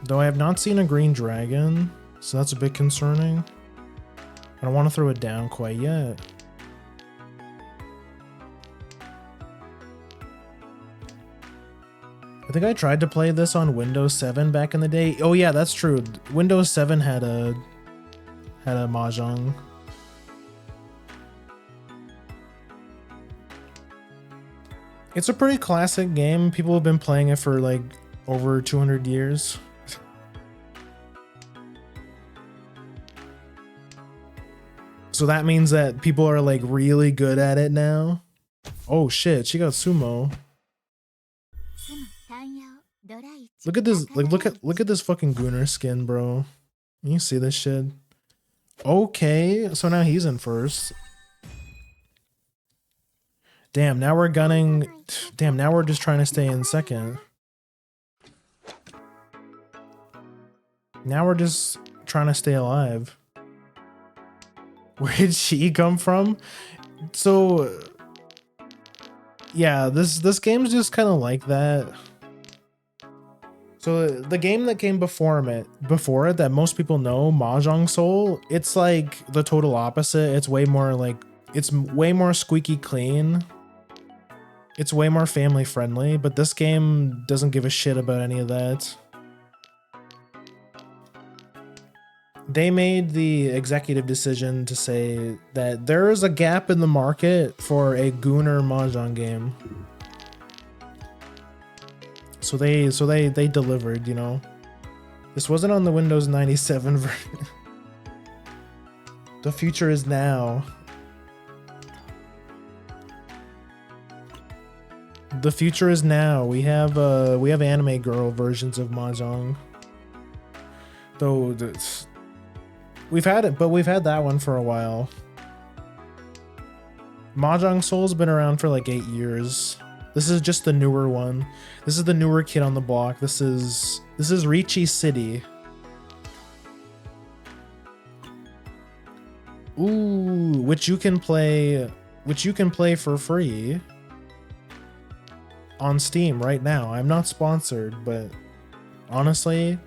Though I have not seen a green dragon, so that's a bit concerning. I don't want to throw it down quite yet. I think I tried to play this on Windows 7 back in the day. Oh yeah, that's true. Windows 7 had a had a Mahjong. It's a pretty classic game. People have been playing it for like over 200 years. So that means that people are like really good at it now. Oh shit, she got sumo. Look at this, like look at this fucking Gooner skin, bro. You see this shit? Okay, so now he's in first. Damn, now we're gunning. Damn, now we're just trying to stay in second. Now we're just trying to stay alive. Where did she come from? So yeah, this game's just kind of like that. So the game that came before it that most people know, Mahjong Soul, it's like the total opposite. It's way more like, it's way more squeaky clean. It's way more family friendly, but this game doesn't give a shit about any of that. They made the executive decision to say that there is a gap in the market for a Gooner Mahjong game. So they delivered, you know. This wasn't on the Windows 97 version. The future is now. The future is now. We have anime girl versions of Mahjong. Though we've had it, but we've had that one for a while. Mahjong Soul's been around for like 8 years. This is just the newer one. This is the newer kid on the block. This is Riichi City. Ooh, which you can play for free on Steam right now. I'm not sponsored, but honestly,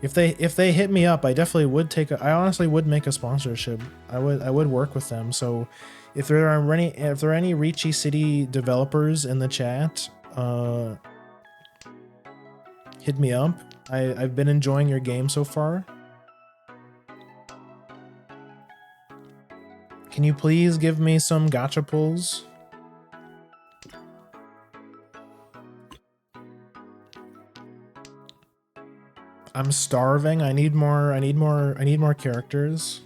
if they hit me up, I definitely would I honestly would make a sponsorship. I would work with them. So if there are any Riichi City developers in the chat, hit me up. I've been enjoying your game so far. Can you please give me some gacha pulls? I'm starving. I need more characters.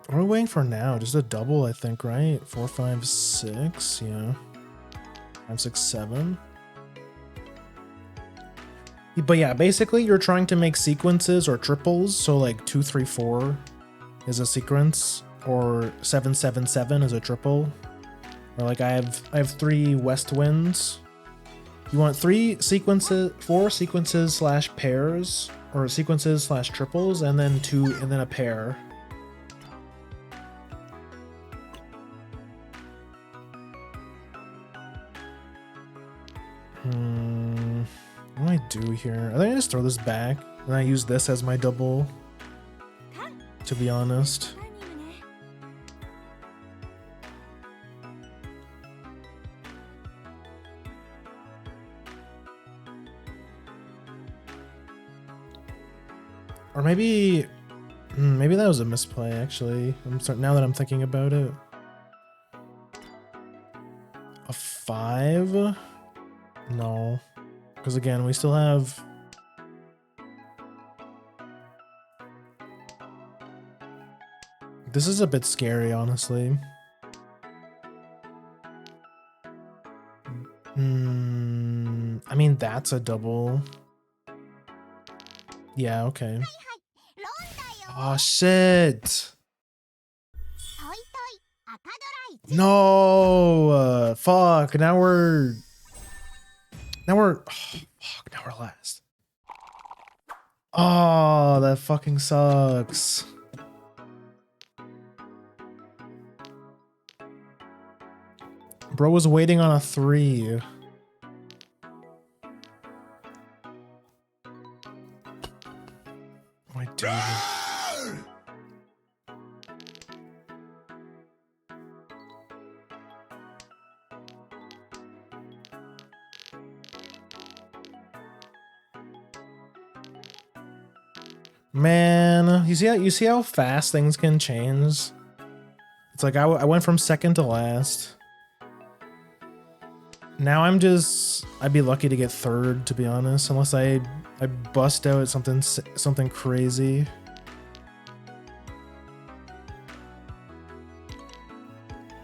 What are we waiting for now? Just a double, I think, right? 4, 5, 6, yeah. 5, 6, 7. But yeah, basically you're trying to make sequences or triples. So like 2, 3, 4 is a sequence, or 7, 7, 7 is a triple. Or like I have 3 west winds. You want 3 sequences, 4 sequences slash pairs, or sequences slash triples, and then 2, and then a pair. What do I do here? I think I just throw this back and I use this as my double, to be honest. Or maybe that was a misplay, actually. Now that I'm thinking about it. A 5? No. Because again, we still have... This is a bit scary, honestly. I mean, that's a double. Yeah, okay. Oh, shit! No! Fuck, now we're last. Oh, that fucking sucks. Bro was waiting on a 3. My dude. Man, you see how fast things can change? It's like I went from second to last. Now I'd be lucky to get third, to be honest, unless I bust out something crazy.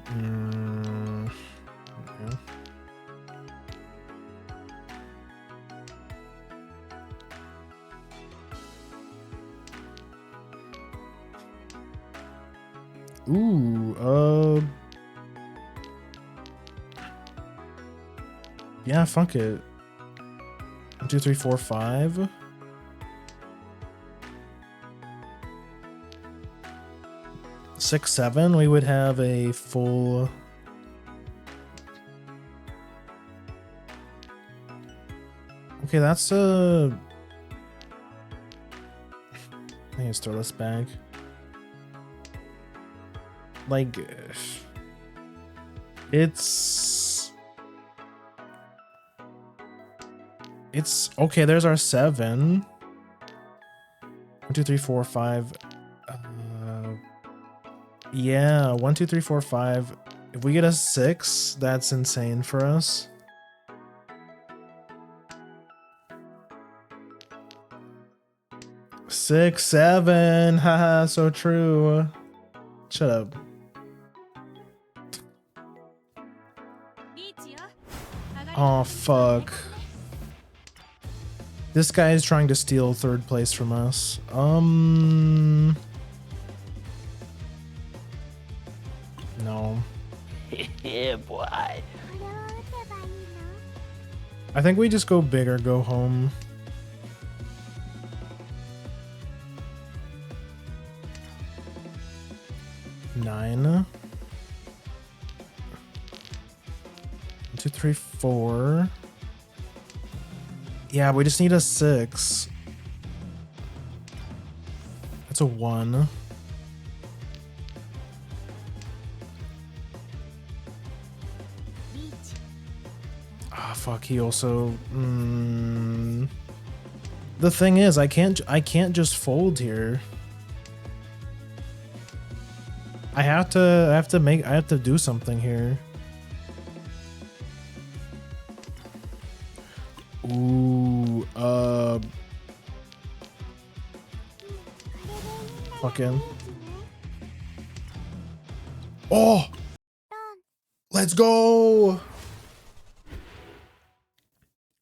Yeah. Ooh, yeah, fuck it. 1, 2, 3, 4, 5. Six, 7, we would have a full. Okay, that's I need to throw this back. Like, it's okay. There's our 7. 1, 2, 3, 4, 5. Yeah, 1, 2, 3, 4, 5. If we get a 6, that's insane for us. Six, 7. Haha, so true. Shut up. Oh, fuck. This guy is trying to steal third place from us. No. Yeah, boy. I think we just go big or go home. Nine. 1, 2, 3, 4. Yeah, we just need a 6. That's a 1. Ah, fuck. He also. The thing is, I can't just fold here. I have to do something here. Ooh, fucking. Oh! Let's go!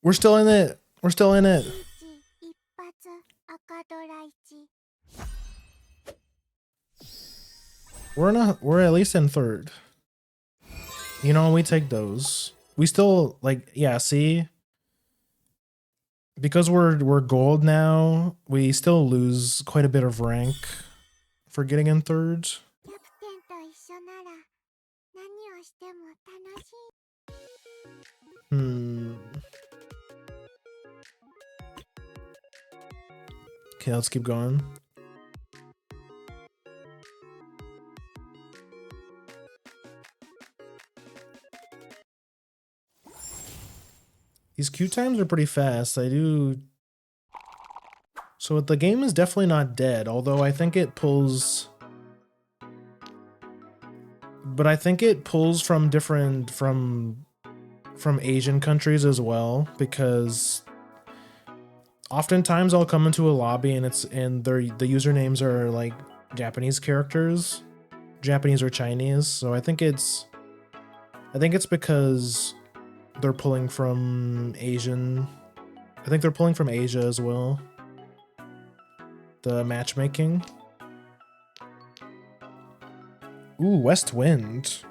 We're still in it. We're still in it. We're at least in third. You know, we take those. We still yeah, see? Because we're gold now, we still lose quite a bit of rank for getting in third. Okay, let's keep going. These queue times are pretty fast. So the game is definitely not dead, although I think it pulls. But I think it pulls from Asian countries as well, because oftentimes I'll come into a lobby and the usernames are like Japanese characters, Japanese or Chinese. So I think it's because they're pulling from Asian. I think they're pulling from Asia as well. The matchmaking. Ooh, West Wind.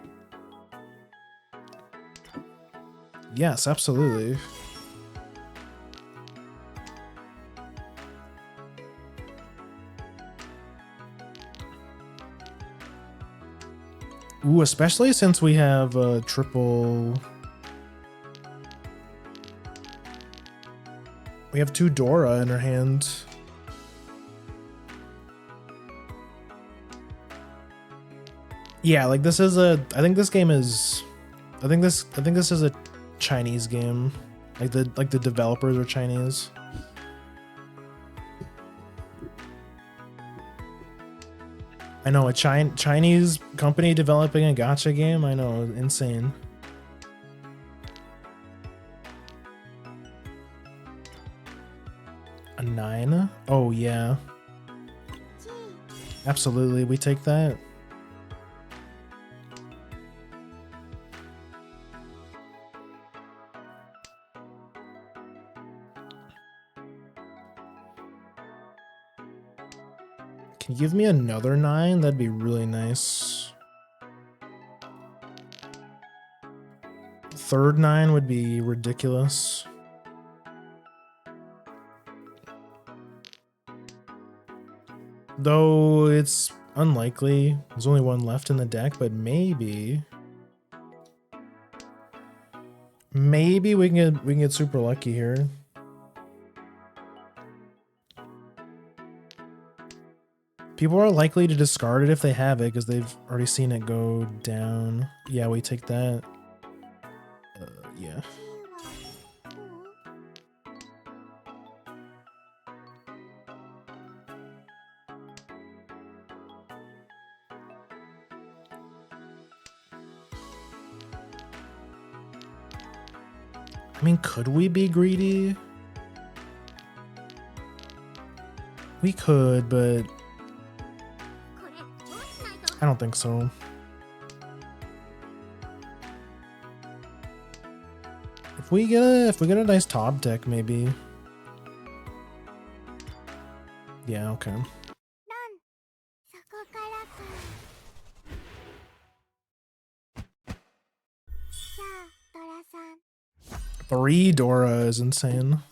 Yes, absolutely. Ooh, especially since we have a triple. We have 2 Dora in our hand. Yeah, like this is a. I think this game is. I think this is a Chinese game. Like the developers are Chinese. I know, a Chinese company developing a gacha game. I know, insane. A 9? Oh yeah. Absolutely, we take that. Can you give me another 9? That'd be really nice. Third 9 would be ridiculous. Though it's unlikely. There's only 1 left in the deck, but maybe. Maybe we can get super lucky here. People are likely to discard it if they have it because they've already seen it go down. Yeah, we take that. Yeah. I mean, could we be greedy? We could, but I don't think so. If we get a nice top deck, maybe. Yeah, okay. 3 Dora is insane.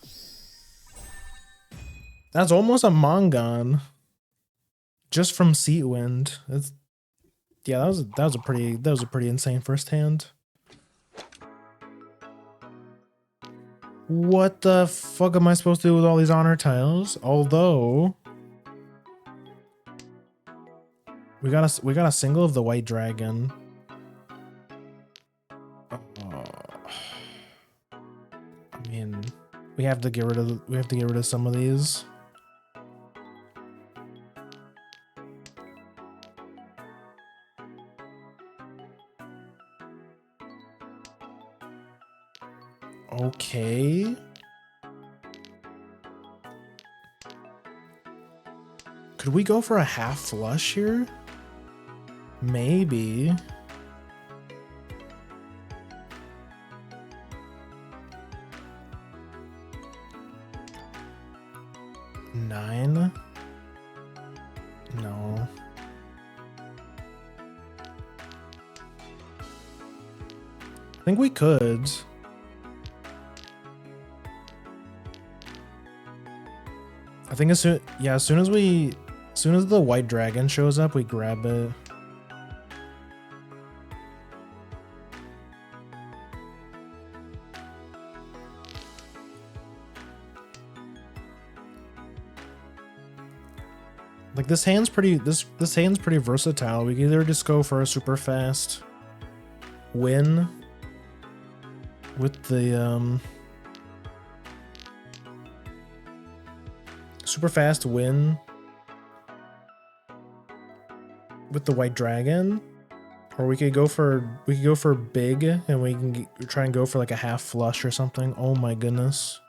That's almost a Mongon. Just from Seat Wind. That's, yeah, that was a pretty insane first hand. What the fuck am I supposed to do with all these honor tiles? Although we got a single of the white dragon. I mean, we have to get rid of some of these. Okay. Could we go for a half flush here? Maybe. Nine? No. I think we could. I think as soon as the white dragon shows up, we grab it. Like this hand's pretty versatile. We can either just go for a super fast win with the super fast win with the white dragon, or we could go for big and we can try and go for like a half flush or something. Oh my goodness.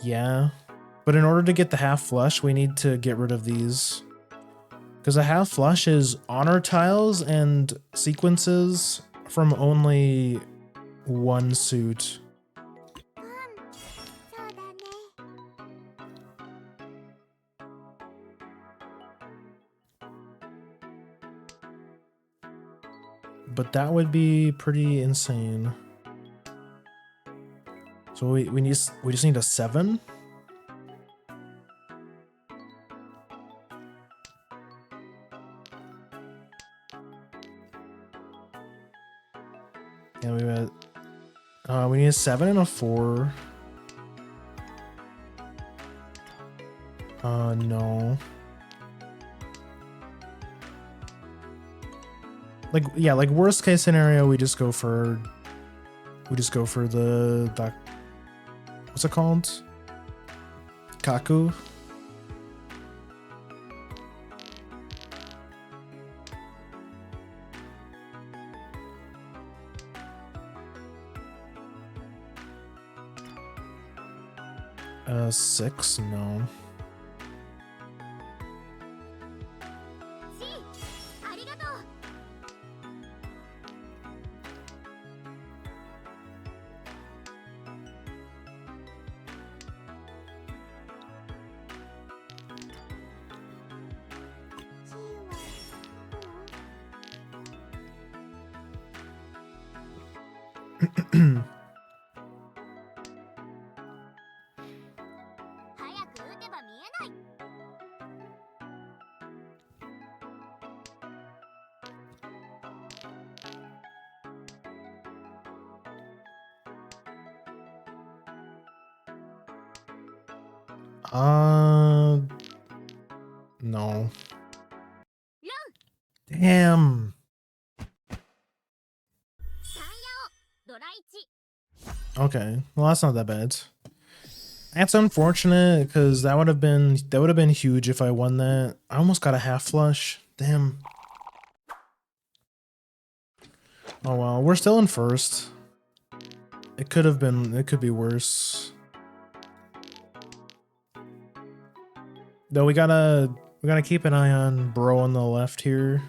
Yeah, but in order to get the half flush, we need to get rid of these, because a half flush is honor tiles and sequences from only 1 suit. But that would be pretty insane. So we just need a 7. a 7 and a 4. No. Like, yeah, like worst case scenario, we just go for the what's it called? Kaku. Six, no. No. Damn. Okay, well that's not that bad. That's unfortunate because that would have been huge if I won that. I almost got a half flush. Damn. Oh well, we're still in first. It could be worse. Though we gotta keep an eye on Bro on the left here.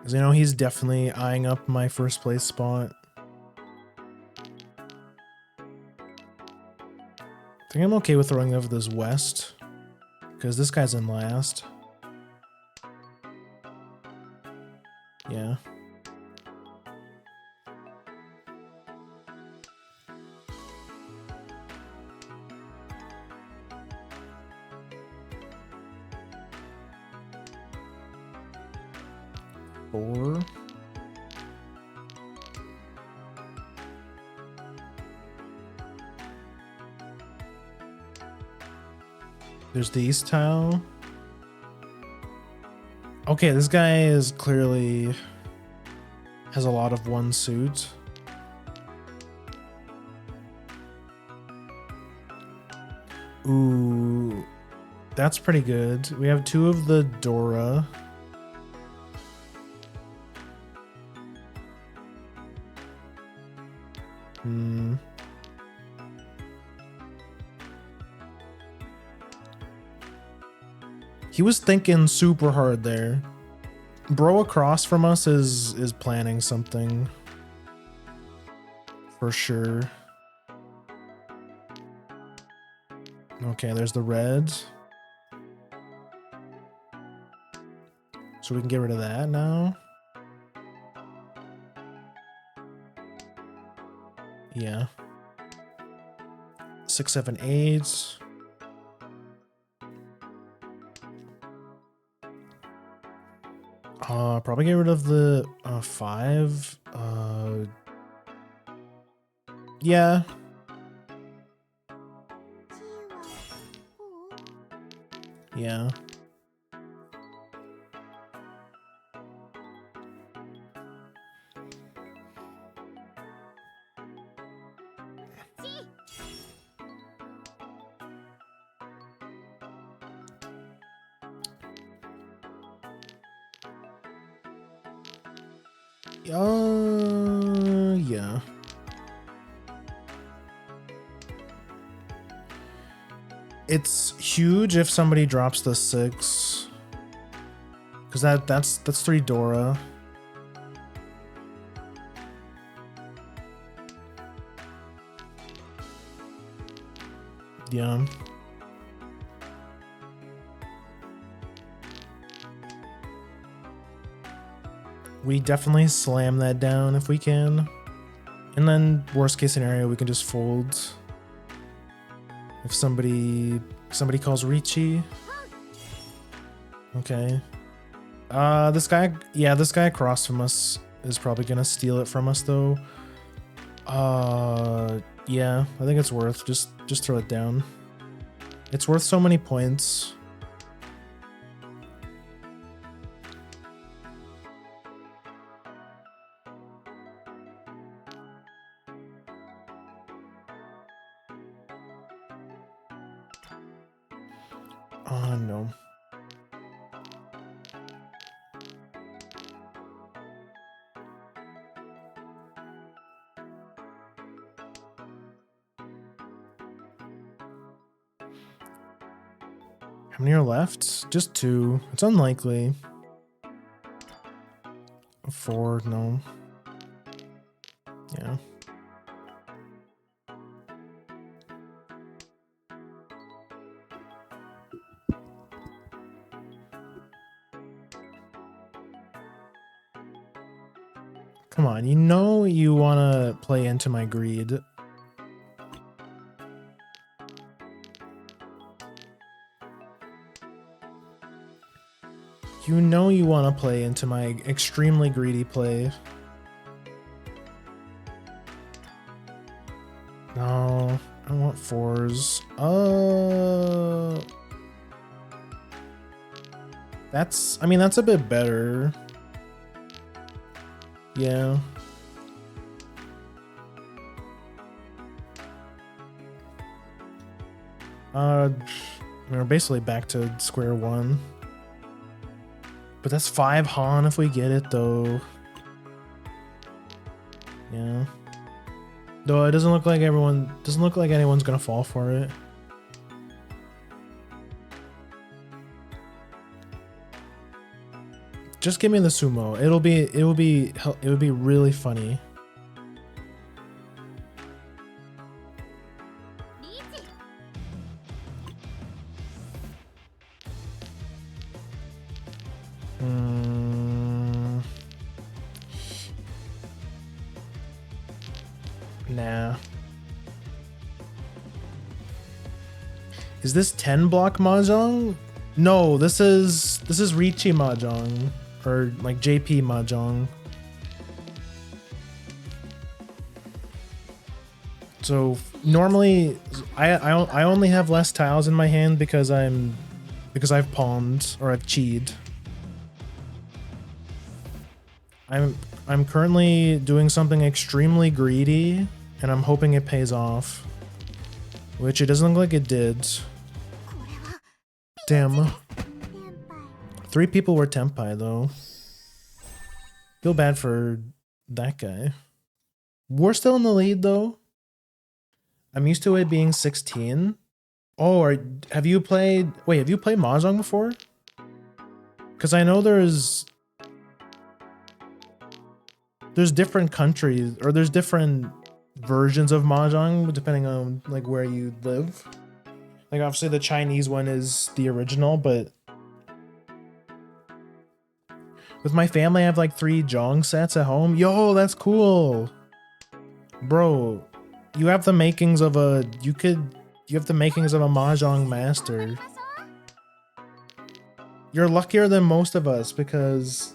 Cause you know he's definitely eyeing up my first place spot. I think I'm okay with throwing over this west. Because this guy's in last. Yeah. Four. There's the east tile. Okay, this guy is clearly has a lot of one suit. Ooh, that's pretty good. We have two of the Dora. He was thinking super hard there. Bro across from us is planning something. For sure. Okay, there's the red. So we can get rid of that now. Yeah. 6, 7, 8. Probably get rid of the 5. Yeah. Yeah. Yeah. It's huge if somebody drops the 6. Cause that's 3 Dora. Yeah. We definitely slam that down if we can. And then worst case scenario, we can just fold. If somebody calls Riichi. Okay. This guy, yeah, this guy across from us is probably gonna steal it from us though. Yeah, I think it's worth, just throw it down. It's worth so many points. Oh no. How many are left? Just 2. It's unlikely. 4, no. Yeah. Come on, you know you want to play into my greed. You know you want to play into my extremely greedy play. No, I want 4s. I mean, that's a bit better. Yeah. We're basically back to square one. But that's 5 Han if we get it though. Yeah. Though it doesn't look like anyone's gonna fall for it. Just give me the sumo. It would be really funny. Nah. Is this 10 block Mahjong? No, this is Riichi Mahjong. Or like JP Mahjong. So normally I only have less tiles in my hand because I've palmed or I've cheated. I'm currently doing something extremely greedy and I'm hoping it pays off. Which it doesn't look like it did. Damn. 3 people were Tempai though. Feel bad for that guy. We're still in the lead though. I'm used to it being 16. Oh, have you played Mahjong before? Because I know there's different countries or there's different versions of Mahjong depending on like where you live. Like obviously the Chinese one is the original, but with my family I have like 3 Jong sets at home. Yo, that's cool. Bro, you have the makings of a Mahjong master. You're luckier than most of us because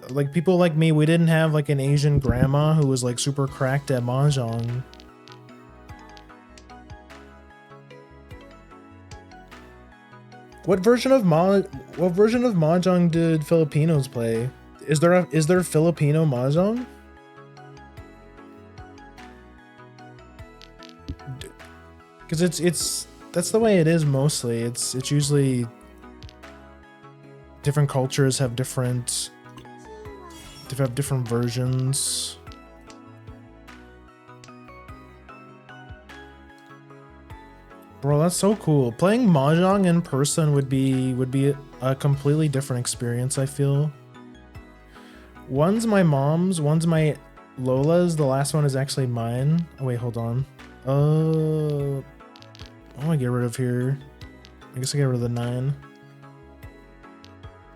like people like me, we didn't have like an Asian grandma who was like super cracked at Mahjong. What version of Mahjong did Filipinos play? Is there Filipino Mahjong? Because that's the way it is mostly. It's usually different cultures have different versions. Bro, that's so cool. Playing Mahjong in person would be a completely different experience, I feel. One's my mom's, one's my Lola's, the last one is actually mine. Oh wait, hold on. I want to get rid of here. I guess I get rid of the 9.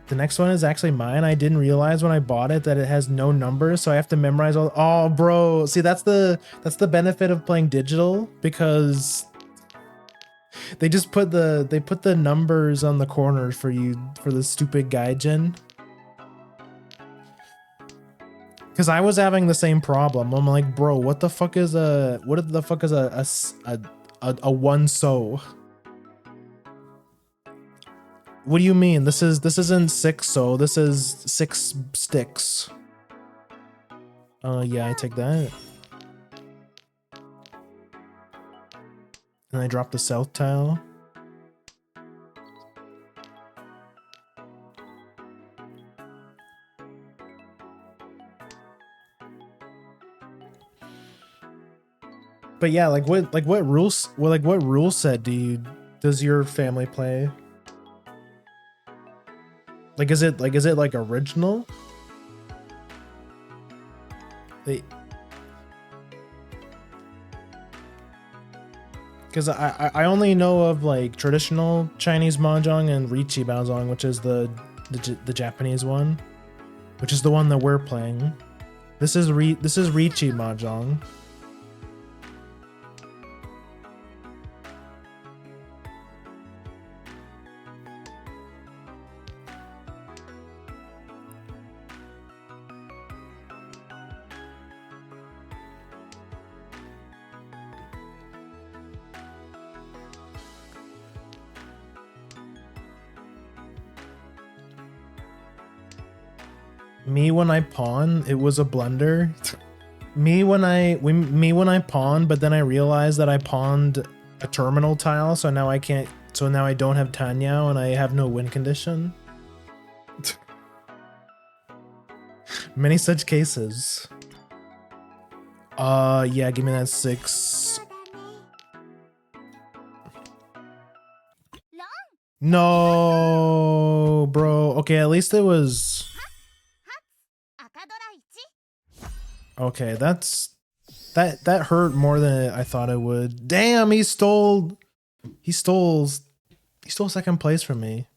The next one is actually mine. I didn't realize when I bought it that it has no numbers, so I have to memorize all. Oh, bro. See, that's the benefit of playing digital, because they just put the numbers on the corners for you for the stupid gaijin. Because I was having the same problem. I'm like, bro, what the fuck is a one so? What do you mean? This isn't six so. This is 6 sticks. Yeah, I take that. And I drop the south tile. But yeah, like what rules what rule set does your family play? Like is it like original? Because I only know of like traditional Chinese Mahjong and Riichi Mahjong, which is the Japanese one, which is the one that we're playing. This is Riichi Mahjong. Me when I pawn, it was a blunder. Me when I pawned, but then I realized that I pawned a terminal tile, so now I can't. So now I don't have Tanyao and I have no win condition. Many such cases. Yeah, give me that 6. No, bro. Okay, at least it was. Okay, that hurt more than I thought it would. Damn, he stole second place from me.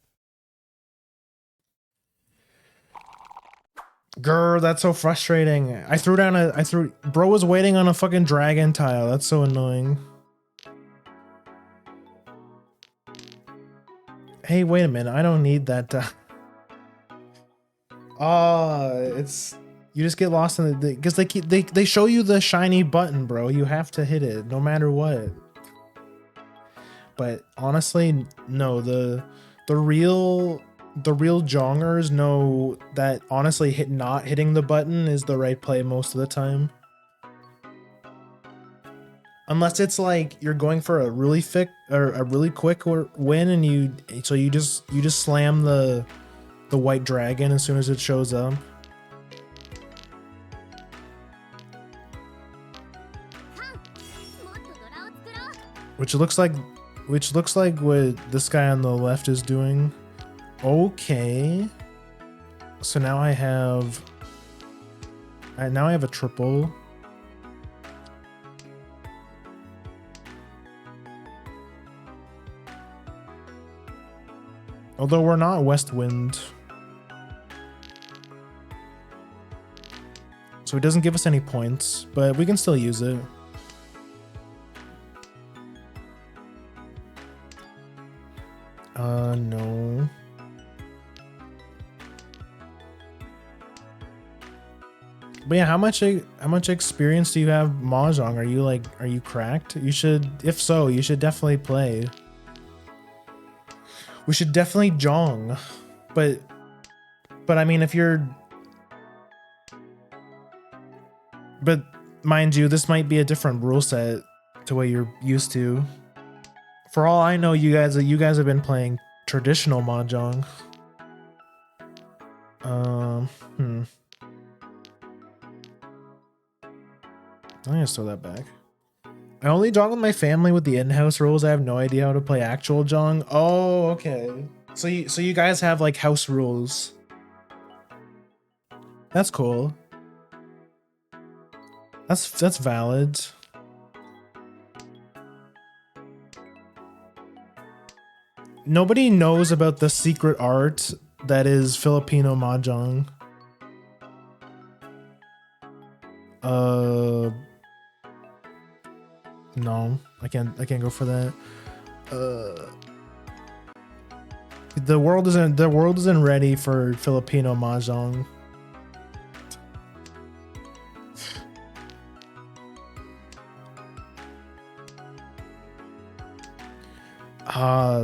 Grr, that's so frustrating. Bro was waiting on a fucking dragon tile. That's so annoying. Hey, wait a minute. I don't need that. It's you just get lost in the because they show you the shiny button, bro. You have to hit it no matter what. But honestly, no. The real jongers know that honestly not hitting the button is the right play most of the time. Unless it's like you're going for a really quick win and you just slam the white dragon as soon as it shows up. Which looks like what this guy on the left is doing. Okay. So now I have a triple. Although we're not west wind. So it doesn't give us any points, but we can still use it. No. But yeah, how much experience do you have Mahjong? Are you cracked? You should, if so, you should definitely play. We should definitely jong. But I mean, but mind you, this might be a different rule set to what you're used to. For all I know, you guys have been playing traditional Mahjong. I'm gonna throw that back. I only jong with my family with the in-house rules. I have no idea how to play actual jong. Oh, okay. So you guys have like house rules. That's cool. That's valid. Nobody knows about the secret art that is Filipino Mahjong. No, I can't go for that. The world isn't ready for Filipino Mahjong.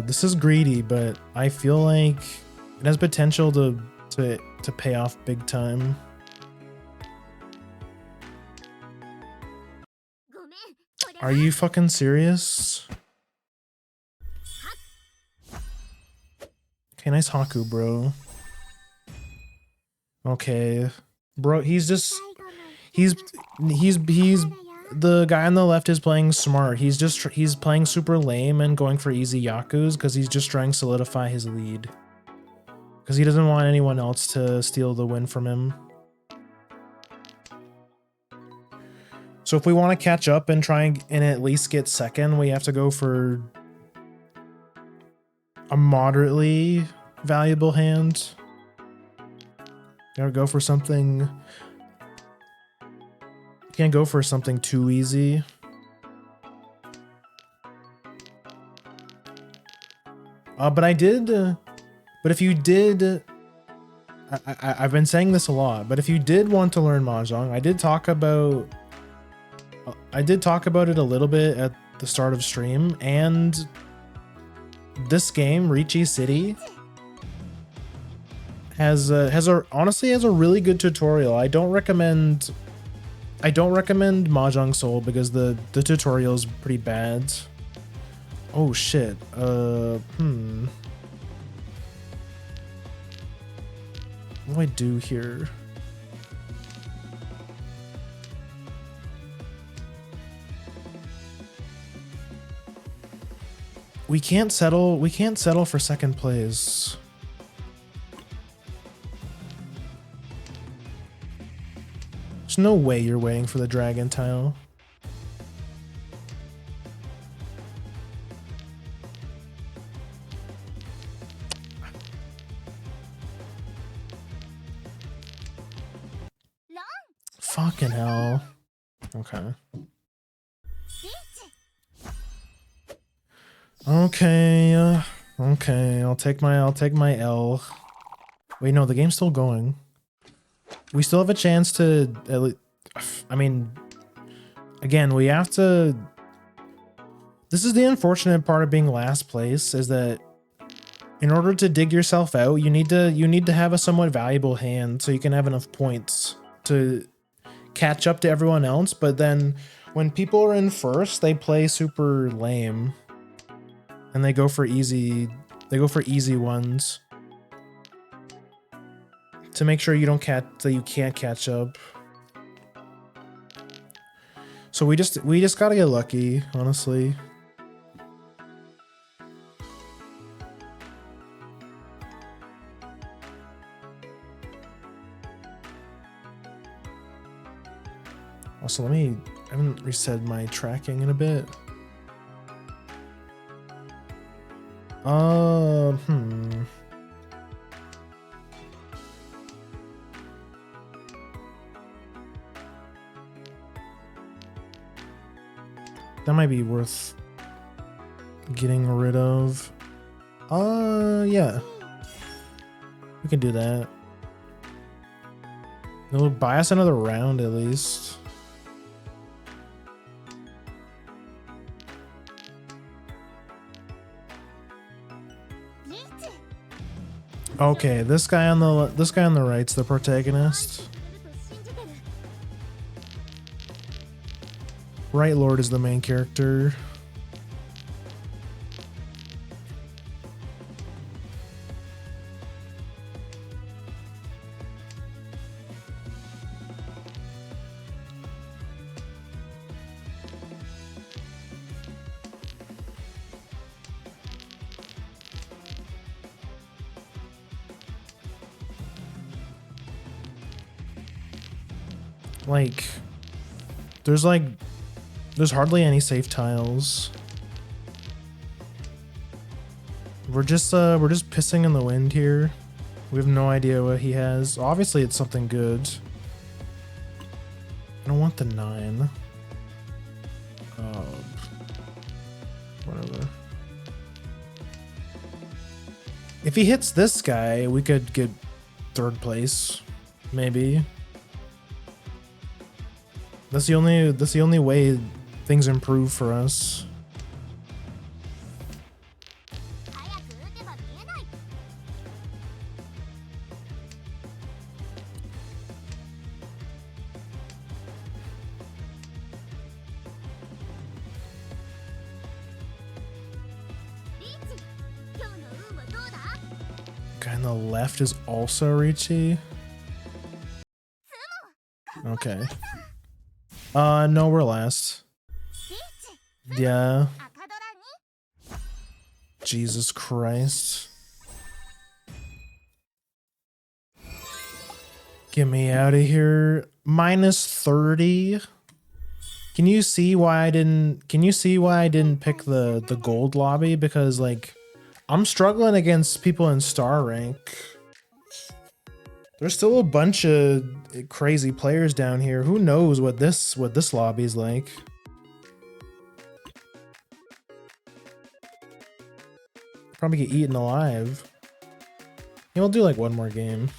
This is greedy, but I feel like it has potential to pay off big time. Are you fucking serious? Okay, nice Haku, bro. Okay. Bro, he's the guy on the left is playing smart. He's playing super lame and going for easy Yakus because he's just trying to solidify his lead. Because he doesn't want anyone else to steal the win from him. So if we want to catch up and try and at least get second, we have to go for a moderately valuable hand. Gotta go for something. Can't go for something too easy. But I did. But if you did, I've been saying this a lot. But if you did want to learn Mahjong, I did talk about it a little bit at the start of stream, and this game, Riichi City, honestly has a really good tutorial. I don't recommend Mahjong Soul because the tutorial is pretty bad. Oh shit. What do I do here? We can't settle for second place. There's no way you're waiting for the dragon tile. Fucking hell. Okay. Okay, I'll take my L. Wait, no, the game's still going. We still have a chance to at least, I mean, again, we have to. This is the unfortunate part of being last place, is that in order to dig yourself out, you need to have a somewhat valuable hand so you can have enough points to catch up to everyone else. But then when people are in first, they play super lame and they go for easy ones to make sure you can't catch up. So we just gotta get lucky, honestly. Also, I haven't reset my tracking in a bit. That might be worth getting rid of. Yeah. We can do that. It'll buy us another round at least. Okay, this guy on the right's the protagonist. Right Lord is the main character. There's hardly any safe tiles. We're just pissing in the wind here. We have no idea what he has. Obviously it's something good. I don't want the 9. Whatever. If he hits this guy, we could get 3rd place, maybe. That's the only way things improve for us. And the left is also Riichi. Okay. No, we're last. Yeah. Jesus Christ. Get me out of here. Minus 30. Can you see why I didn't pick the gold lobby? Because like I'm struggling against people in star rank. There's still a bunch of crazy players down here. Who knows what this lobby's like? Probably get eaten alive. Yeah, we'll do like one more game.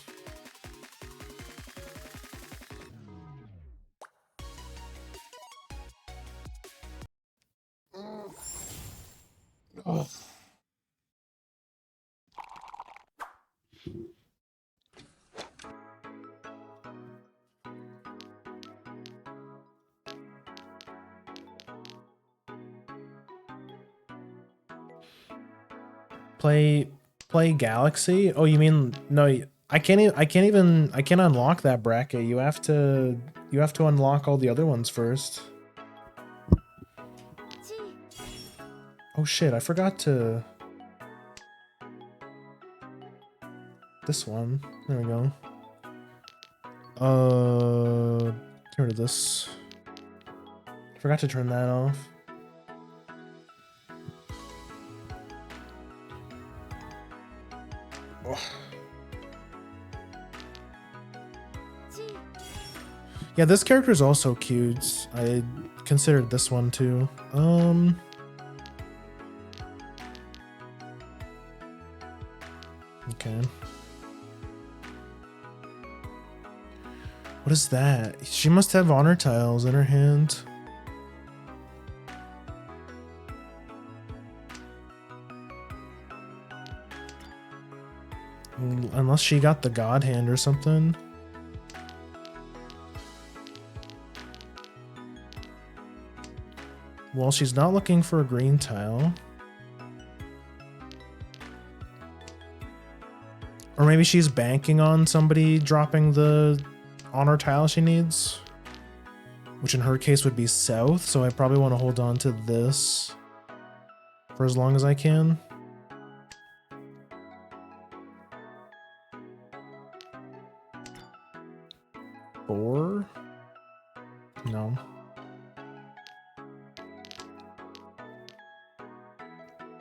Oh. Play Galaxy? Oh, you mean no? I can't unlock that bracket. You have to unlock all the other ones first. Oh shit! I forgot to. This one. There we go. Get rid of this. Forgot to turn that off. Oh. Yeah, this character is also cute. I considered this one too. Okay. What is that? She must have honor tiles in her hand. Unless she got the god hand or something. Well, she's not looking for a green tile. Or maybe she's banking on somebody dropping the honor tile she needs. Which in her case would be south, so I probably want to hold on to this for as long as I can. Four? No.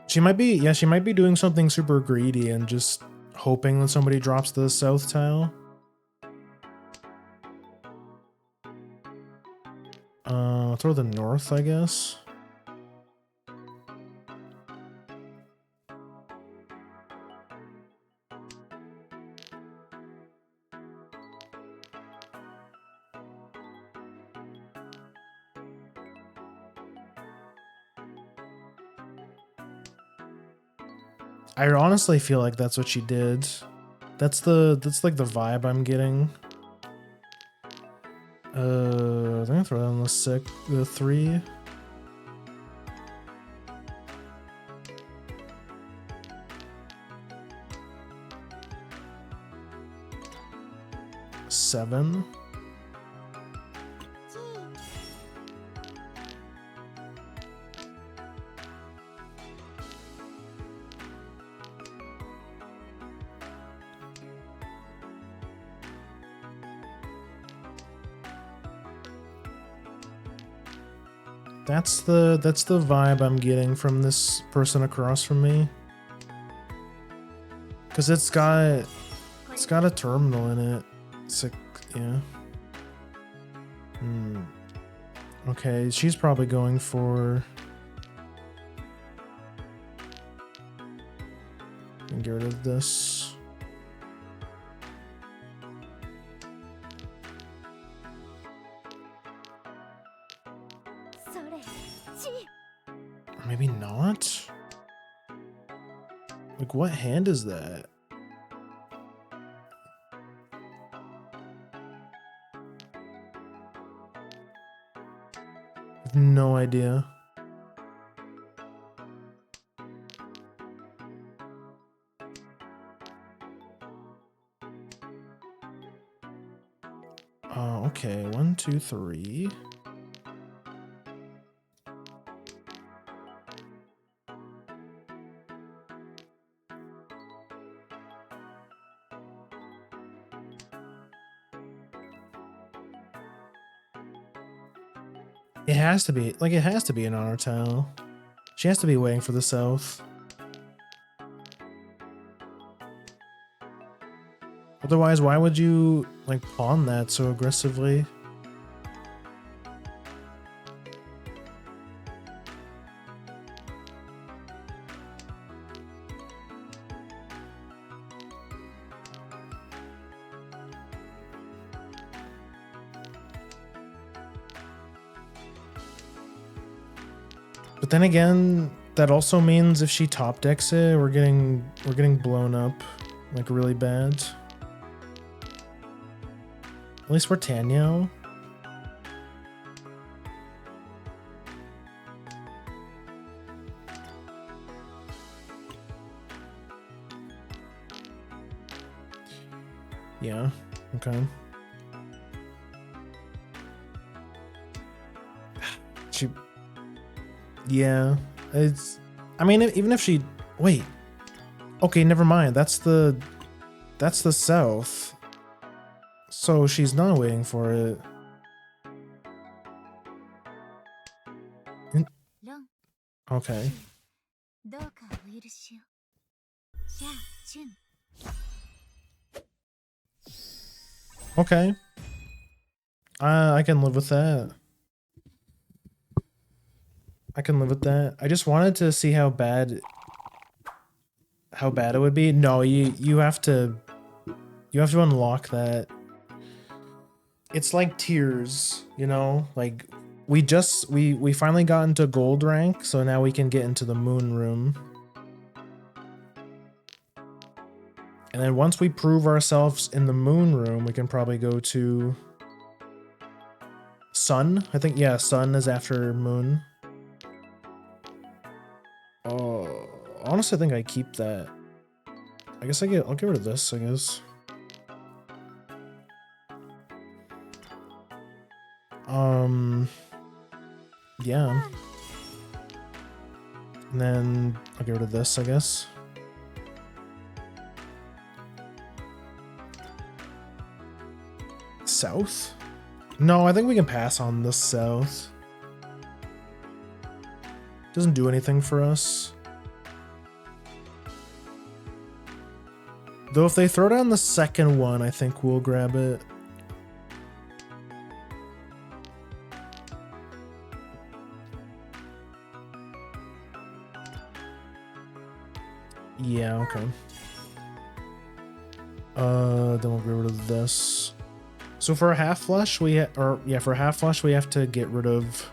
She might be, yeah, she might be doing something super greedy and just hoping that somebody drops the south tile. Throw the north, I guess. I honestly feel like that's what she did. That's like the vibe I'm getting. I'm gonna throw down the 3. Seven. That's the vibe I'm getting from this person across from me. Cause it's got a terminal in it. It's like, yeah. Okay, she's probably going for. And get rid of this. Or maybe not? Like, what hand is that? I have no idea. 2, 3. It has to be, like, it has to be an honor tile. She has to be waiting for the south. Otherwise, why would you, like, pawn that so aggressively? But then again, that also means if she top decks it, we're getting blown up, like, really bad. At least we're Tanyao. Yeah, okay. Yeah, it's, I mean, even if she, wait, okay, never mind. That's the south. So she's not waiting for it. Okay. Okay. I can live with that. I can live with that. I just wanted to see how bad it would be. No, you have to unlock that. It's like tiers, you know? Like we finally got into gold rank, so now we can get into the moon room. And then once we prove ourselves in the moon room, we can probably go to sun. I think, yeah, sun is after moon. Oh, honestly, I think I keep that. I guess I'll get rid of this, I guess. Yeah. And then I'll get rid of this, I guess. South? No, I think we can pass on the south. Doesn't do anything for us. Though if they throw down the second one, I think we'll grab it. Yeah, okay. Then we'll get rid of this. So for a half flush, for a half flush, we have to get rid of.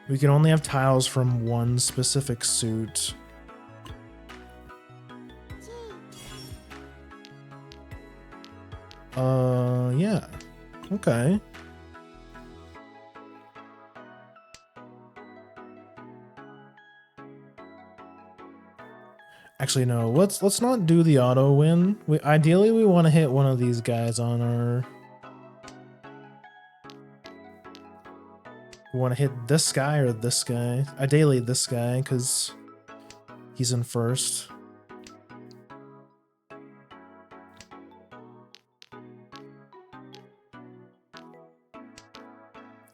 We can only have tiles from one specific suit. Yeah. Okay. Actually, no. Let's not do the auto win. Ideally we want to hit one of these guys on our. We want to hit this guy or this guy. Ideally this guy, because he's in first.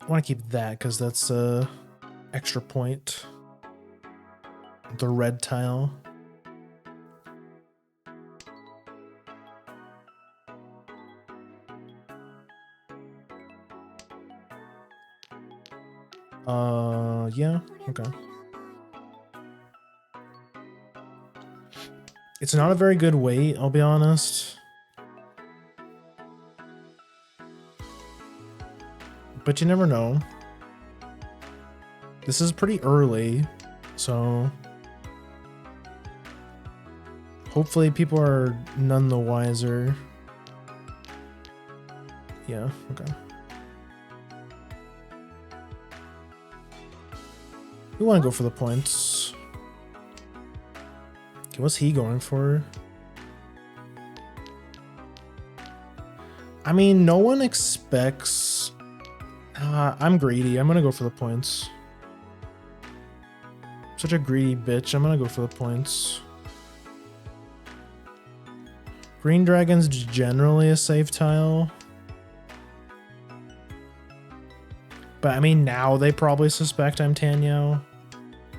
I want to keep that because that's a extra point. The red tile. Yeah, okay. It's not a very good weight, I'll be honest. But you never know. This is pretty early, so hopefully people are none the wiser. Yeah, okay. We want to go for the points. Okay, what's he going for? I mean, no one expects I'm greedy. I'm gonna go for the points. Such a greedy bitch. I'm gonna go for the points. Green dragon's generally a safe tile. But I mean, now they probably suspect I'm Tanyao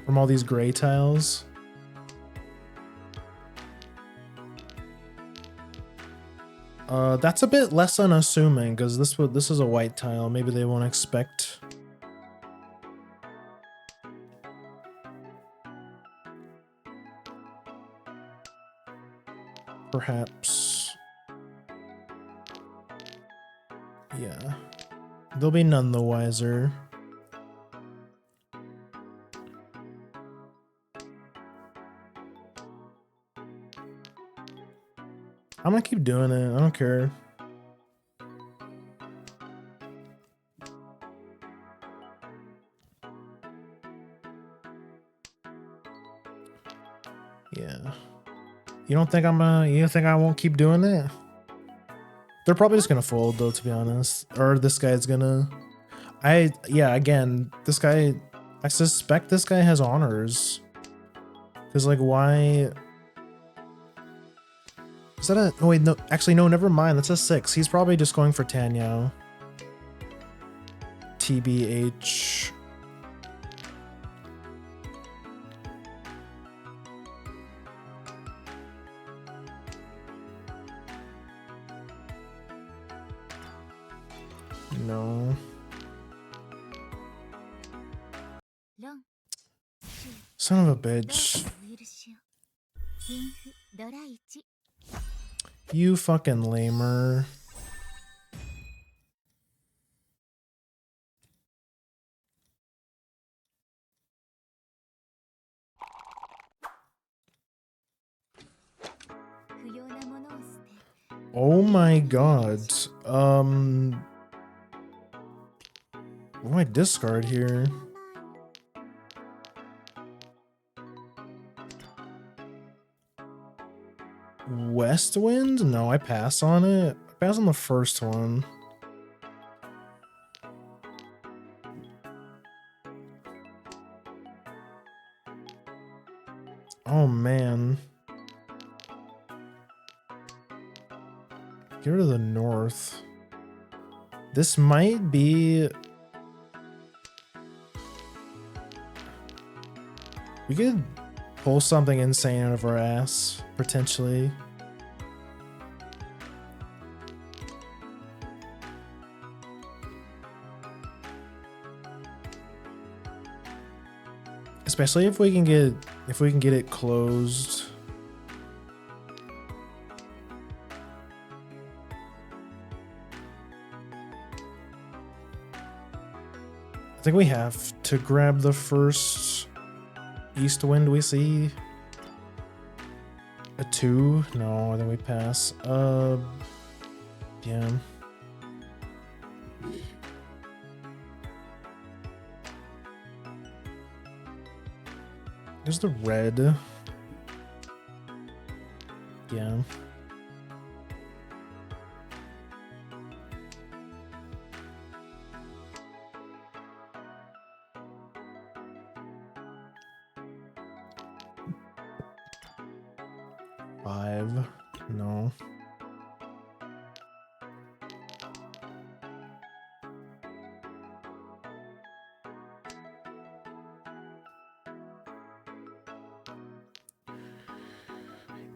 from all these gray tiles. That's a bit less unassuming because this is a white tile. Maybe they won't expect. Perhaps. Yeah. They'll be none the wiser. I'm gonna keep doing it. I don't care. Yeah. You don't think I won't keep doing it? They're probably just gonna fold though, to be honest. Or this guy's gonna again, this guy, I suspect this guy has honors. Cause like why is that a, oh wait, no, actually no, never mind. That's a 6. He's probably just going for Tanyao. TBH. No. Son of a bitch. You fucking lamer. Oh my god. What do I discard here? West Wind? No, I pass on it. I pass on the first one. Oh man. Get rid of the north. This might be... We could pull something insane out of our ass, potentially. Especially if we can get it closed. I think we have to grab the first east wind we see. A 2? No, then we pass. Yeah. There's the red. Yeah. Five. No.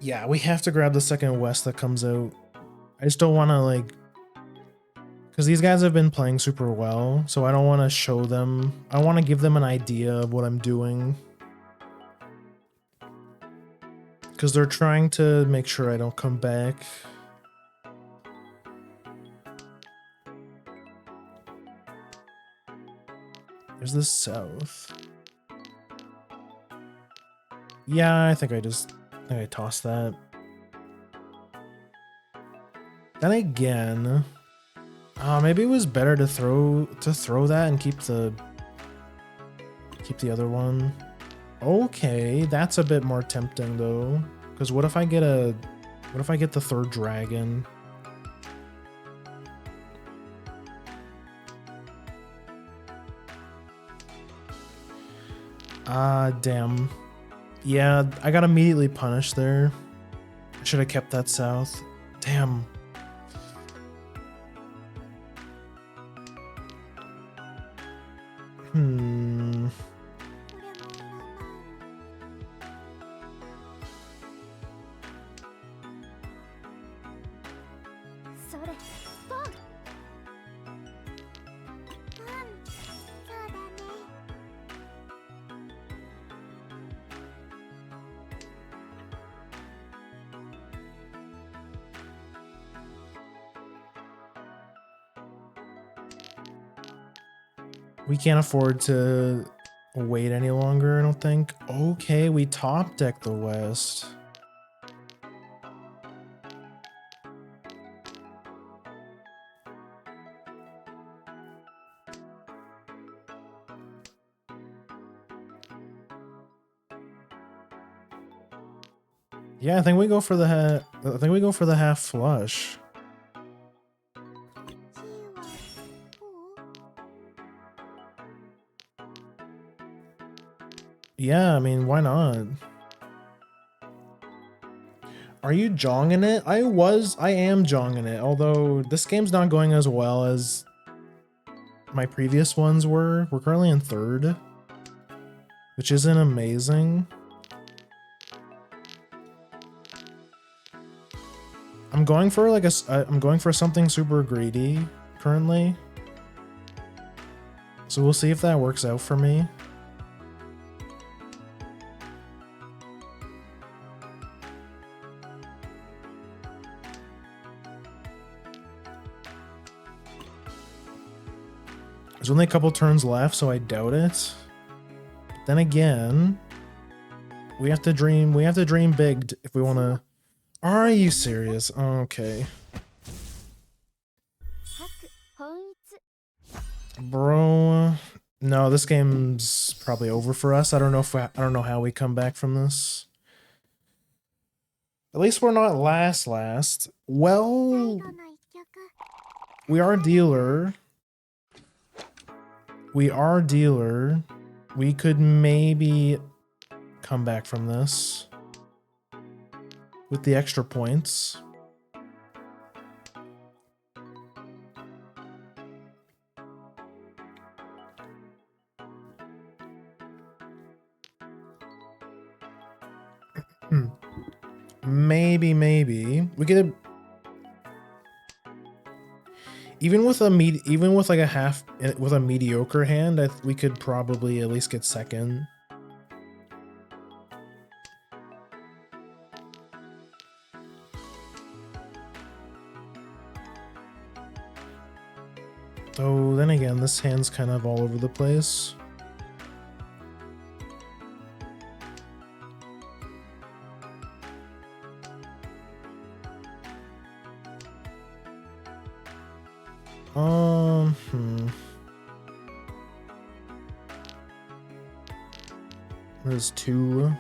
Yeah, we have to grab the second west that comes out. I just don't want to like... Because these guys have been playing super well, so I don't want to show them... I want to give them an idea of what I'm doing. Because they're trying to make sure I don't come back. There's the south. Yeah, I think I tossed that. Then again, maybe it was better to throw that and keep the other one. Okay, that's a bit more tempting though. Because what if I get the third dragon? Ah, damn. Yeah, I got immediately punished there. I should have kept that south. Damn. Hmm. We can't afford to wait any longer, I don't think. Okay, we top deck the West. Yeah, I think we go for the half flush. Yeah, I mean, why not? Are you jonging it? I am jonging it, although this game's not going as well as my previous ones were. We're currently in third, which isn't amazing. I'm going for like I'm going for something super greedy currently. So we'll see if that works out for me. There's only a couple turns left, so I doubt it. Then again, we have to dream big if we want to. Are you serious? Okay. Bro, no, this game's probably over for us. I don't know how we come back from this. At least we're not last. Well, we are dealer. We could maybe come back from this with the extra points. Maybe we could, even with a mediocre hand, we could probably at least get second. Though then again, this hand's kind of all over the place. There's two.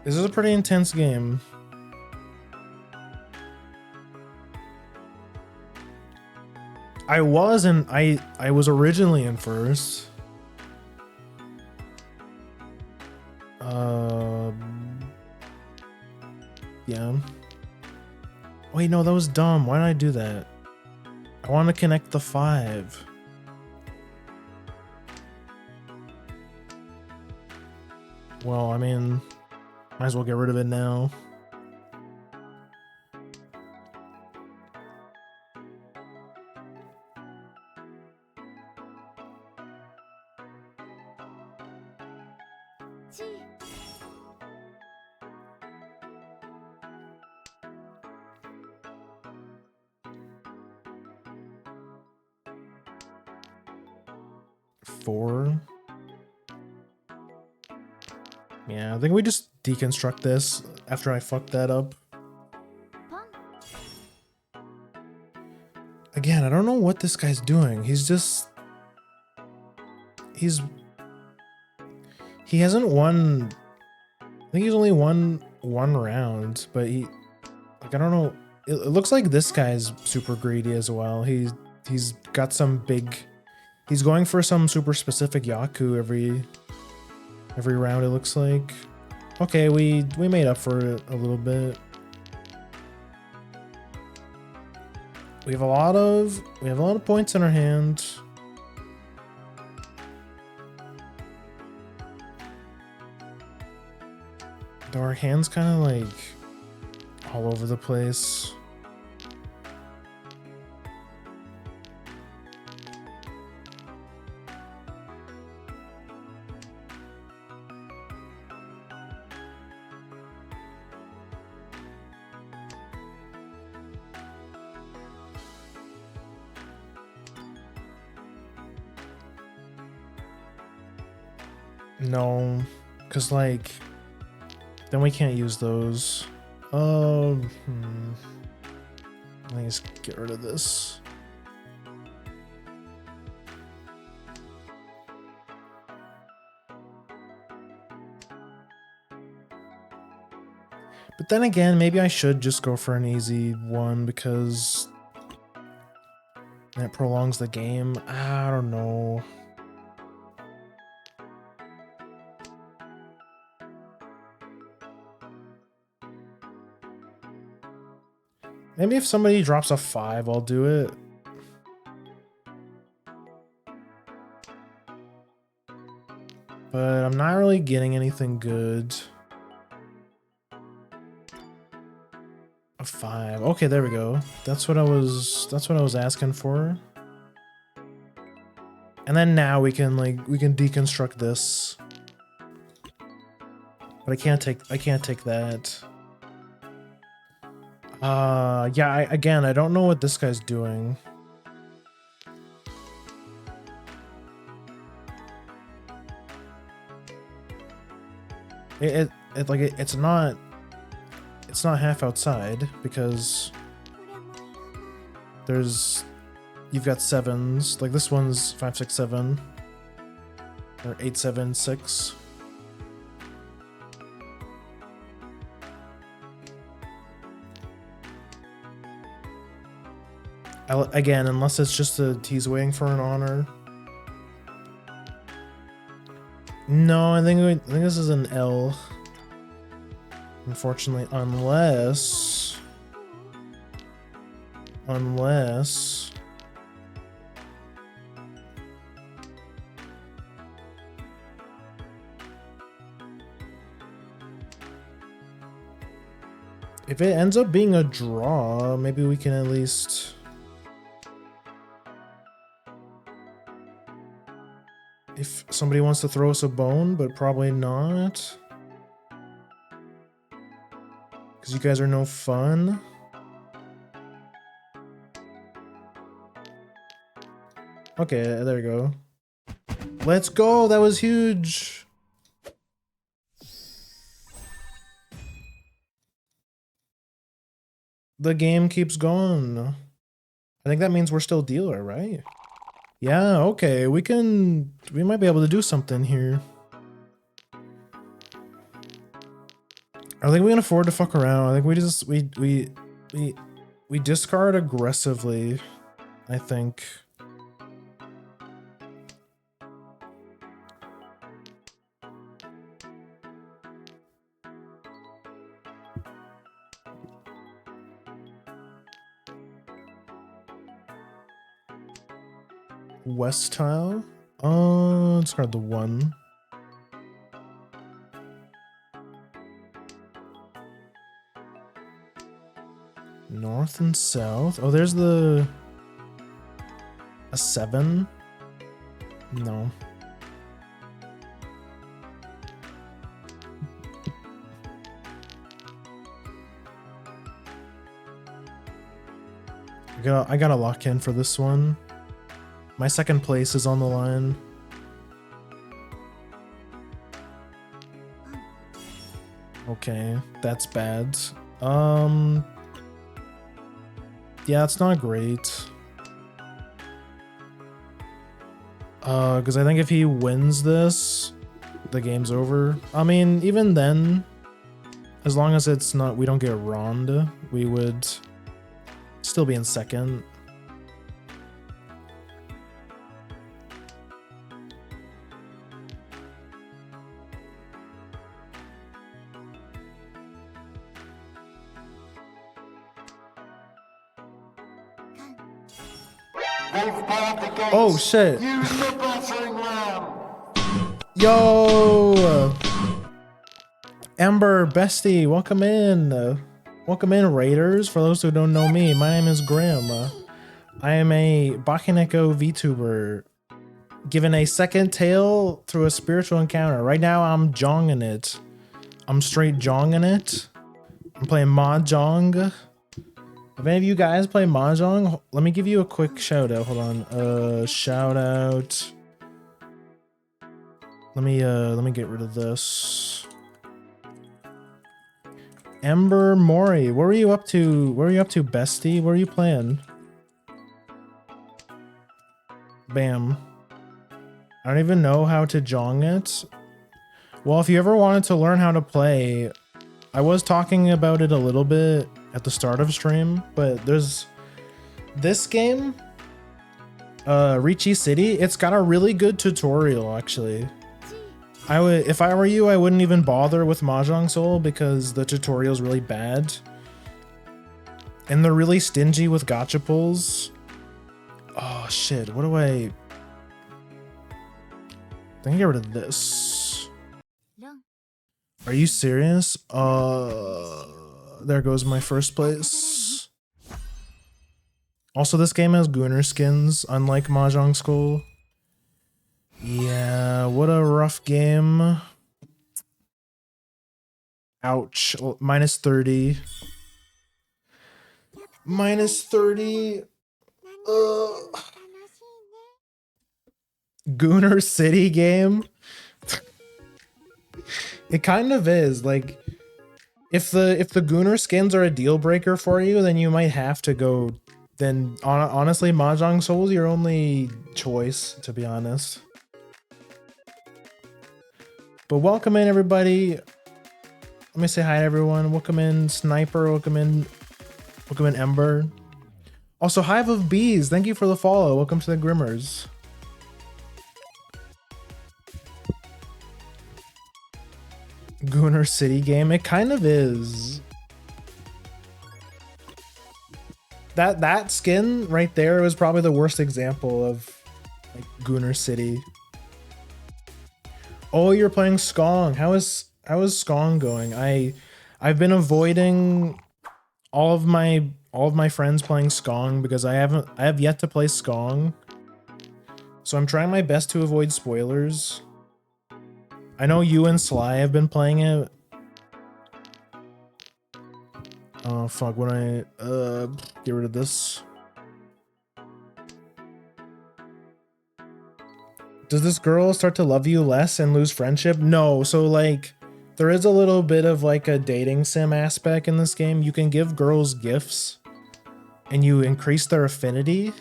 This is a pretty intense game. I was originally in first. Yeah. Wait, no, that was dumb. Why did I do that? I want to connect the 5. Well, I mean, might as well get rid of it now. Four. Yeah, I think we just deconstruct this after I fucked that up. Again, I don't know what this guy's doing. He hasn't won. I think he's only won one round, but I don't know. It looks like this guy's super greedy as well. He's got some big. He's going for some super specific Yaku every round, it looks like. Okay, we made up for it a little bit. We have a lot of points in our hand. Though our hand's kind of like all over the place. No, because like then we can't use those. Let me just get rid of this. But then again, maybe I should just go for an easy one because it prolongs the game. I don't know. Maybe if somebody drops a 5, I'll do it. But I'm not really getting anything good. A 5. Okay, there we go. That's what I was asking for. And then now we can deconstruct this. But I can't take that. Yeah, again, I don't know what this guy's doing. It's not half outside because you've got 7s. Like this one's 5, 6, 7 or 8, 7, 6. Again, unless it's just he's waiting for an honor. No, I think this is an L. Unfortunately, unless if it ends up being a draw, maybe we can at least. If somebody wants to throw us a bone, but probably not. Because you guys are no fun. Okay, there we go. Let's go! That was huge! The game keeps going. I think that means we're still dealer, right? Yeah, okay, we might be able to do something here. I think we can afford to fuck around. I think we discard aggressively, I think. West tile? Discard the 1. North and south. Oh, there's a 7. No. I gotta lock in for this one. My second place is on the line. Okay, that's bad. Yeah, it's not great. Because I think if he wins this, the game's over. I mean, even then, as long as we don't get Ronde, we would still be in second. Oh shit. Yo, Ember, bestie, welcome in. Welcome in, Raiders. For those who don't know me, my name is Grim. I am a Bakeneko VTuber, given a second tail through a spiritual encounter. Right now, I'm jonging it. I'm straight jonging it. I'm playing Mahjong. If any of you guys play Mahjong, let me give you a quick shout out. Hold on. Shout out. Let me get rid of this. Ember Mori, what were you up to? What were you up to, bestie? What are you playing? Bam. I don't even know how to jong it. Well, if you ever wanted to learn how to play, I was talking about it a little bit at the start of stream, but there's this game, Riichi City. It's got a really good tutorial, actually. If I were you, I wouldn't even bother with Mahjong Soul because the tutorial is really bad. And they're really stingy with gacha pulls. Oh shit, what do I can get rid of this. Are you serious? There goes my first place. Also, this game has Gunner skins, unlike Mahjong School. Yeah, what a rough game. Ouch. Minus 30. Minus 30. Gunner City game? It kind of is. Like, if the Gunner skins are a deal breaker for you, then you might have to go. Then honestly, Mahjong Soul's your only choice, to be honest. But welcome in, everybody. Let me say hi to everyone. Welcome in, Sniper. Welcome in Ember. Also, Hive of Bees. Thank you for the follow. Welcome to the Grimmers. Gunner City game. It kind of is. That skin right there was probably the worst example of like Gunner City. Oh, you're playing Skong. How is Skong going? I've been avoiding all of my friends playing Skong because I have yet to play Skong. So I'm trying my best to avoid spoilers. I know you and Sly have been playing it. Oh fuck, when I get rid of this. Does this girl start to love you less and lose friendship? No, so like there is a little bit of like a dating sim aspect in this game. You can give girls gifts and you increase their affinity.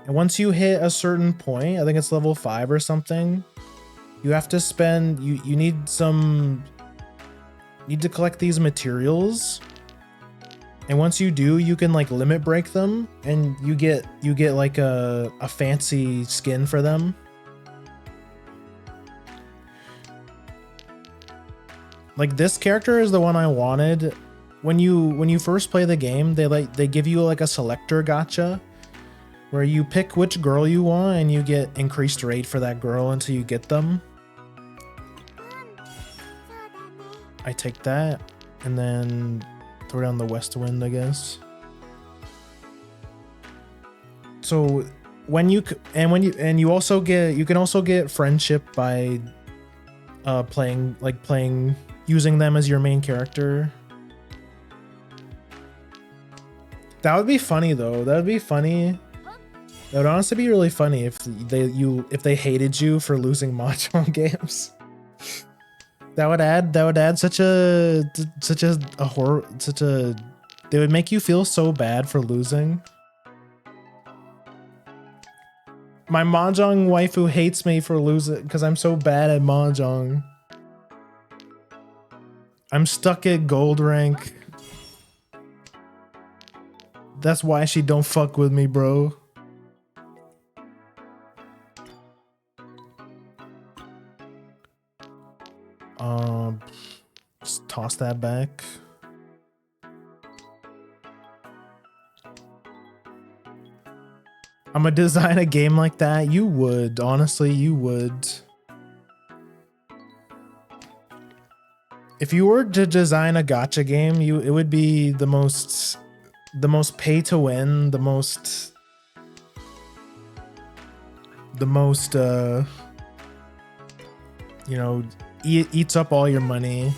And once you hit a certain point, I think it's level 5 or something, you have to spend you need to collect these materials. And once you do, you can like limit break them and you get like a fancy skin for them. Like this character is the one I wanted. When you first play the game, they give you like a selector gacha where you pick which girl you want and you get increased rate for that girl until you get them. I take that and then throw down the west wind, I guess. So you can also get friendship by using them as your main character. That would be funny though. That would be funny. That would honestly be really funny if they hated you for losing Mahjong games. That would add such a they would make you feel so bad for losing. My Mahjong waifu hates me for losing because I'm so bad at Mahjong. I'm stuck at gold rank. That's why she don't fuck with me, bro. Just toss that back. I'm gonna design a game like that. You would, honestly, you would. If you were to design a gacha game, it would be the most pay to win, the most you know, eats up all your money.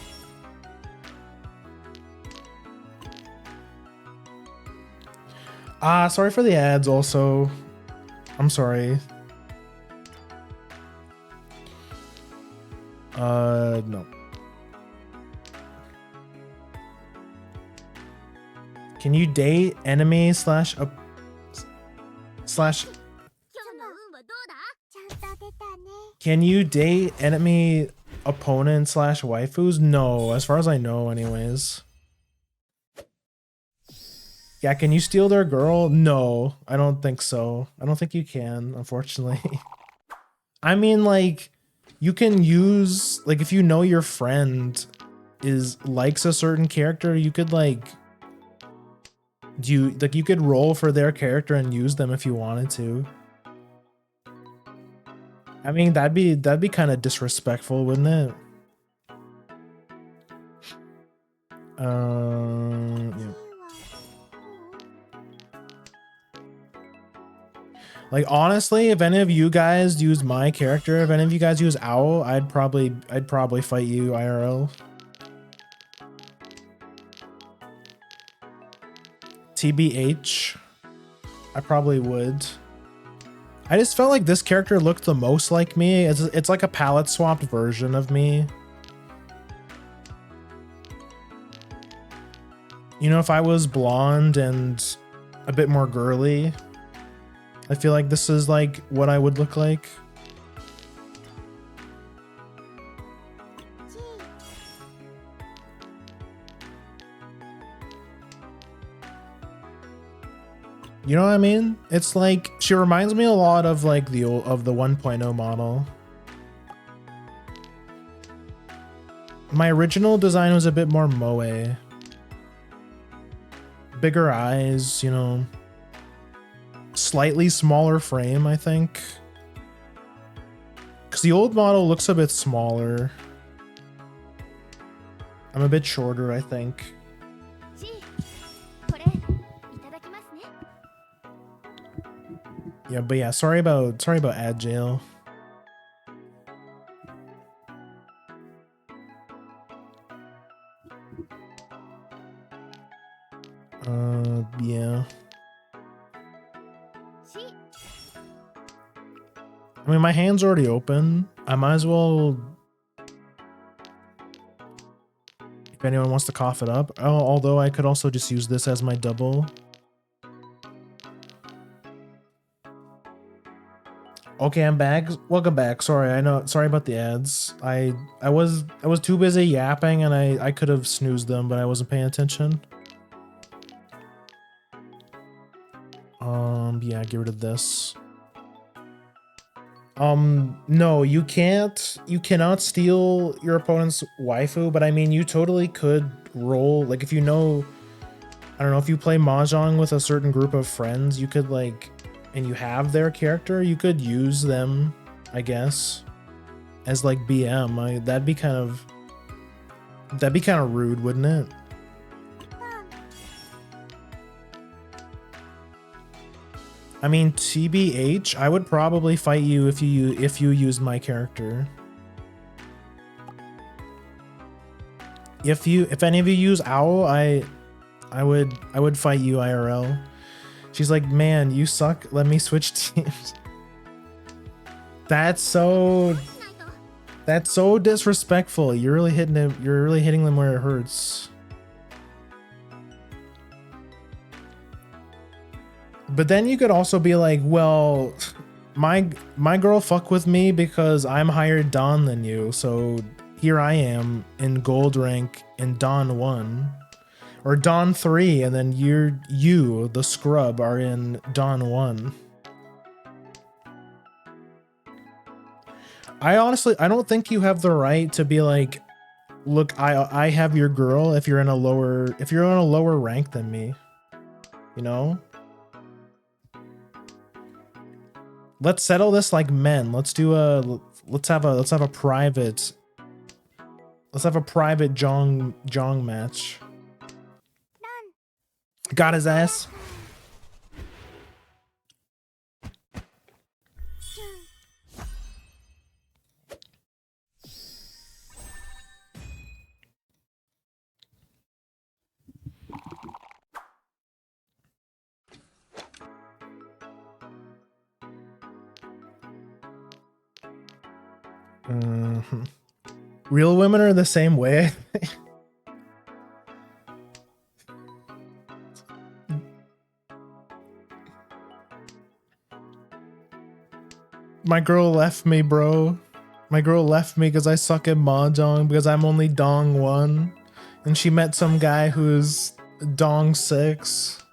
Sorry for the ads also. I'm sorry. No. Can you date enemy slash Can you date enemy opponent slash waifus? No, as far as I know anyways. Yeah, can you steal their girl? No, I don't think so. I don't think you can, unfortunately. I mean, like, you can use, like, if you know your friend likes a certain character, you could like you could roll for their character and use them if you wanted to. I mean, that'd be kind of disrespectful, wouldn't it? Yeah. Like, honestly, if any of you guys use my character, if any of you guys use Owl, I'd probably fight you IRL. TBH, I probably would. I just felt like this character looked the most like me. It's like a palette swapped version of me. You know, if I was blonde and a bit more girly, I feel like this is like what I would look like. You know what I mean? It's like, she reminds me a lot of like the 1.0 model. My original design was a bit more moe. Bigger eyes, you know. Slightly smaller frame, I think. Because the old model looks a bit smaller. I'm a bit shorter, I think. Yeah, but yeah, sorry about ad jail. Yeah. I mean, my hand's already open. I might as well, if anyone wants to cough it up. Oh, although I could also just use this as my double. Okay, I'm back. Welcome back. Sorry, I know. Sorry about the ads. I was too busy yapping, and I could have snoozed them, but I wasn't paying attention. Yeah, get rid of this. No, you can't. You cannot steal your opponent's waifu, but I mean, you totally could roll. Like, if you know, I don't know, if you play Mahjong with a certain group of friends, you could like, and you have their character, you could use them, I guess, as like BM. That'd be kind of rude, wouldn't it? I mean, TBH, I would probably fight you if you used my character. If any of you use Owl, I would fight you IRL. She's like, man, you suck. Let me switch teams. That's so disrespectful. You're really hitting them where it hurts. But then you could also be like, well, my girl fuck with me because I'm higher Dawn than you, so here I am in gold rank in Dawn 1. Or Dawn 3, and then you, the scrub, are in Dawn 1. I don't think you have the right to be like, look, I have your girl if you're in a lower rank than me. You know? Let's settle this like men. Let's do a let's have a private Jong match. Got his ass. Real women are the same way. My girl left me, bro. My girl left me because I suck at Mahjong because I'm only Dong 1. And she met some guy who's Dong 6.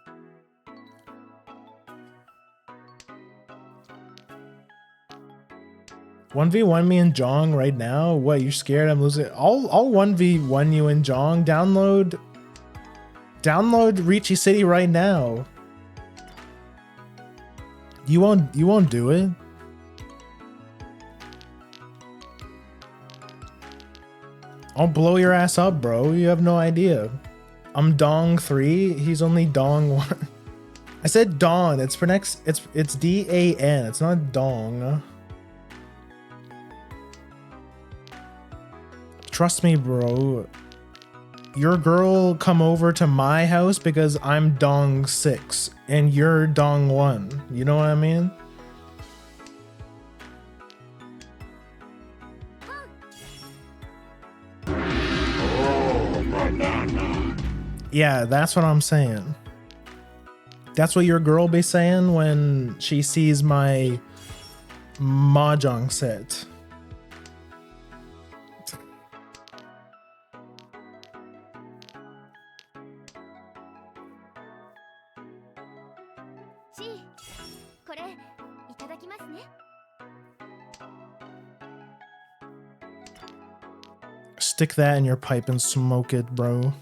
One v one me and Jong right now. What, you're scared I'm losing? I'll 1v1 you and Jong. Download Riichi City right now. You won't do it. I'll blow your ass up, bro. You have no idea. I'm Dong 3. He's only Dong 1. I said Dawn. It's pronounced. It's D-A-N. It's not Dong. Trust me, bro. Your girl come over to my house because I'm Dong 6 and you're Dong 1. You know what I mean? Yeah, that's what I'm saying. That's what your girl be saying when she sees my Mahjong set. Stick that in your pipe and smoke it, bro.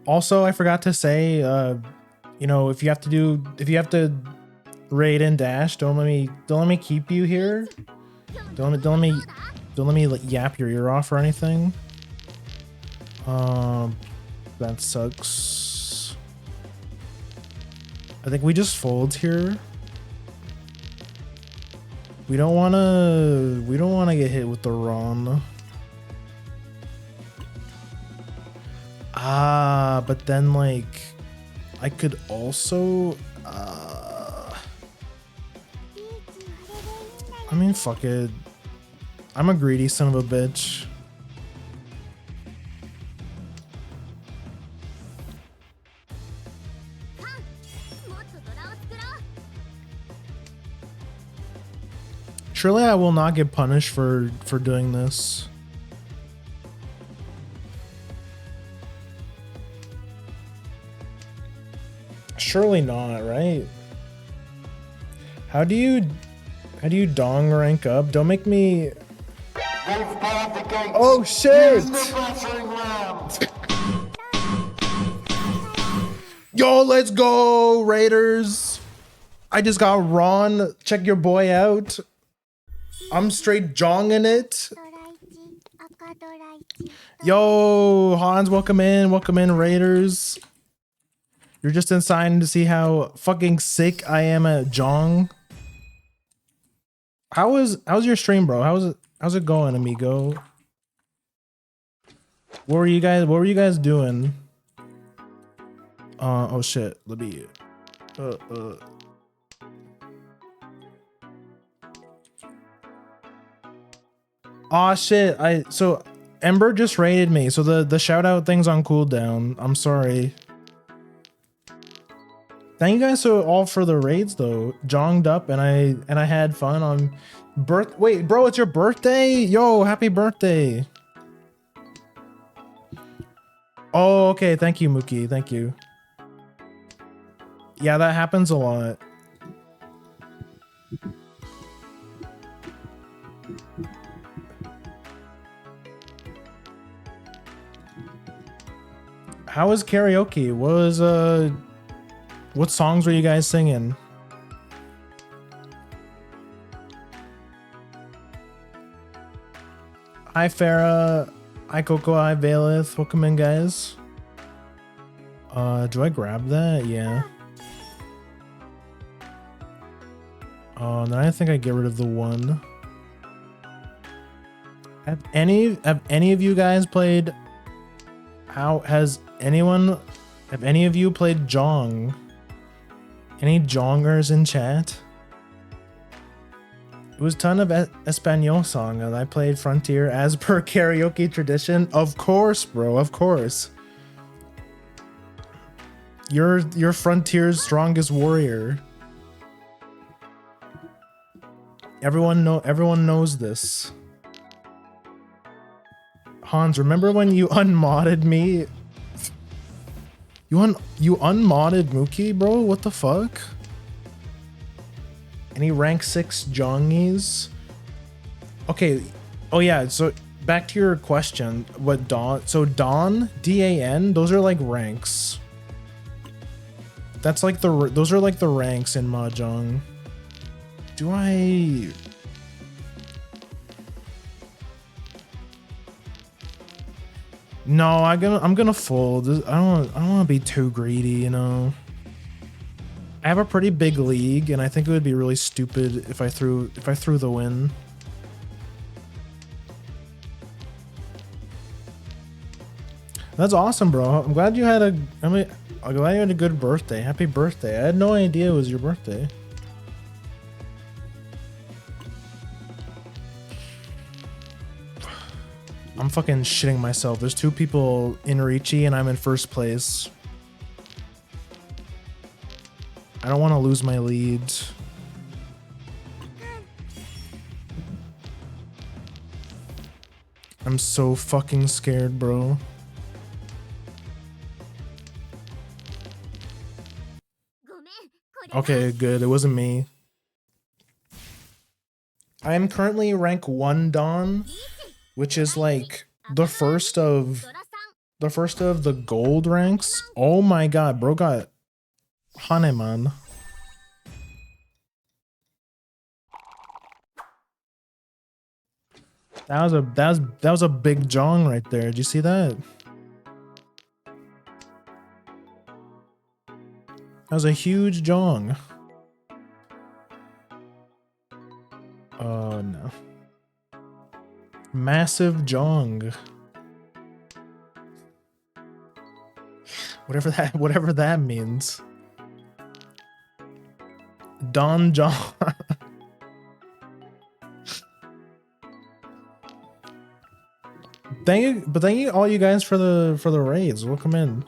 Also, I forgot to say, you know, if you have to raid and dash, don't let me keep you here. Don't let me like, yap your ear off or anything. That sucks. I think we just fold here. We don't wanna get hit with the Ron. Ah, but then like I could also I mean, fuck it. I'm a greedy son of a bitch. Surely I will not get punished for doing this. Surely not, right? How do you dong rank up? Don't make me. Oh shit! Yo, let's go, Raiders! I just got Ron. Check your boy out. I'm straight jonging it. Yo, Hans, welcome in, Raiders. You're just inside to see how fucking sick I am at Jong. How's your stream, bro? How's it going, amigo? What were you guys doing? Oh shit, let me Aw shit, so Ember just raided me, so the shout out thing's on cooldown. I'm sorry. Thank you guys all for the raids though. Jonged up and I had fun on wait, bro, it's your birthday? Yo, happy birthday. Oh, okay, thank you, Mookie. Thank you. Yeah, that happens a lot. How was karaoke? What songs were you guys singing? Hi Farah, hi Coco, hi Valith. Welcome in, guys. Do I grab that? Yeah. Oh, then I think I get rid of the one. Have any of you guys played? Have any of you played Jong? Any Jongers in chat? It was a ton of Espanol song, and I played Frontier as per karaoke tradition. Of course, bro. Of course. You're Frontier's strongest warrior. Everyone knows this. Hans, remember when you unmodded me? You unmodded Mookie, bro? What the fuck? Any rank 6 Jongies? Okay. Oh yeah, so back to your question. What Dawn? So Dawn, D-A-N, those are like ranks. That's like those are like the ranks in Mahjong. Do I... No, I'm gonna fold. I don't want to be too greedy, you know. I have a pretty big league, and I think it would be really stupid if I threw the win. That's awesome, bro. I'm glad you had a good birthday. Happy birthday. I had no idea it was your birthday. I'm fucking shitting myself. There's 2 people in Riichi and I'm in first place. I don't want to lose my lead. I'm so fucking scared, bro. Okay, good. It wasn't me. I am currently rank 1 Dawn, which is like the first of the gold ranks. Oh my god, bro got Haneman. That was a big Jong right there. Did you see that? That was a huge Jong. Oh no. Massive Jong. Whatever that means. Don Jong. Thank you all you guys for the raids. Welcome in.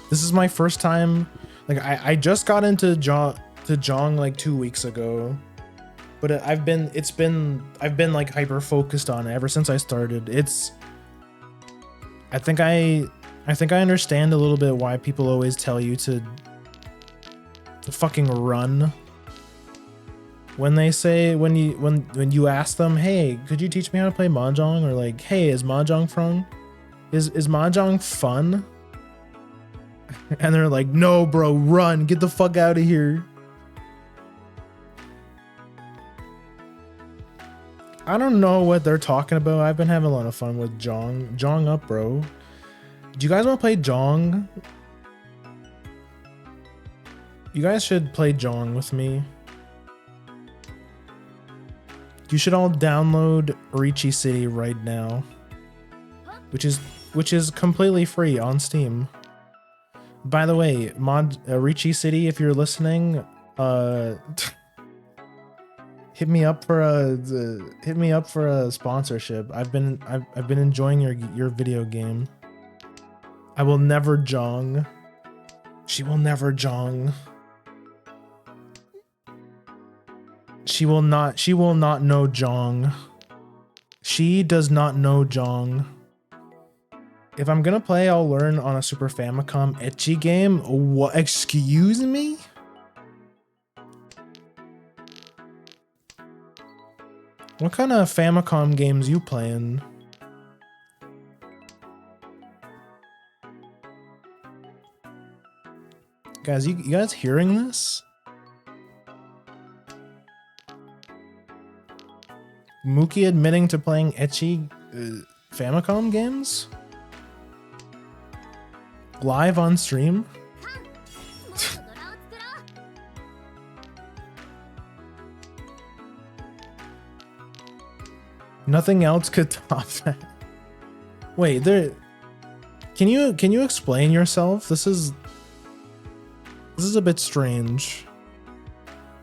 This is my first time. Like I just got into Jong like 2 weeks ago, but I've been like hyper focused on it ever since I started. I think I understand a little bit why people always tell you to fucking run. When they say when you ask them, hey, could you teach me how to play Mahjong? Or like, hey, is Mahjong fun? Is Mahjong fun? And they're like, no, bro, run, get the fuck out of here. I don't know what they're talking about. I've been having a lot of fun with Jong. Jong up, bro. Do you guys want to play Jong? You guys should play Jong with me. You should all download Riichi City right now, which is completely free on Steam. By the way, Riichi City, if you're listening, hit me up for a sponsorship. I've been enjoying your video game. I will never Jong. She will never Jong. She will not know Jong. She does not know Jong. If I'm gonna play, I'll learn on a Super Famicom ecchi game. What? Excuse me? What kind of Famicom games you playing? Guys, you guys hearing this? Mookie admitting to playing ecchi Famicom games? Live on stream? Nothing else could top that. Wait, there. Can you explain yourself? This is a bit strange.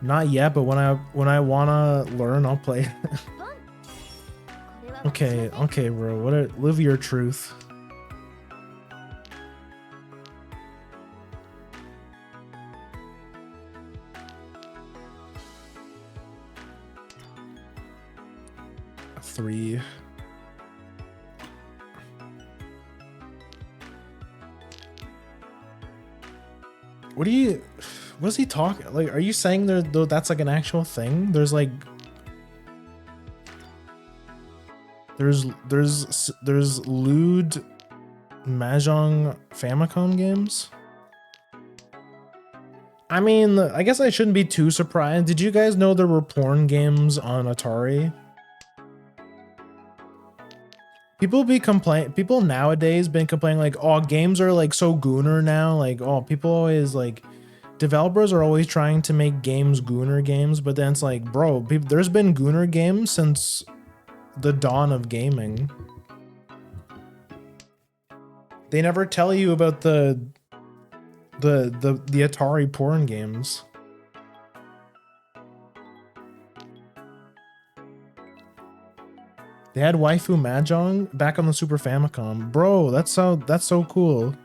Not yet, but when I wanna learn, I'll play. Okay, bro. Live your truth. A 3. What is he talking? Like, are you saying that's like an actual thing? There's like, there's lewd Mahjong Famicom games? I mean, I guess I shouldn't be too surprised. Did you guys know there were porn games on Atari? People nowadays been complaining like, oh, games are like so gooner now. Like, oh, people always like, developers are always trying to make games gooner games, but then it's like, bro, there's been gooner games since the dawn of gaming. They never tell you about the Atari porn games. They had waifu Mahjong back on the Super Famicom. Bro, that's so cool.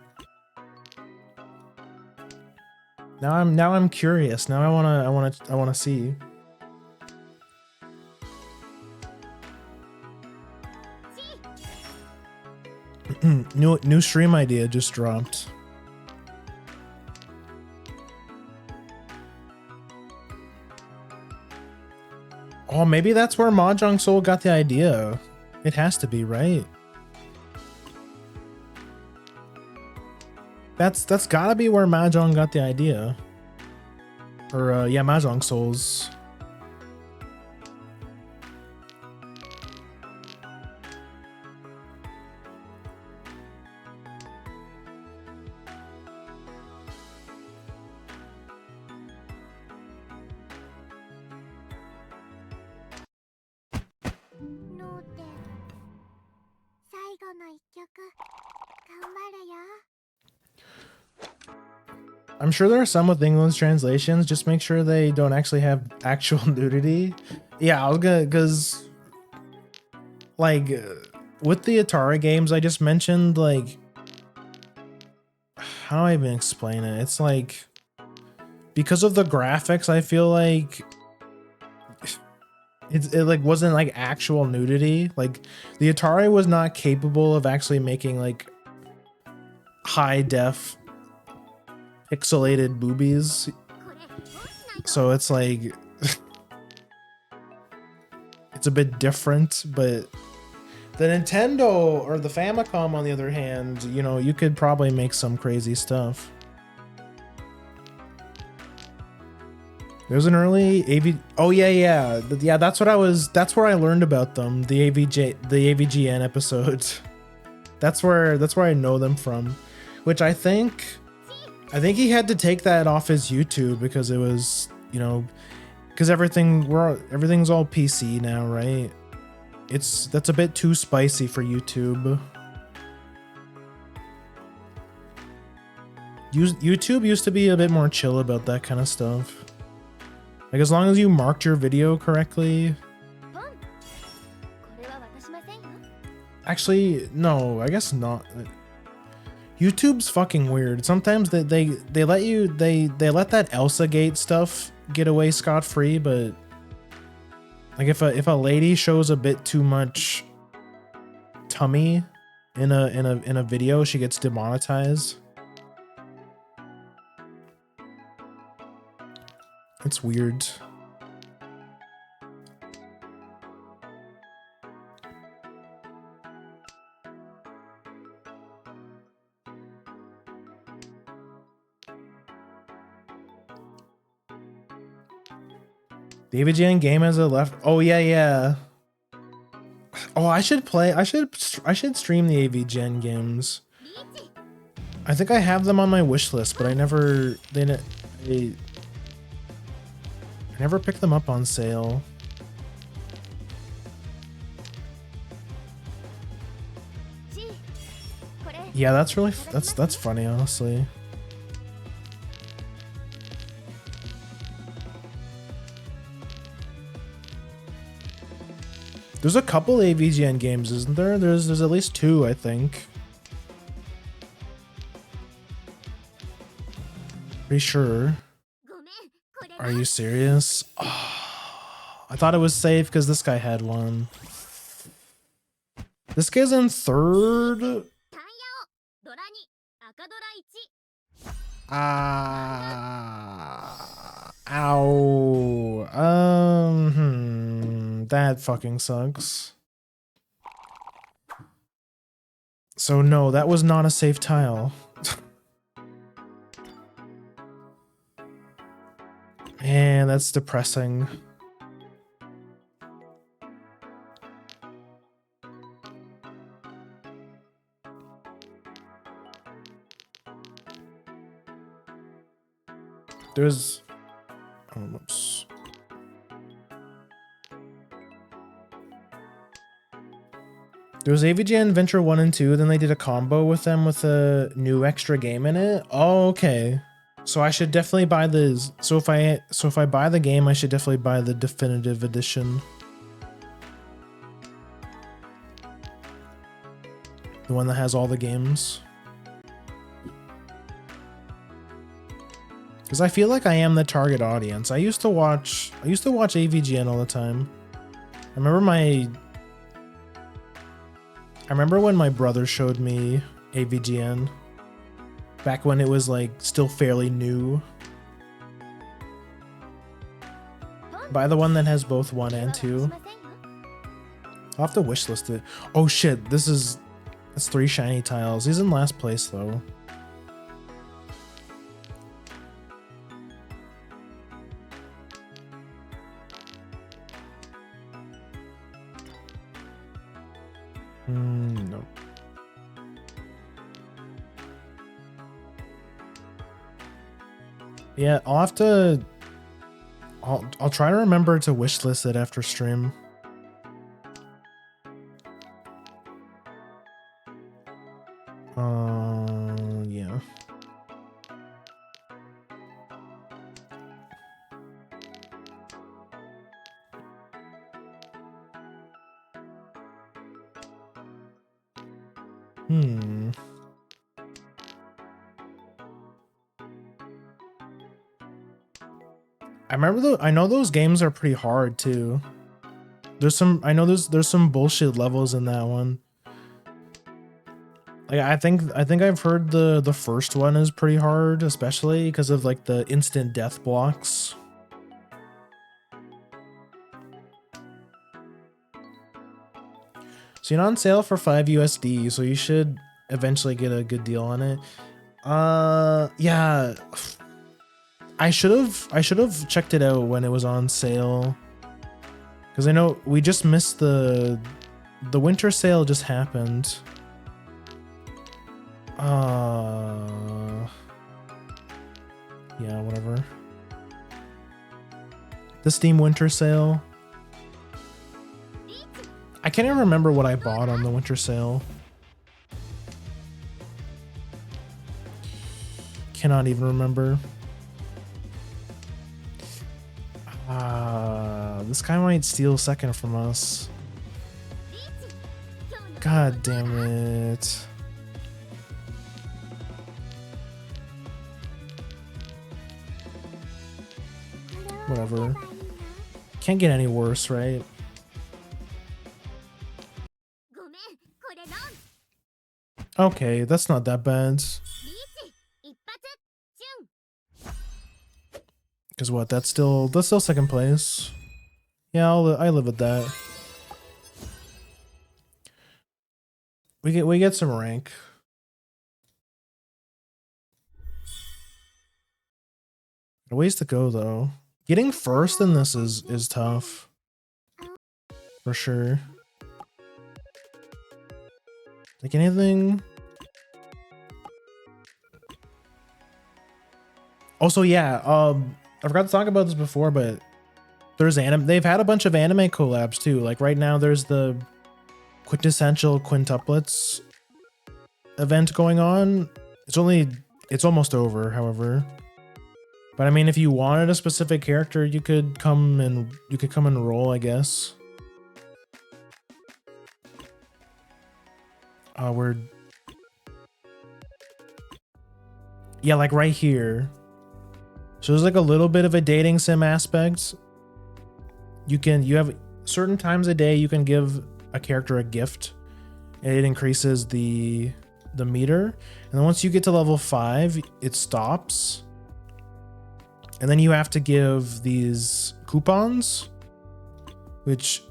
Now I'm curious. Now I wanna see. New stream idea just dropped. Oh, maybe that's where Mahjong Soul got the idea. It has to be, right? That's gotta be where Mahjong got the idea. Or yeah, Mahjong Souls. I'm sure there are some with English translations. Just make sure they don't actually have actual nudity. Yeah, I was gonna, cause like with the Atari games I just mentioned, like, how do I even explain it? It's like, because of the graphics, I feel like it like wasn't like actual nudity. Like the Atari was not capable of actually making like high def pixelated boobies. So it's like it's a bit different, but the Nintendo or the Famicom on the other hand, you know, you could probably make some crazy stuff. There's an early AV. Oh yeah. That's where I learned about them. The AVGN episodes. That's where I know them from, which I think he had to take that off his YouTube because it was, you know, because everything's all PC now, right? That's a bit too spicy for YouTube. YouTube used to be a bit more chill about that kind of stuff. Like, as long as you marked your video correctly. Actually, no, I guess not. YouTube's fucking weird. Sometimes they let that Elsa Gate stuff get away scot-free, but like if a lady shows a bit too much tummy in a video, she gets demonetized. It's weird. The AVGN game has a left. Oh yeah, yeah. Oh, I should stream the AVGN games. I think I have them on my wish list, but I never picked them up on sale. Yeah, that's really that's funny, honestly. There's a couple AVGN games, isn't there? There's at least 2, I think. Pretty sure. Are you serious? Oh, I thought it was safe because this guy had one. This guy's in 3rd. Ow. That fucking sucks. So no, that was not a safe tile. Man, that's depressing. There's... Oh, whoops. There was AVGN Venture 1 and 2, then they did a combo with them with a new extra game in it. Oh, okay. So I should definitely buy this. So if I buy the game, I should definitely buy the definitive edition. The one that has all the games. Because I feel like I am the target audience. I used to watch AVGN all the time. I remember when my brother showed me AVGN. Back when it was like still fairly new. Buy the one that has both 1 and 2. I'll have to wishlist it. Oh shit, that's 3 shiny tiles. He's in last place though. No. Yeah, I'll have to... I'll try to remember to wishlist it after stream. Yeah. I know those games are pretty hard too. There's some bullshit levels in that one. Like I think I've heard the first one is pretty hard, especially because of like the instant death blocks. So you're on sale for 5 USD, so you should eventually get a good deal on it. Yeah. I should have checked it out when it was on sale. Cause I know we just missed the winter sale just happened. Yeah, whatever. The Steam winter sale. I can't even remember what I bought on the winter sale. Cannot even remember. This guy might steal second from us. God damn it. Whatever. Can't get any worse, right? Okay, that's not that bad. Cause what? That's still second place. Yeah, I live with that. We get some rank. Ways to go though. Getting first in this is tough. For sure. Like anything. Also, yeah, I forgot to talk about this before, but there's they've had a bunch of anime collabs too. Like right now there's the quintessential quintuplets event going on. It's almost over, however. But I mean, if you wanted a specific character, you could come and roll, I guess. Yeah, like right here. So there's like a little bit of a dating sim aspect. You have certain times a day you can give a character a gift, and it increases the meter. And then once you get to level 5, it stops. And then you have to give these coupons, which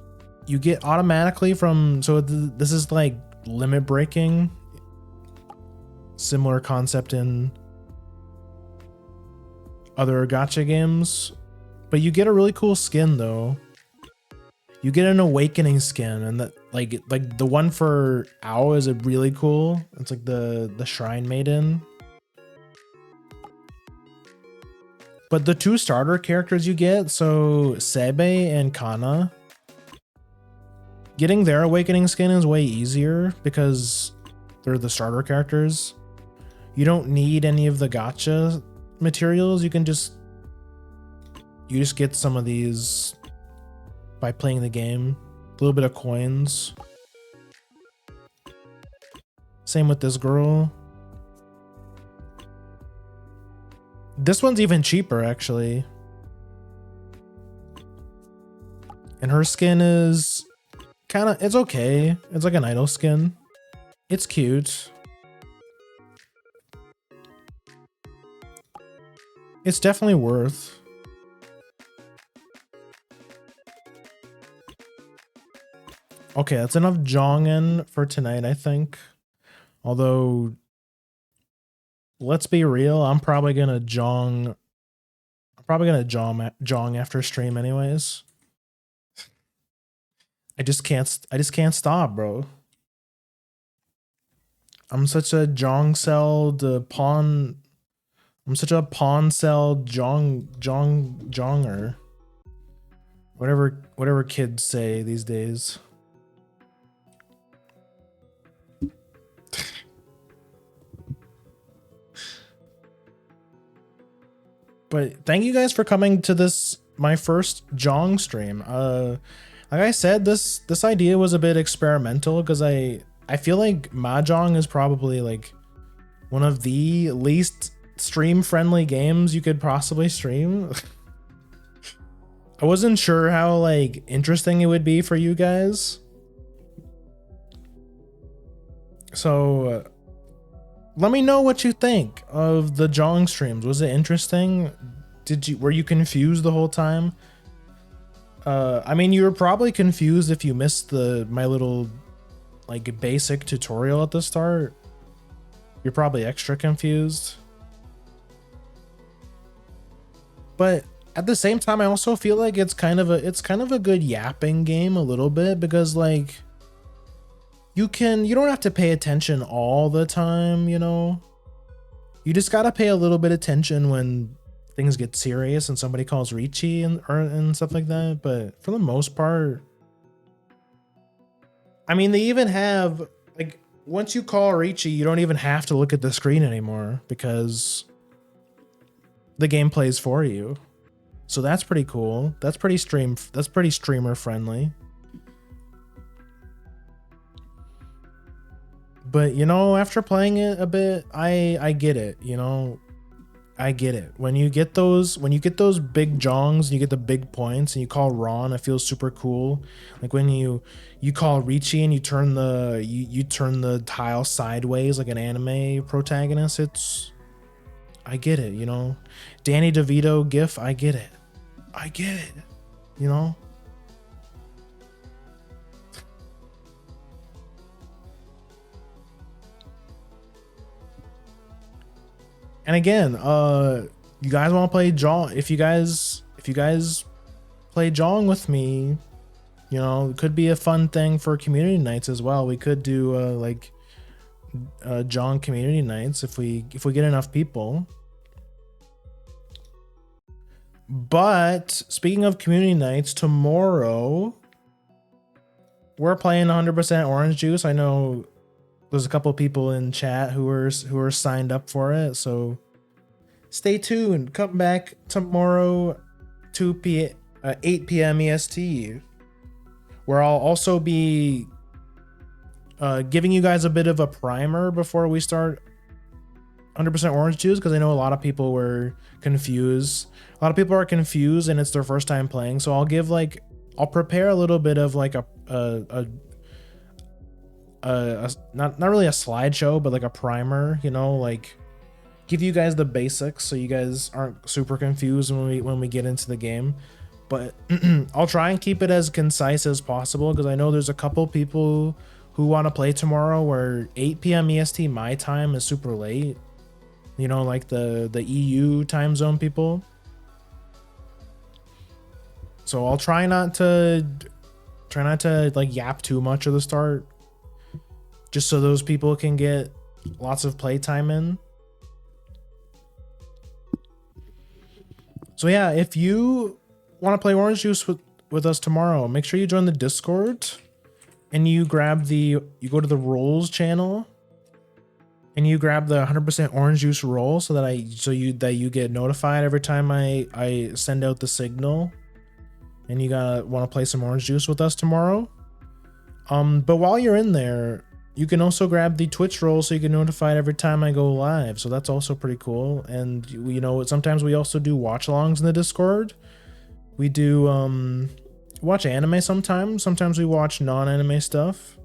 you get automatically from. So this is like limit breaking. Similar concept in other gacha games, but you get a really cool skin though. You get an awakening skin, and that like the one for Ao is a really cool. It's like the Shrine Maiden. But the 2 starter characters you get, so Sebe and Kana, getting their awakening skin is way easier because they're the starter characters. You don't need any of the gacha materials. You just get some of these by playing the game. A little bit of coins. Same with this girl. This one's even cheaper actually. And her skin is it's okay. It's like an idol skin. It's cute. It's definitely worth. Okay, that's enough Jongen for tonight, I think. Although, let's be real, I'm probably gonna Jong after stream anyways. I just can't stop, bro. I'm such a Jong-celled pawn. I'm such a pawn-cell Jonger. Whatever kids say these days. But thank you guys for coming to this, my first Jong stream. Like I said, this idea was a bit experimental because I feel like Mahjong is probably like one of the least stream friendly games you could possibly stream. I wasn't sure how like interesting it would be for you guys. So let me know what you think of the Jong streams. Was it interesting? Were you confused the whole time? I mean, you were probably confused if you missed my little like basic tutorial at the start. You're probably extra confused. But at the same time, I also feel like it's kind of a good yapping game a little bit, because like you don't have to pay attention all the time, you know? You just gotta pay a little bit of attention when things get serious and somebody calls Riichi and stuff like that. But for the most part, I mean, they even have like, once you call Riichi, you don't even have to look at the screen anymore because the game plays for you. So that's pretty cool. That's pretty streamer friendly. But you know, after playing it a bit, I get it, you know. I get it. When you get those big jongs, you get the big points, and you call Ron, it feels super cool. Like when you call Riichi and you turn the tile sideways like an anime protagonist. I get it, you know. Danny DeVito gif, I get it. You know. And again, you guys want to play Jong? If you guys if you guys play Jong with me, you know, it could be a fun thing for community nights as well. We could do like Jong community nights if we get enough people. But speaking of community nights, tomorrow we're playing 100% orange juice. I know there's a couple people in chat who are signed up for it, so stay tuned. Come back tomorrow, 8 p.m. EST, where I'll also be giving you guys a bit of a primer before we start 100% orange juice, because I know a lot of people were confused. A lot of people are confused and it's their first time playing, so I'll prepare a little bit of like not really a slideshow, but like a primer, you know, like give you guys the basics so you guys aren't super confused when we get into the game. But I'll try and keep it as concise as possible, because I know there's a couple people who want to play tomorrow where 8 p.m. EST my time is super late, you know, like the EU time zone people. So I'll try not to like yap too much at the start, just so those people can get lots of playtime in. So yeah, if you want to play orange juice with us tomorrow, make sure you join the Discord and you go to the roles channel and you grab the 100% orange juice roll so that you get notified every time I send out the signal. And you want to play some orange juice with us tomorrow. But while you're in there, you can also grab the Twitch roll so you get notified every time I go live. So that's also pretty cool. And you know, sometimes we also do watch alongs in the Discord. We do watch anime sometimes. Sometimes we watch non-anime stuff.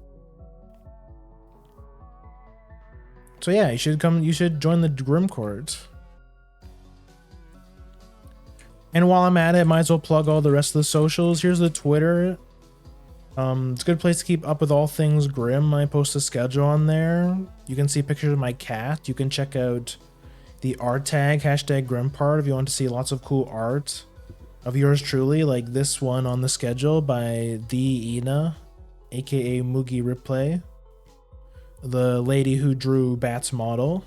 So yeah, you should join the Grim Court. And while I'm at it, might as well plug all the rest of the socials. Here's the Twitter. It's a good place to keep up with all things Grim. I post a schedule on there. You can see pictures of my cat. You can check out the art tag, #GrimPart, if you want to see lots of cool art of yours truly, like this one on the schedule by the Ina, aka Mugi Replay, the lady who drew Bat's model.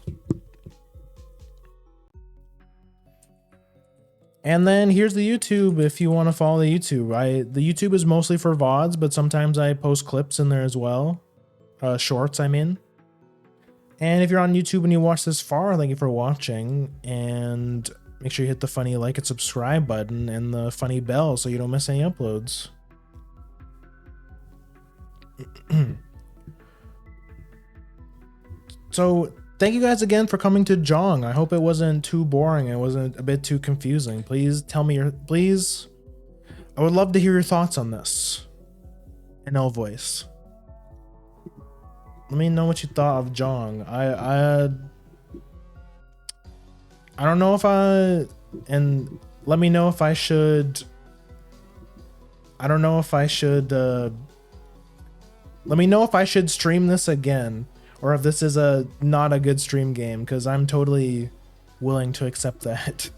And then here's the YouTube if you want to follow the YouTube. The YouTube is mostly for VODs, but sometimes I post clips in there as well. Shorts, I mean. And if you're on YouTube and you watch this far, thank you for watching. And make sure you hit the funny like and subscribe button and the funny bell so you don't miss any uploads. So thank you guys again for coming to Jong. I hope it wasn't too boring. It wasn't a bit too confusing. Please tell me I would love to hear your thoughts on this in L voice. Let me know what you thought of Jong. I don't know and let me know if I should. I don't know if I should. Let me know if I should stream this again, or if this is not a good stream game, because I'm totally willing to accept that.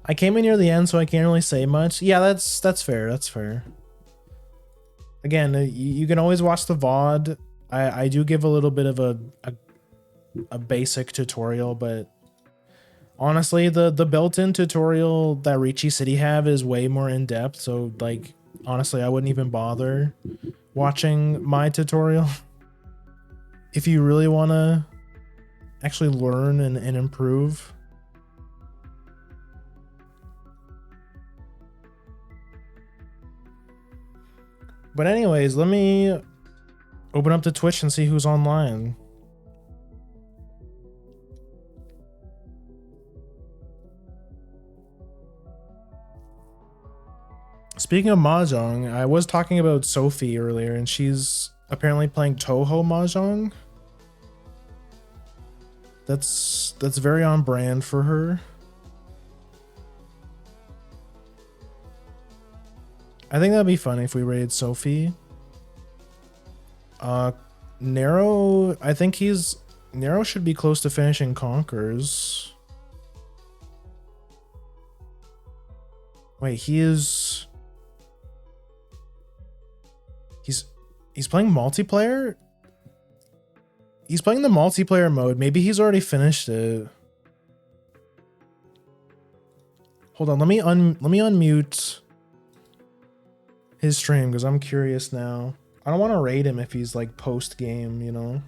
I came in near the end, so I can't really say much. Yeah, that's fair. That's fair. Again, you can always watch the VOD. I do give a little bit of a basic tutorial, but honestly, the built-in tutorial that Riichi City have is way more in-depth. So like, honestly, I wouldn't even bother watching my tutorial if you really want to actually learn and improve. But anyways, let me open up the Twitch and see who's online. Speaking of Mahjong, I was talking about Sophie earlier, and she's apparently playing Toho Mahjong. That's very on brand for her. I think that'd be fun if we raided Sophie. Nero, I think he's Nero should be close to finishing Conkers. Wait, he's playing multiplayer? He's playing the multiplayer mode. Maybe he's already finished it. Hold on, let me unmute his stream because I'm curious now. I don't want to raid him if he's like post game, you know.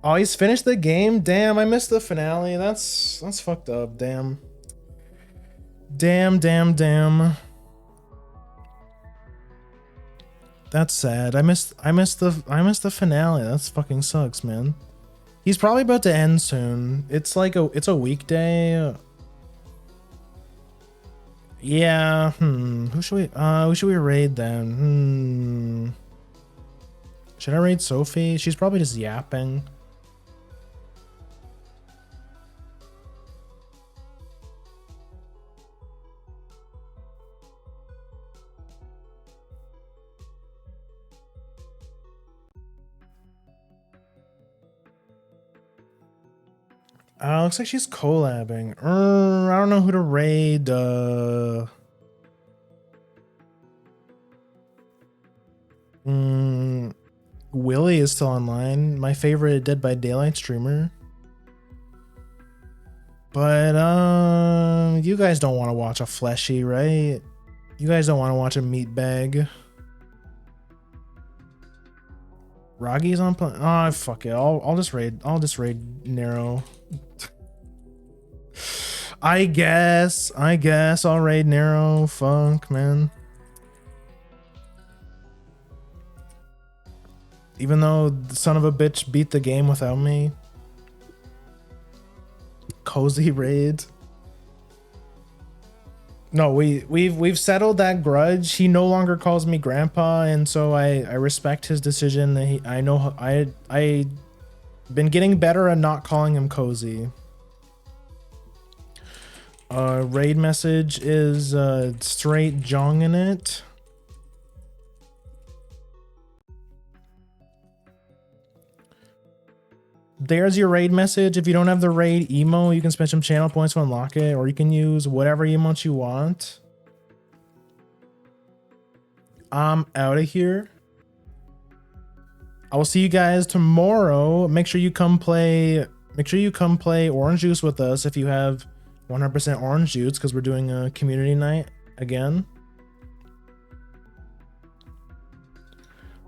Oh, he's finished the game? Damn, I missed the finale. That's fucked up. Damn. Damn. That's sad. I missed the finale. That's fucking sucks, man. He's probably about to end soon. It's like it's a weekday. Yeah. Who should we raid then? Should I raid Sophie? She's probably just yapping. Looks like she's collabing. I don't know who to raid. Willie is still online. My favorite Dead by Daylight streamer. But you guys don't want to watch a fleshy, right? You guys don't want to watch a meat bag. Roggy's on play. Oh, fuck it. I'll just raid Nero. I guess I'll raid Nero. Fuck, man. Even though the son of a bitch beat the game without me. Cozy raid. No, we've settled that grudge. He no longer calls me grandpa, and so I respect his decision. I know I been getting better at not calling him Cozy. Raid message is straight jonging it. There's your raid message. If you don't have the raid emo, you can spend some channel points to unlock it, or you can use whatever emotes you want. I'm out of here. I will see you guys tomorrow. Make sure you come play Orange Juice with us if you have 100% orange juice, because we're doing a community night again.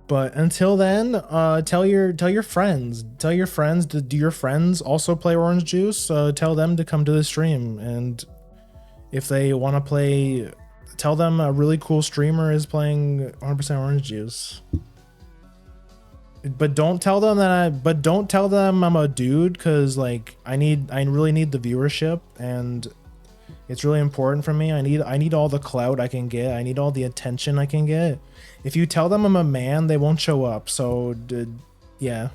But until then, tell your friends. Do your friends also play orange juice? Tell them to come to the stream, and if they want to play, tell them a really cool streamer is playing 100% orange juice. But don't tell them I'm a dude, because like I really need the viewership, and it's really important for me. I need all the clout I can get. I need all the attention I can get. If you tell them I'm a man, they won't show up. So yeah.